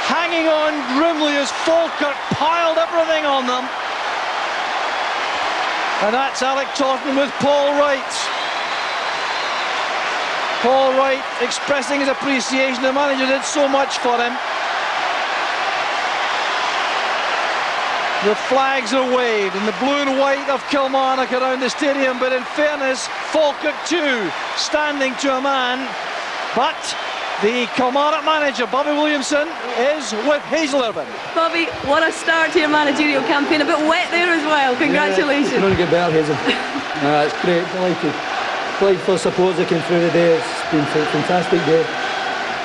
hanging on grimly as Falkirk piled everything on them. And that's Alec Taunton with Paul Wright. Paul Wright expressing his appreciation. The manager did so much for him. The flags are waved and the blue and white of Kilmarnock around the stadium, but in fairness, Falkirk too, standing to a man. But the Kilmarnock manager, Bobby Williamson, is with Hazel Irvine. Bobby, what a start to your managerial campaign. A bit wet there as well. Congratulations. Yeah, not get better, Hazel. It's great, delighted. Played for support that came through the day. It's been a fantastic day.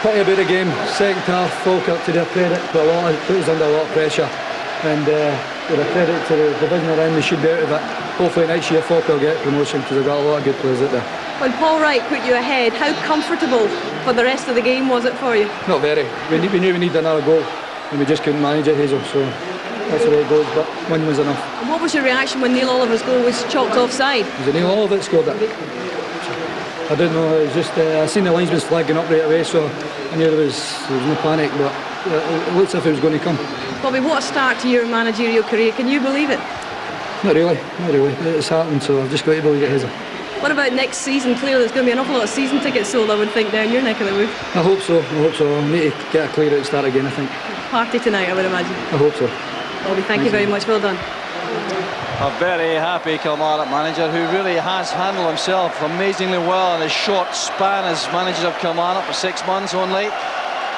Pity about the game. Second half, Falkirk, to their credit, put us under a lot of pressure. And with a credit to the division around, they should be out of it. Hopefully next year Falkirk will get promotion because they've got a lot of good players out there. When Paul Wright put you ahead, how comfortable for the rest of the game was it for you? Not very. We knew we needed another goal and we just couldn't manage it, Hazel. So that's the way it goes, but one was enough. And what was your reaction when Neil Oliver's goal was chalked offside? Was it Neil Oliver that scored it? I didn't know. It was just I seen the linesman's flag going up right away, so I knew there was no panic, but it looked as if it was going to come. Bobby, what a start to your managerial career. Can you believe it? Not really. It's happened, so I've just got to believe it, Hazel. What about next season? Clearly there's going to be an awful lot of season tickets sold, I would think, down your neck of the woods. I hope so. I need to get a clear out start again, I think. Party tonight, I would imagine. I hope so. Bobby, thank you very much. Well done. A very happy Kilmarnock manager who really has handled himself amazingly well in his short span as manager of Kilmarnock for 6 months only,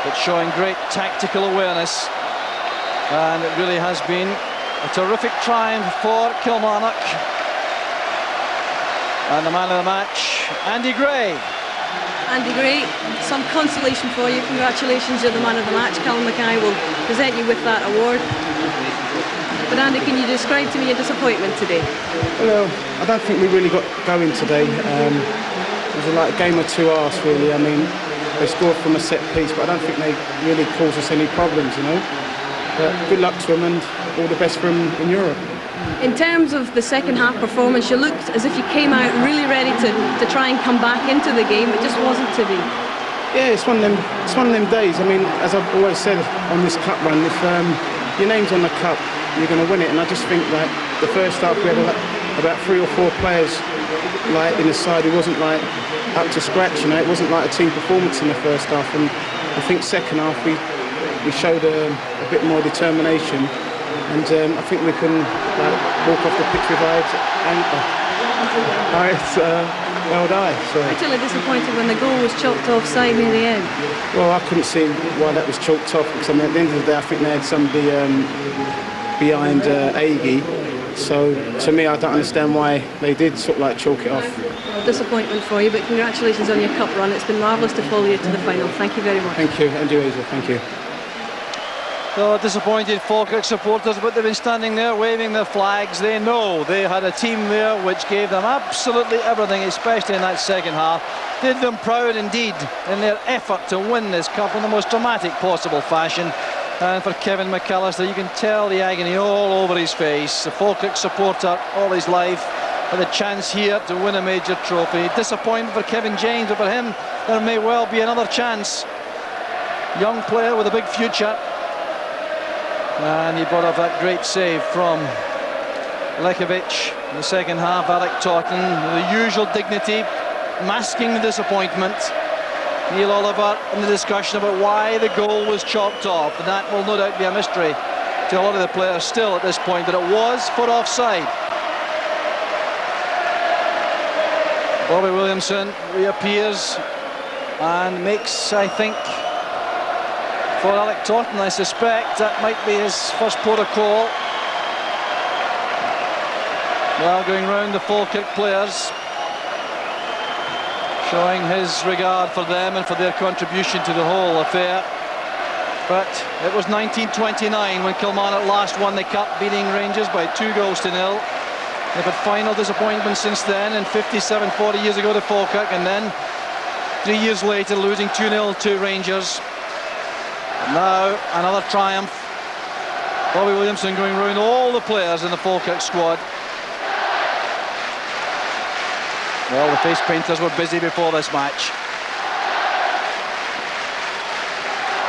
but showing great tactical awareness, and it really has been a terrific triumph for Kilmarnock. And the man of the match, Andy Gray. Andy Gray, some consolation for you. Congratulations, you're the man of the match. Callum Mackay will present you with that award. But Andy, can you describe to me your disappointment today? Well, I don't think we really got going today. It was like a game of two halves, really. I mean, they scored from a set piece, but I don't think they really caused us any problems, you know. But good luck to them and all the best for them in Europe. In terms of the second half performance, you looked as if you came out really ready to try and come back into the game. It just wasn't to be. Yeah, it's one of them days. I mean, as I've always said on this cup run, if your name's on the cup, you're going to win it. And I just think that the first half we had about 3 or 4 players like in the side who wasn't like up to scratch. You know, it wasn't like a team performance in the first half. And I think second half we showed a bit more determination. And I think we can walk off the pitch with eyes held high. So. Actually disappointed when the goal was chalked offside near the end. Well, I couldn't see why that was chalked off, because I mean, at the end of the day I think they had somebody behind Agee. So to me, I don't understand why they did sort of like chalk it off. Disappointment for you, but congratulations on your cup run. It's been marvellous to follow you to the final. Thank you very much. Thank you, and you, Hazel. Thank you. So disappointed Falkirk supporters, but they've been standing there waving their flags. They know they had a team there which gave them absolutely everything, especially in that second half. Did them proud indeed in their effort to win this cup in the most dramatic possible fashion. And for Kevin McAllister, you can tell the agony all over his face. A Falkirk supporter all his life, with a chance here to win a major trophy. Disappointed for Kevin James, but for him there may well be another chance. Young player with a big future. And he brought off that great save from Lekovic in the second half. Alec Totten, the usual dignity, masking the disappointment. Neil Oliver in the discussion about why the goal was chalked off, and that will no doubt be a mystery to a lot of the players still at this point, but it was for offside. Bobby Williamson reappears and makes, I think, for Alec Totten, I suspect that might be his first port of call. Well, going round the Falkirk players, showing his regard for them and for their contribution to the whole affair. But it was 1929 when Kilmarnock last won the cup, beating Rangers by 2 goals to 0. They've had final disappointment since then, and 40 years ago to Falkirk, and then 3 years later losing 2-0 to Rangers. Now another triumph. Bobby Williamson going round all the players in the Falkirk squad. Well, the face painters were busy before this match.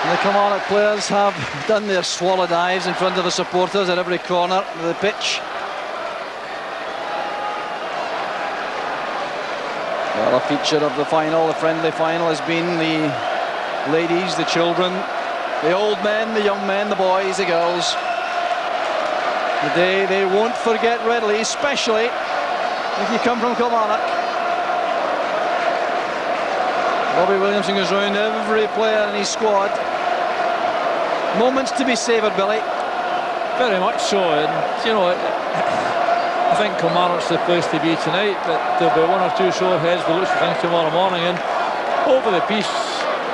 And the Kilmarnock players have done their swallow dives in front of the supporters at every corner of the pitch. Well, a feature of the final, the friendly final, has been the ladies, the children, the old men, the young men, the boys, the girls. The day they won't forget readily, especially if you come from Kilmarnock. Bobby Williamson goes round every player in his squad. Moments to be savoured, Billy. Very much so, and you know, I think Kilmarnock's the place to be tonight, but there'll be 1 or 2 sore heads that looks for things tomorrow morning, and over the piece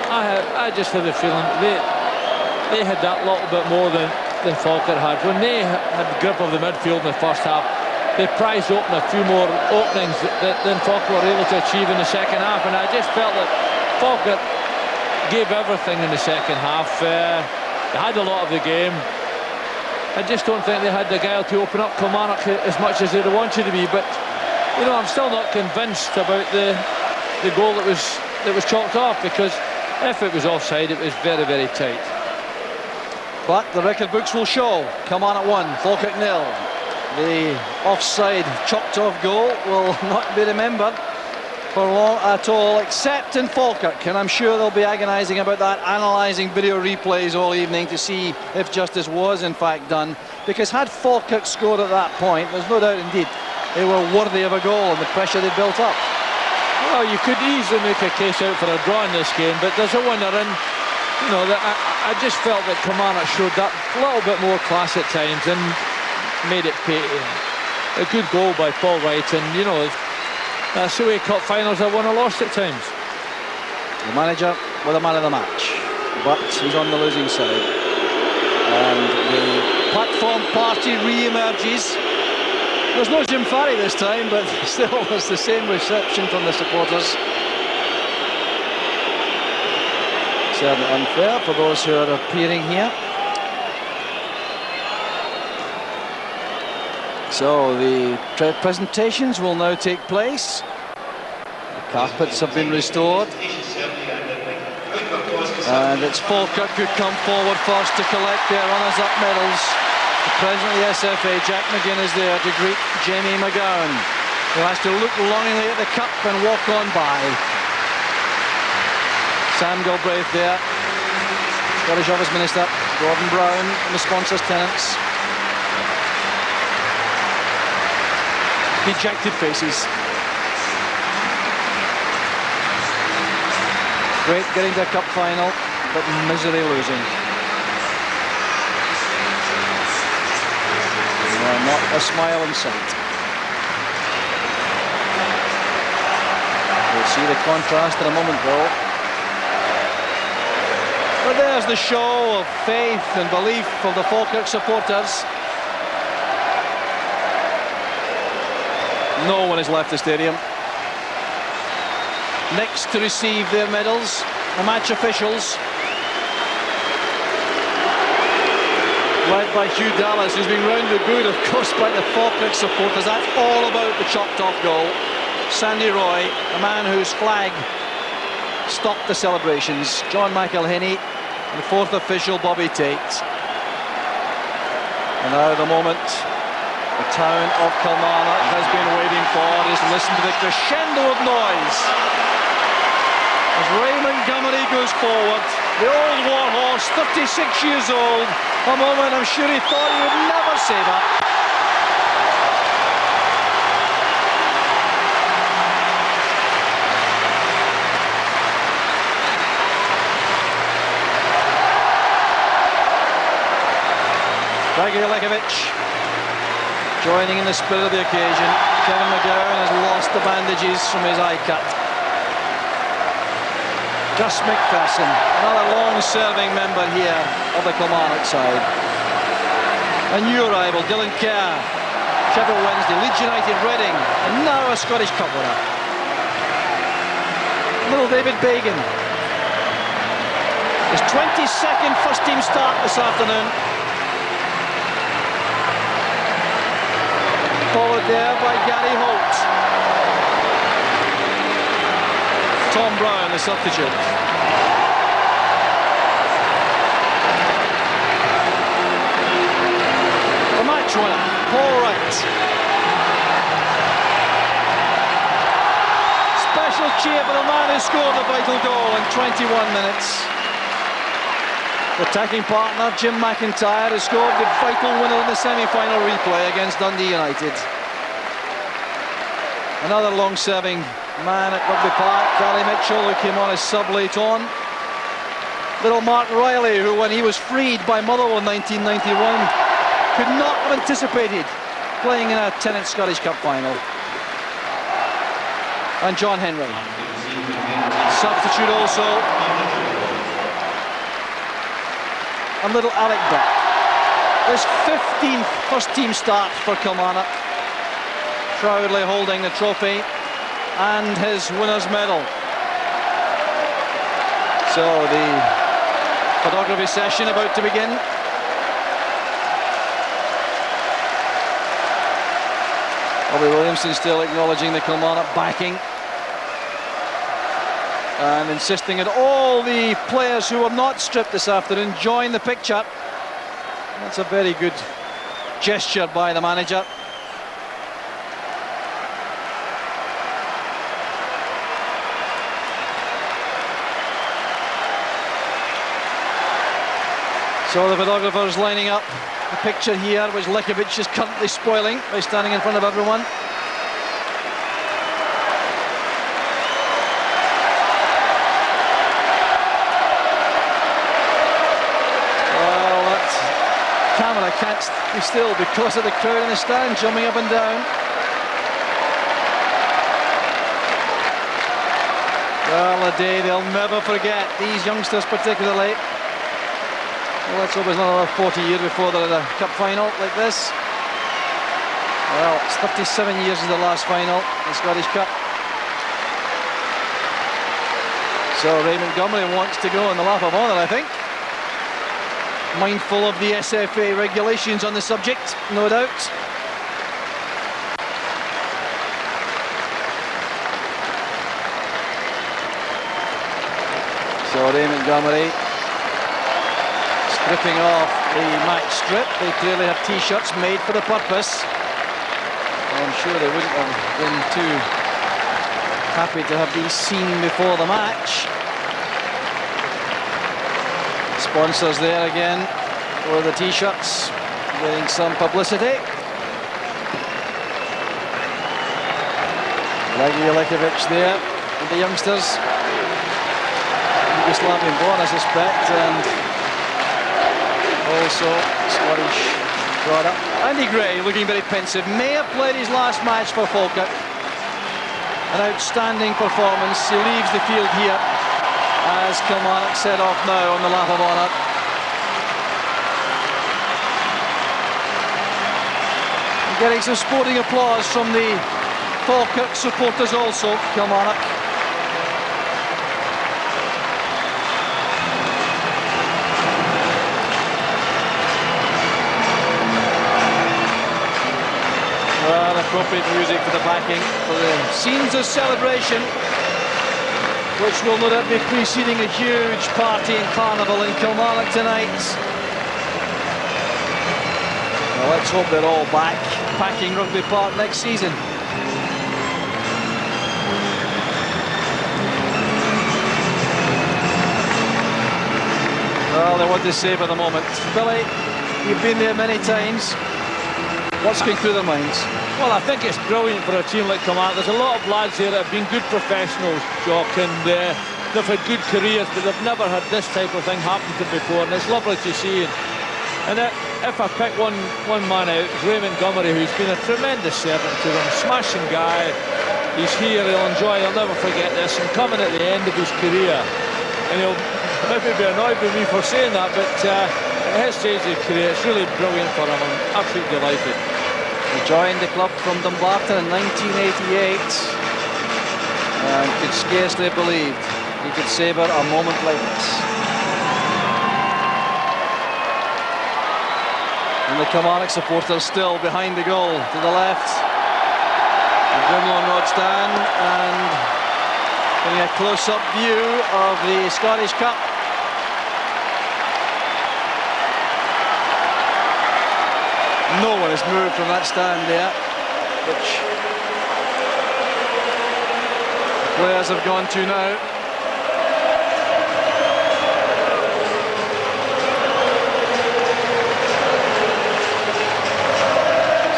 I just have a feeling they had that little bit more than Falkirk had. When they had the grip of the midfield in the first half, they prized open a few more openings than Falkirk were able to achieve in the second half, and I just felt that Falkirk gave everything in the second half. They had a lot of the game. I just don't think they had the guile to open up Kilmarnock as much as they'd wanted to be, but you know, I'm still not convinced about the goal that was chalked off, because if it was offside, it was very, very tight. But the record books will show Kilmarnock 1, Falkirk 0. The offside chalked off goal will not be remembered for long at all, except in Falkirk, and I'm sure they'll be agonising about that, analysing video replays all evening to see if justice was in fact done, because had Falkirk scored at that point, there's no doubt indeed they were worthy of a goal and the pressure they built up. Well, you could easily make a case out for a draw in this game, but there's a winner, and you know, I just felt that Kilmarnock showed that little bit more class at times and made it pay. A good goal by Paul Wright, and you know, that's the way cup finals are won or lost at times. The manager with a man of the match, but he's on the losing side. And the platform party re-emerges. There's no Jim Farry this time, but still there's the same reception from the supporters. Certainly unfair for those who are appearing here. So the presentations will now take place. The carpets have been restored. And it's Falkirk who come forward first to collect their runners-up medals. The president of the SFA, Jack McGinn, is there to greet Jamie McGowan, who has to look longingly at the cup and walk on by. Sam Galbraith there, Scottish Office Minister, Gordon Brown, and the sponsors' tenants. Dejected faces. Great getting to a cup final, but misery losing. Not a smile in sight. We'll see the contrast in a moment, though. But there's the show of faith and belief of the Falkirk supporters. No one has left the stadium. Next to receive their medals, the match officials, led by Hugh Dallas, who's been round the good, of course, by the Falkirk supporters. That's all about the chopped-off goal. Sandy Roy, the man whose flag stopped the celebrations. John McElhinney, and the fourth official, Bobby Tate. And now the moment the town of Kilmarnock has been waiting for is listen to the crescendo of noise as Ray Montgomery goes forward. The old war horse, 36 years old. A moment I'm sure he thought he would never say that. Dragilekovic joining in the spirit of the occasion. Kevin McGowan has lost the bandages from his eye cut. Gus McPherson, another long-serving member here of the Kilmarnock side. A new arrival, Dylan Kerr, Sheffield Wednesday, Leeds United, Reading, and now a Scottish Cup winner. Little David Bagan. His 22nd first-team start this afternoon. Followed there by Gary Holt. Tom Brown, the substitute. The match winner, Paul Wright. Special cheer for the man who scored the vital goal in 21 minutes. The attacking partner, Jim McIntyre, has scored the vital winner in the semi-final replay against Dundee United. Another long-serving man at Rugby Park, Gary Mitchell, who came on as sub late on. Little Mark Riley, who when he was freed by Motherwell in 1991 could not have anticipated playing in a Tennant Scottish Cup final. And John Henry. Substitute also, and little Alec Burke. His 15th first-team start for Kilmarnock, proudly holding the trophy and his winner's medal. So the photography session about to begin. Bobby Williamson still acknowledging the Kilmarnock backing and insisting that all the players who were not stripped this afternoon join the picture. That's a very good gesture by the manager. So the photographers lining up the picture here, which Likovic is currently spoiling by standing in front of everyone. Well, that camera can't be still because of the crowd in the stand jumping up and down. Well, a day they'll never forget, these youngsters particularly. Well, let's hope it's not another 40 years before they're at a cup final like this. Well, it's 37 years is the last final, the Scottish Cup. So Ray Montgomery wants to go in the lap of honour, I think. Mindful of the SFA regulations on the subject, no doubt. So Ray Montgomery stripping off the match strip. They clearly have T-shirts made for the purpose. I'm sure they wouldn't have been too happy to have these seen before the match. Sponsors there again for the T-shirts, getting some publicity. Likovic there with the youngsters. Yugoslavian born, I suspect, and also Scottish product. Andy Gray looking very pensive. May have played his last match for Falkirk. An outstanding performance. He leaves the field here as Kilmarnock set off now on the lap of honour. Getting some sporting applause from the Falkirk supporters also, Kilmarnock. Appropriate music for the backing, for the scenes of celebration, which will no doubt be preceding a huge party and carnival in Kilmarnock tonight. Well, let's hope they're all back packing Rugby Park next season. Well, they want to save at the moment. Billy, you've been there many times. What's going through their minds? Well, I think it's brilliant for a team like Kilmarnock. There's a lot of lads here that have been good professionals, Jock, and they've had good careers, but they've never had this type of thing happen to them before, and it's lovely to see. And if I pick one man out, it's Ray Montgomery, who's been a tremendous servant to them, smashing guy. He's here, he'll enjoy, he'll never forget this, and coming at the end of his career. And he'll maybe be annoyed with me for saying that, but at his stage of his career, it's really brilliant for him. I'm absolutely delighted. He joined the club from Dumbarton in 1988 and could scarcely believe he could savour a moment like this. And the Kilmarnock supporters still behind the goal to the left. The Grimlone Road stand and getting a close-up view of the Scottish Cup. No one has moved from that stand there, which the players have gone to now.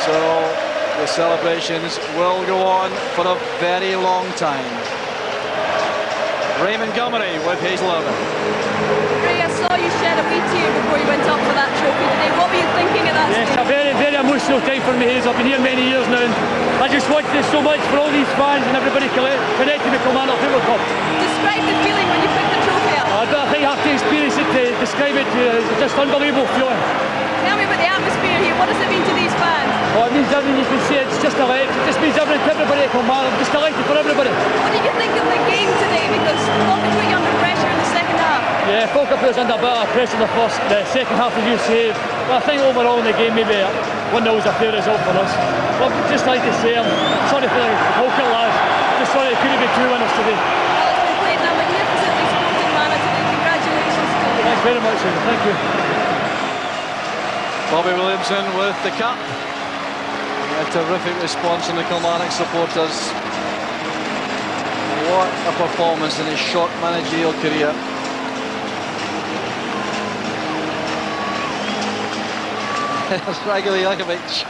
So the celebrations will go on for a very long time. Ray Montgomery with his 11. Ray, I saw you shed a wee tear before you went up for that trophy today. What were you thinking at that stage? Yes, a very, very emotional time for me. I've been here many years now, and I just wanted this so much for all these fans and everybody connected with Kilmarnock Football Club. Describe the feeling when you picked the trophy up. I think I have to experience it to describe it. It's just unbelievable feeling. Tell me about the atmosphere here. What does it mean to these fans? Oh, it means everything. You can see it's just electric. It just means everything to everybody at Kilmarnock. Just electric for everybody. What did you think of the game today? Because Falkirk put you under pressure in the second half. Yeah, Falkirk put us under a bit of pressure in the second half, as you say. But I think overall in the game, maybe 1-0 was a fair result for us. But just like to say, I'm sorry for the Falkirk lads. Just sorry it couldn't be 2 winners today. Well, it's been played in a magnificently sporting manner today. Congratulations to you. Thanks very much, Susan. Thank you. Bobby Williamson with the cup. A terrific response from the Kilmarnock supporters. What a performance in his short managerial career. There's Raguli Jakovic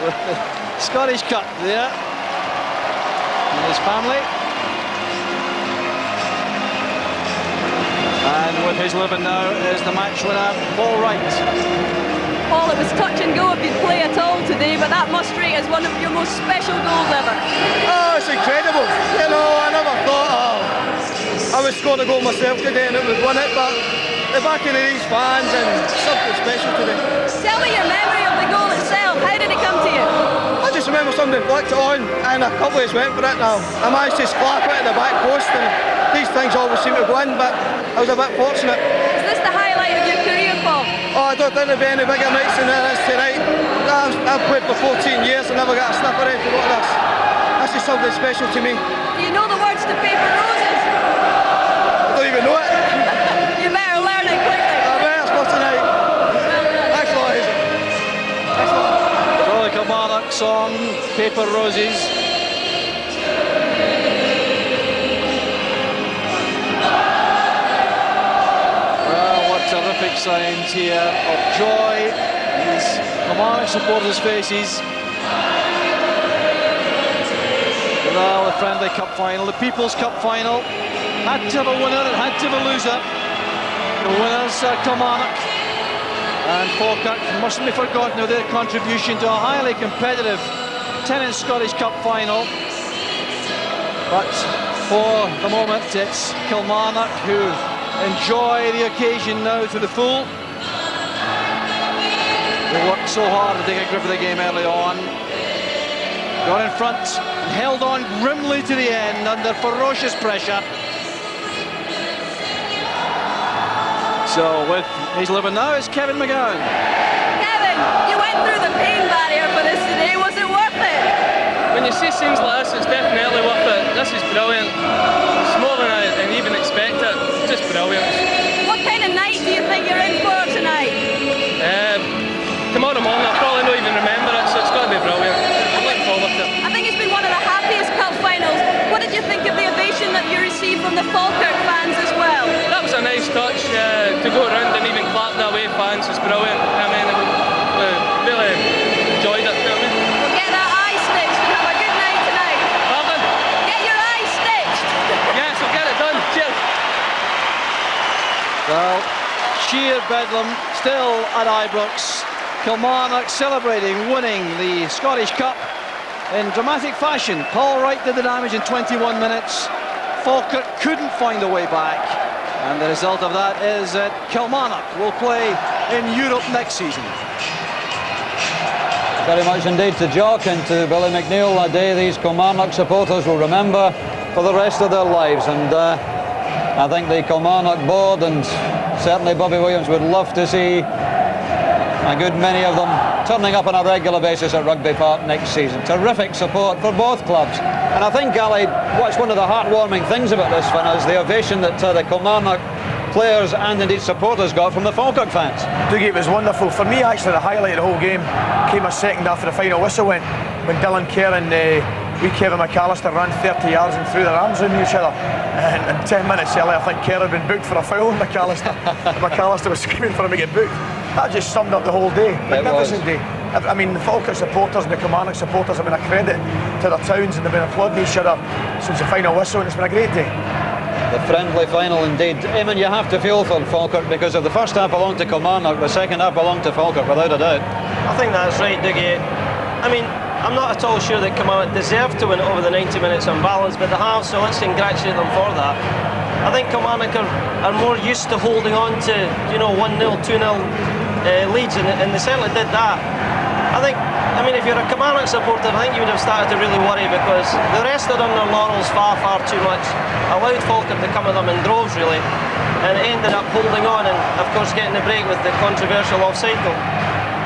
with the Scottish Cup there. And his family. And with his living now is the match winner, Paul Wright. Paul, it was touch and go if you'd play at all today, but that must rate as one of your most special goals ever. Oh, it's incredible. You know, I never thought I would score the goal myself today and it would win it, but the backing of these fans and something special today. Tell me your memory of the goal itself. How did it come to you? I just remember somebody flicked it on and a couple of us went for it now. I managed to slap it at the back post and these things always seem to go in, but I was a bit fortunate. Is this the highlight of your career, Paul? Oh, I don't think there'll be any bigger nights than this tonight. I've played for 14 years and never got a sniffer anything like this. This is something special to me. Do you know the words to Paper Roses? I don't even know it. You better learn it quickly. I better for tonight. Thanks a lot, Hazel. Thanks a lot. So the Kilmarnock song, Paper Roses. Terrific signs here of joy in these Kilmarnock supporters' faces. Well, the Friendly Cup final, the People's Cup final, had to have a winner, it had to have a loser. The winners are Kilmarnock and Falkirk. Mustn't be forgotten of their contribution to a highly competitive Tennent's Scottish Cup final. But for the moment, it's Kilmarnock who enjoy the occasion now to the full. They worked so hard to take a grip of the game early on. Got in front and held on grimly to the end under ferocious pressure. So with his living now is Kevin McGowan. Kevin, you went through the pain barrier for this today. Was it worth it? When you see scenes like this, it's definitely worth it. This is brilliant. It's more than I even expected. It's just brilliant. What kind of night do you think you're in for tonight? Tomorrow morning, I'll probably not even remember it, so it's got to be brilliant. I'm looking forward to it. I think it's been one of the happiest cup finals. What did you think of the ovation that you received from the Falkirk fans as well? That was a nice touch. To go around and even clap the away fans was brilliant. I mean, we really enjoyed it. You know what I mean? Well, get that eye stitched and have a good night tonight. Pardon? Get your eye stitched. Yes, we'll get it done. Cheers. Well, sheer bedlam still at Ibrox. Kilmarnock celebrating winning the Scottish Cup in dramatic fashion. Paul Wright did the damage in 21 minutes. Falkirk couldn't find a way back. And the result of that is that Kilmarnock will play in Europe next season. Very much indeed to Jock and to Billy McNeill, a day these Kilmarnock supporters will remember for the rest of their lives. And I think the Kilmarnock board and certainly Bobby Williams would love to see a good many of them turning up on a regular basis at Rugby Park next season. Terrific support for both clubs. And I think, Gally, what's one of the heartwarming things about this one is the ovation that the Kilmarnock players and indeed supporters got from the Falkirk fans. Dougie, it was wonderful. For me, actually, the highlight of the whole game came a second after the final whistle went, when Dylan Kerr and Kevin McAllister ran 30 yards and threw their arms around each other. And 10 minutes earlier, I think Kerr had been booked for a foul on McAllister. McAllister was screaming for him to get booked. That just summed up the whole day. Magnificent day. I mean, the Falkirk supporters and the Kilmarnock supporters have been a credit to their towns and they've been applauding each other since the final whistle, and it's been a great day. The friendly final indeed. Eamon, you have to feel for Falkirk because of the first half belonged to Kilmarnock, the second half belonged to Falkirk, without a doubt. I think that's right, Dougie. I mean, I'm not at all sure that Kilmarnock deserved to win it over the 90 minutes on balance, but they have, so let's congratulate them for that. I think Kilmarnock are more used to holding on to 1-0, 2-0 leads, and they certainly did that. I mean, if you're a Kilmarnock supporter, I think you would have started to really worry, because they rested on their laurels far too much, allowed Falkirk to come at them in droves really, and it ended up holding on and of course getting the break with the controversial offside goal.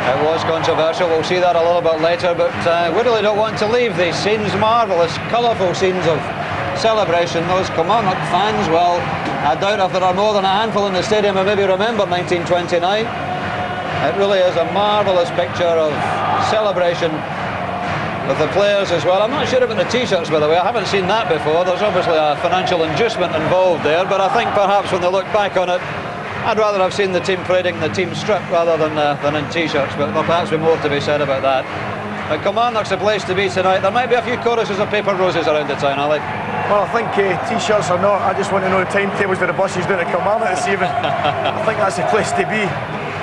It was controversial, we'll see that a little bit later, but we really don't want to leave these scenes, marvellous, colourful scenes of celebration. Those Kilmarnock fans, well, I doubt if there are more than a handful in the stadium who maybe remember 1929. It really is a marvellous picture of celebration with the players as well. I'm not sure about the t-shirts, by the way, I haven't seen that before. There's obviously a financial inducement involved there, but I think perhaps when they look back on it, I'd rather have seen the team parading the team strip rather than in t-shirts, but there'll perhaps be more to be said about that. But Kilmarnock's the place to be tonight. There might be a few choruses of paper roses around the town, Ali. Well, I think t-shirts or not, I just want to know the timetables of the buses down at Kilmarnock this evening. I think that's the place to be.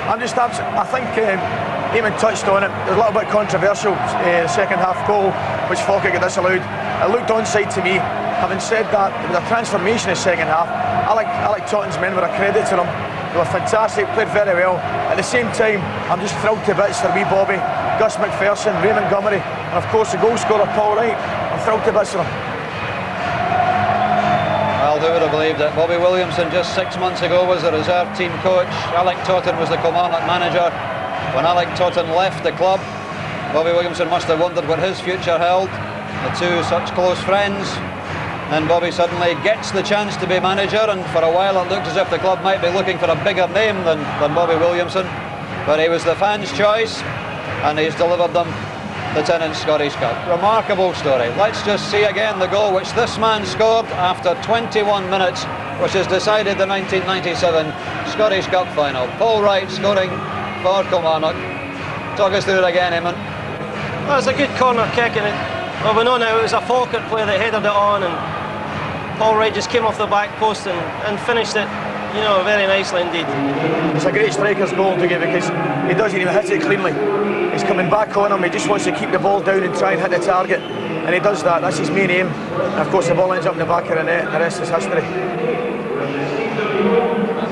I think Eamon touched on it. It was a little bit controversial, the second half goal, which Falkirk got disallowed. It looked onside to me. Having said that, it was a transformation in the second half. I like Tottenham's men, with a credit to them. They were fantastic, played very well. At the same time, I'm just thrilled to bits for wee Bobby, Gus McPherson, Ray Montgomery, and of course the goal scorer Paul Wright. I'm thrilled to bits for them. Well, who would have believed it? Bobby Williamson just 6 months ago was the reserve team coach. Alec Totten was the Kilmarnock manager. When Alec Totten left the club, Bobby Williamson must have wondered what his future held. The two such close friends. And Bobby suddenly gets the chance to be manager, and for a while it looked as if the club might be looking for a bigger name than Bobby Williamson. But he was the fans' choice, and he's delivered them the Tennent's Scottish Cup. Remarkable story. Let's just see again the goal which this man scored after 21 minutes, which has decided the 1997 Scottish Cup final. Paul Wright scoring for Kilmarnock. Talk us through it again, Eamon. Well, it's a good corner kick, and well, we know now it was a Falkirk player that headed it on, and Paul Wright just came off the back post and finished it, very nicely indeed. It's a great striker's goal to give, because he doesn't even hit it cleanly. He's coming back on him, he just wants to keep the ball down and try and hit the target, and he does that. That's his main aim, and of course the ball ends up in the back of the net, and the rest is history.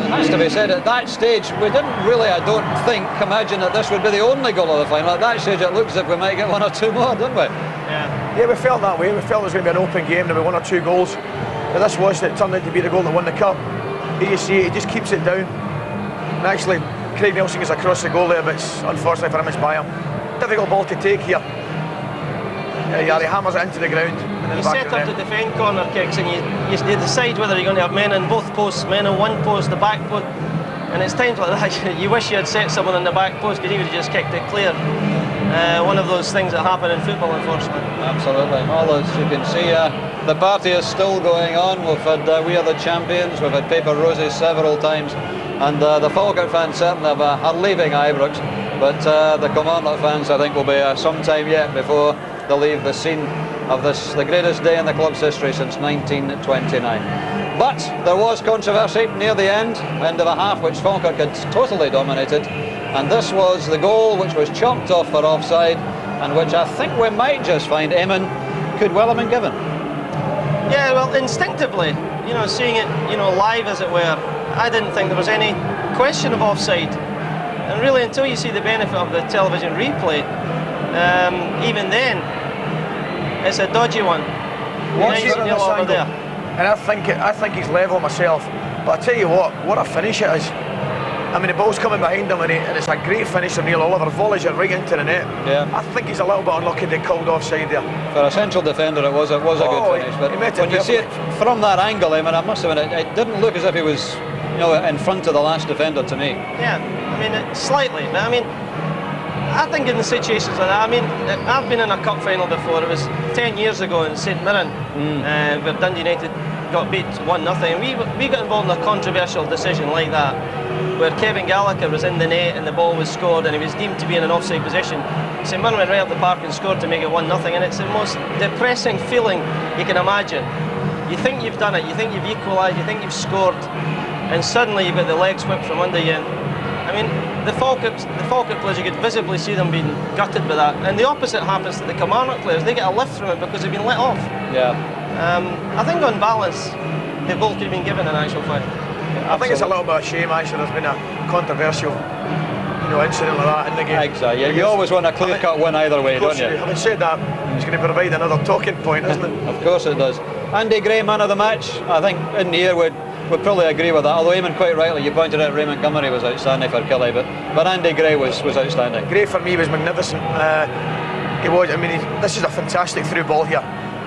It has to be said, at that stage we didn't really, I don't think, imagine that this would be the only goal of the final. At that stage it looks as if we might get one or two more, didn't we? Yeah, we felt that way. We felt it was going to be an open game, there were one or two goals, but this turned out to be the goal that won the cup. Here you see it, he just keeps it down, and actually Craig Nelson gets across the goal there, but it's unfortunately for him it's by him. Difficult ball to take here. He hammers it into the ground. You set up to defend corner kicks, and you decide whether you're going to have men in both posts, men in one post, the back post, and it's times like that you wish you had set someone in the back post, because he would have just kicked it clear. One of those things that happen in football, unfortunately. Absolutely. Well, as you can see, the party is still going on. We've had We Are the Champions, we've had paper roses several times, and the Falkirk fans certainly are leaving Ibrox, but the Kilmarnock fans, I think, will be some time yet before they leave the scene of the greatest day in the club's history since 1929. But there was controversy near the end of a half which Falkirk had totally dominated, and this was the goal which was chopped off for offside, and which I think we might just find, Eamon, could well have been given. Yeah, well, instinctively, seeing it, live as it were, I didn't think there was any question of offside. And really, until you see the benefit of the television replay, even then, it's a dodgy one. Over there. And I think he's level myself. But I tell you what a finish it is. I mean, the ball's coming behind him, and it's a great finish from Neil Oliver, volleys it right into the net. Yeah. I think he's a little bit unlucky they called offside there. For a central defender, it was a good finish. But when you see it from that angle, I mean, I must admit, it didn't look as if he was, in front of the last defender to me. Yeah, I mean, slightly. But I mean, I think in the situations like that, I mean, I've been in a cup final before. It was 10 years ago in St Mirren, where Dundee United got beat 1-0, and we got involved in a controversial decision like that, where Kevin Gallagher was in the net and the ball was scored, and he was deemed to be in an offside position. St Mirren went right up the park and scored to make it 1-0, and it's the most depressing feeling you can imagine. You think you've done it, you think you've equalised, you think you've scored, and suddenly you've got the legs whipped from under you. I mean, the Falkirk players, you could visibly see them being gutted by that. And the opposite happens to the Kilmarnock players. They get a lift from it because they've been let off. Yeah. I think on balance, the goal could have been given in actual fact. I think it's a little bit of a shame actually there's been a controversial incident like that in the game. Exactly. Yeah, you always want a clear-cut win either way, don't you? Having said that, it's going to provide another talking point, isn't it? Of course it does. Andy Gray, man of the match. I think in here would probably agree with that. Although Eamon, quite rightly, you pointed out Ray Montgomery was outstanding for Killie, but Andy Gray was outstanding. Gray for me was magnificent. He was. I mean, this is a fantastic through ball here.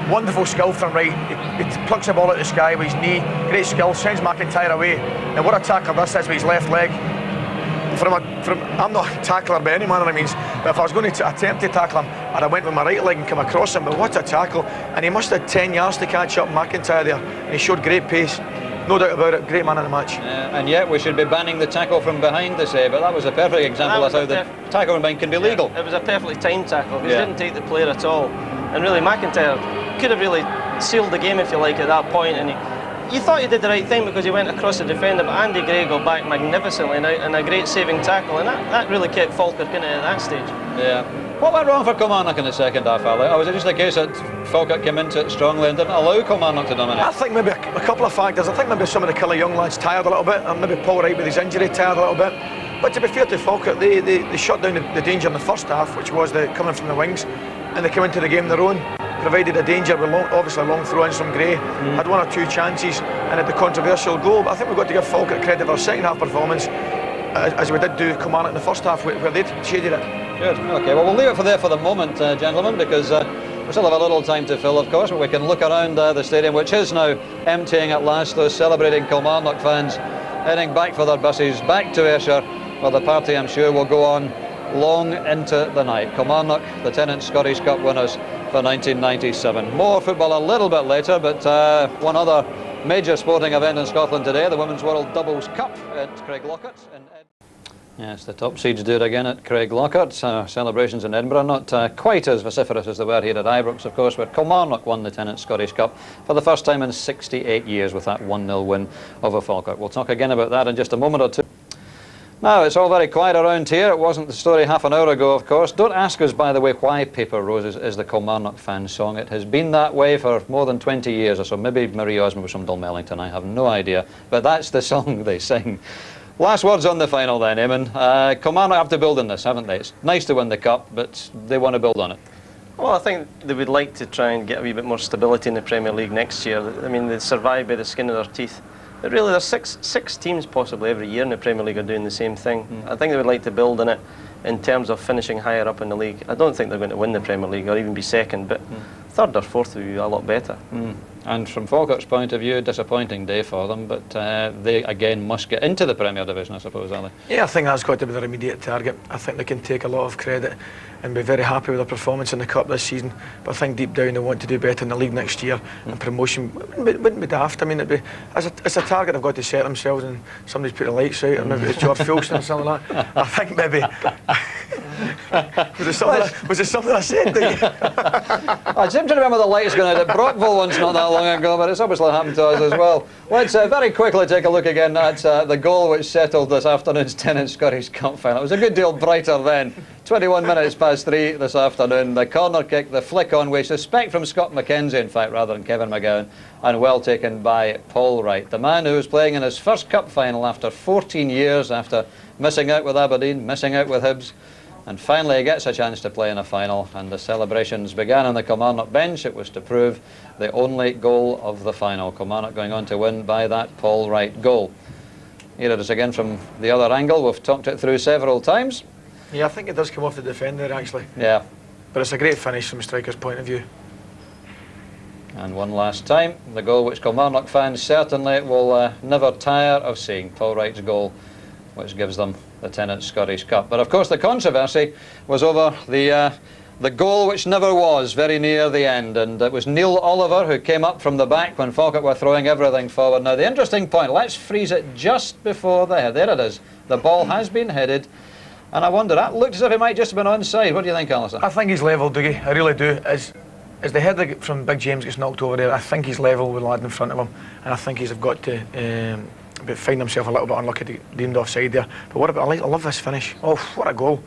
Wonderful skill from right. He plucks the ball out of the sky with his knee. Great skill. Sends McIntyre away. And what a tackle this is with his left leg. I'm not a tackler by any manner of means, but if I was going to attempt to tackle him, I'd have went with my right leg and come across him. But what a tackle! And he must have 10 yards to catch up McIntyre there. And he showed great pace. No doubt about it, great man in the match. And yet we should be banning the tackle from behind, they say, but that was a perfect example of how the tackle from behind can be legal. It was a perfectly timed tackle, he didn't take the player at all. And really McIntyre could have really sealed the game, if you like, at that point. And you thought he did the right thing because he went across the defender, but Andy Gray got back magnificently and a great saving tackle, and that really kept Falkirk in it at that stage. Yeah. What went wrong for Kilmarnock in the second half, Ali? Or was it just a case that Falkirk came into it strongly and didn't allow Kilmarnock to dominate? I think maybe a couple of factors. I think maybe some of the Killie young lads tired a little bit, and maybe Paul Wright with his injury tired a little bit. But to be fair to Falkirk, they shut down the danger in the first half, which was coming from the wings, and they came into the game their own. Provided a danger with obviously a long throw-ins from Gray, had one or two chances and had the controversial goal. But I think we've got to give Falkirk credit for their second half performance, as we did do Kilmarnock in the first half, where they'd shaded it. Good. Okay. Well, we'll leave it for the moment, gentlemen, because we still have a little time to fill, of course. But we can look around the stadium, which is now emptying at last. Those celebrating Kilmarnock fans heading back for their buses back to Ayrshire, where the party, I'm sure, will go on long into the night. Kilmarnock, the Tennant Scottish Cup winners for 1997. More football a little bit later, but one other major sporting event in Scotland today, the Women's World Doubles Cup at Craiglockhart. Yes, the top seeds do it again at Craiglockhart. Celebrations in Edinburgh, not quite as vociferous as they were here at Ibrox, of course, but Kilmarnock won the Tennant Scottish Cup for the first time in 68 years with that 1-0 win over Falkirk. We'll talk again about that in just a moment or two. Now, it's all very quiet around here. It wasn't the story half an hour ago, of course. Don't ask us, by the way, why Paper Roses is the Kilmarnock fan song. It has been that way for more than 20 years or so. Maybe Marie Osmond was from Dunmellington, I have no idea. But that's the song they sing. Last words on the final then, Eamon. Kilmarnock have to build on this, haven't they? It's nice to win the cup, but they want to build on it. Well, I think they would like to try and get a wee bit more stability in the Premier League next year. I mean, they survive by the skin of their teeth. But really, there's six teams possibly every year in the Premier League are doing the same thing. I think they would like to build on it in terms of finishing higher up in the league. I don't think they're going to win the Premier League or even be second, but third or fourth would be a lot better. And from Falkirk's point of view, disappointing day for them, but they again must get into the Premier Division, I suppose, Ali. Yeah, I think that's got to be their immediate target. I think they can take a lot of credit and be very happy with their performance in the Cup this season, but I think deep down they want to do better in the league next year, and promotion wouldn't be daft. I mean, it's a target they've got to set themselves, and somebody's put the lights out, or maybe it's George Filson or something like that. I think maybe... was it something I said to you? I seem to remember the lights going out at Brockville once not that long ago, but it's obviously happened to us as well. Let's very quickly take a look again at the goal which settled this afternoon's Tennant Scottish Cup final. It was a good deal brighter then. 21 minutes past 3 this afternoon. The corner kick, the flick on, we suspect from Scott McKenzie, in fact, rather than Kevin McGowan, and well taken by Paul Wright. The man who was playing in his first cup final after 14 years, after missing out with Aberdeen, missing out with Hibs, and finally he gets a chance to play in a final, and the celebrations began on the Kilmarnock bench. It was to prove the only goal of the final. Kilmarnock going on to win by that Paul Wright goal. Here it is again from the other angle. We've talked it through several times. Yeah, I think it does come off the defender actually. Yeah. But it's a great finish from a striker's point of view. And one last time, the goal which Kilmarnock fans certainly will never tire of seeing. Paul Wright's goal, which gives them the Tennant Scottish Cup. But of course the controversy was over the goal which never was, very near the end, and it was Neil Oliver who came up from the back when Falkirk were throwing everything forward. Now the interesting point, let's freeze it just before the head. There it is. The ball has been headed, and I wonder, that looked as if it might just have been onside. What do you think, Alison? I think he's level, Dougie, I really do. As the head from Big James gets knocked over there, I think he's level with the lad in front of him, and I think he's got to find himself a little bit unlucky to get deemed offside there. But what about, I love this finish. Oh, what a goal.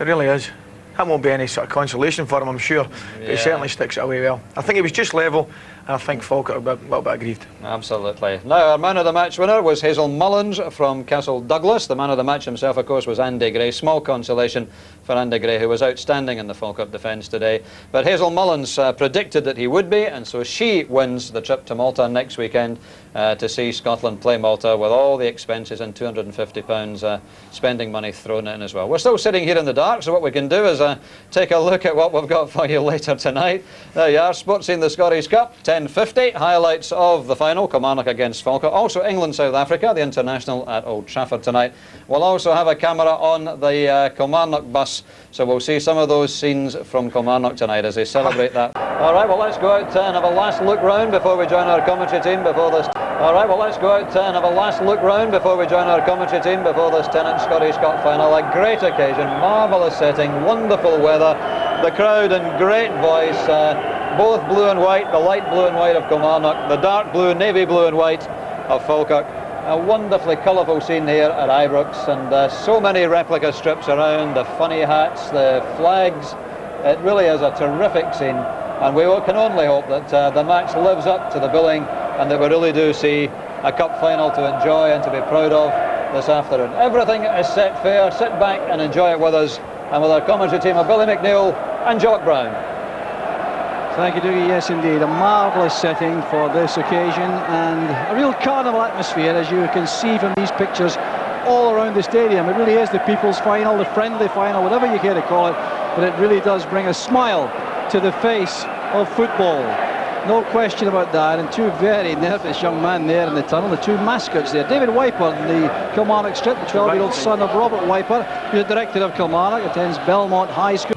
It really is. That won't be any sort of consolation for him, I'm sure, but he certainly sticks it away well. I think he was just level, I think Falkirk will be a little bit aggrieved. Absolutely. Now, our man of the match winner was Hazel Mullins from Castle Douglas. The man of the match himself, of course, was Andy Gray. Small consolation for Andy Gray, who was outstanding in the Falkirk defence today. But Hazel Mullins predicted that he would be, and so she wins the trip to Malta next weekend to see Scotland play Malta with all the expenses and £250 spending money thrown in as well. We're still sitting here in the dark, so what we can do is take a look at what we've got for you later tonight. There you are, Sports Scene, the Scottish Cup, 10:50. Highlights of the final, Kilmarnock against Falkirk. Also England-South Africa, the international at Old Trafford tonight. We'll also have a camera on the Kilmarnock bus, so we'll see some of those scenes from Kilmarnock tonight as they celebrate that. All right, well, let's go out and have a last look round before we join our commentary team before this. All right, well, let's go out and have a last look round before we join our commentary team before this Tennant Scottish Cup final. A great occasion, marvellous setting, wonderful weather, the crowd in great voice, both blue and white, the light blue and white of Kilmarnock, the dark blue, navy blue and white of Falkirk. A wonderfully colourful scene here at Ibrox, and so many replica strips around, the funny hats, the flags. It really is a terrific scene, and we can only hope that the match lives up to the billing and that we really do see a cup final to enjoy and to be proud of this afternoon. Everything is set fair. Sit back and enjoy it with us, and with our commentary team of Billy McNeil and Jock Brown. Thank you, Dougie. Yes, indeed, a marvellous setting for this occasion and a real carnival atmosphere, as you can see from these pictures all around the stadium. It really is the people's final, the friendly final, whatever you care to call it, but it really does bring a smile to the face of football. No question about that, and two very nervous young men there in the tunnel, the two mascots there. David Wiper, the Kilmarnock strip, the 12-year-old son of Robert Wiper, who's the director of Kilmarnock, attends Belmont High School.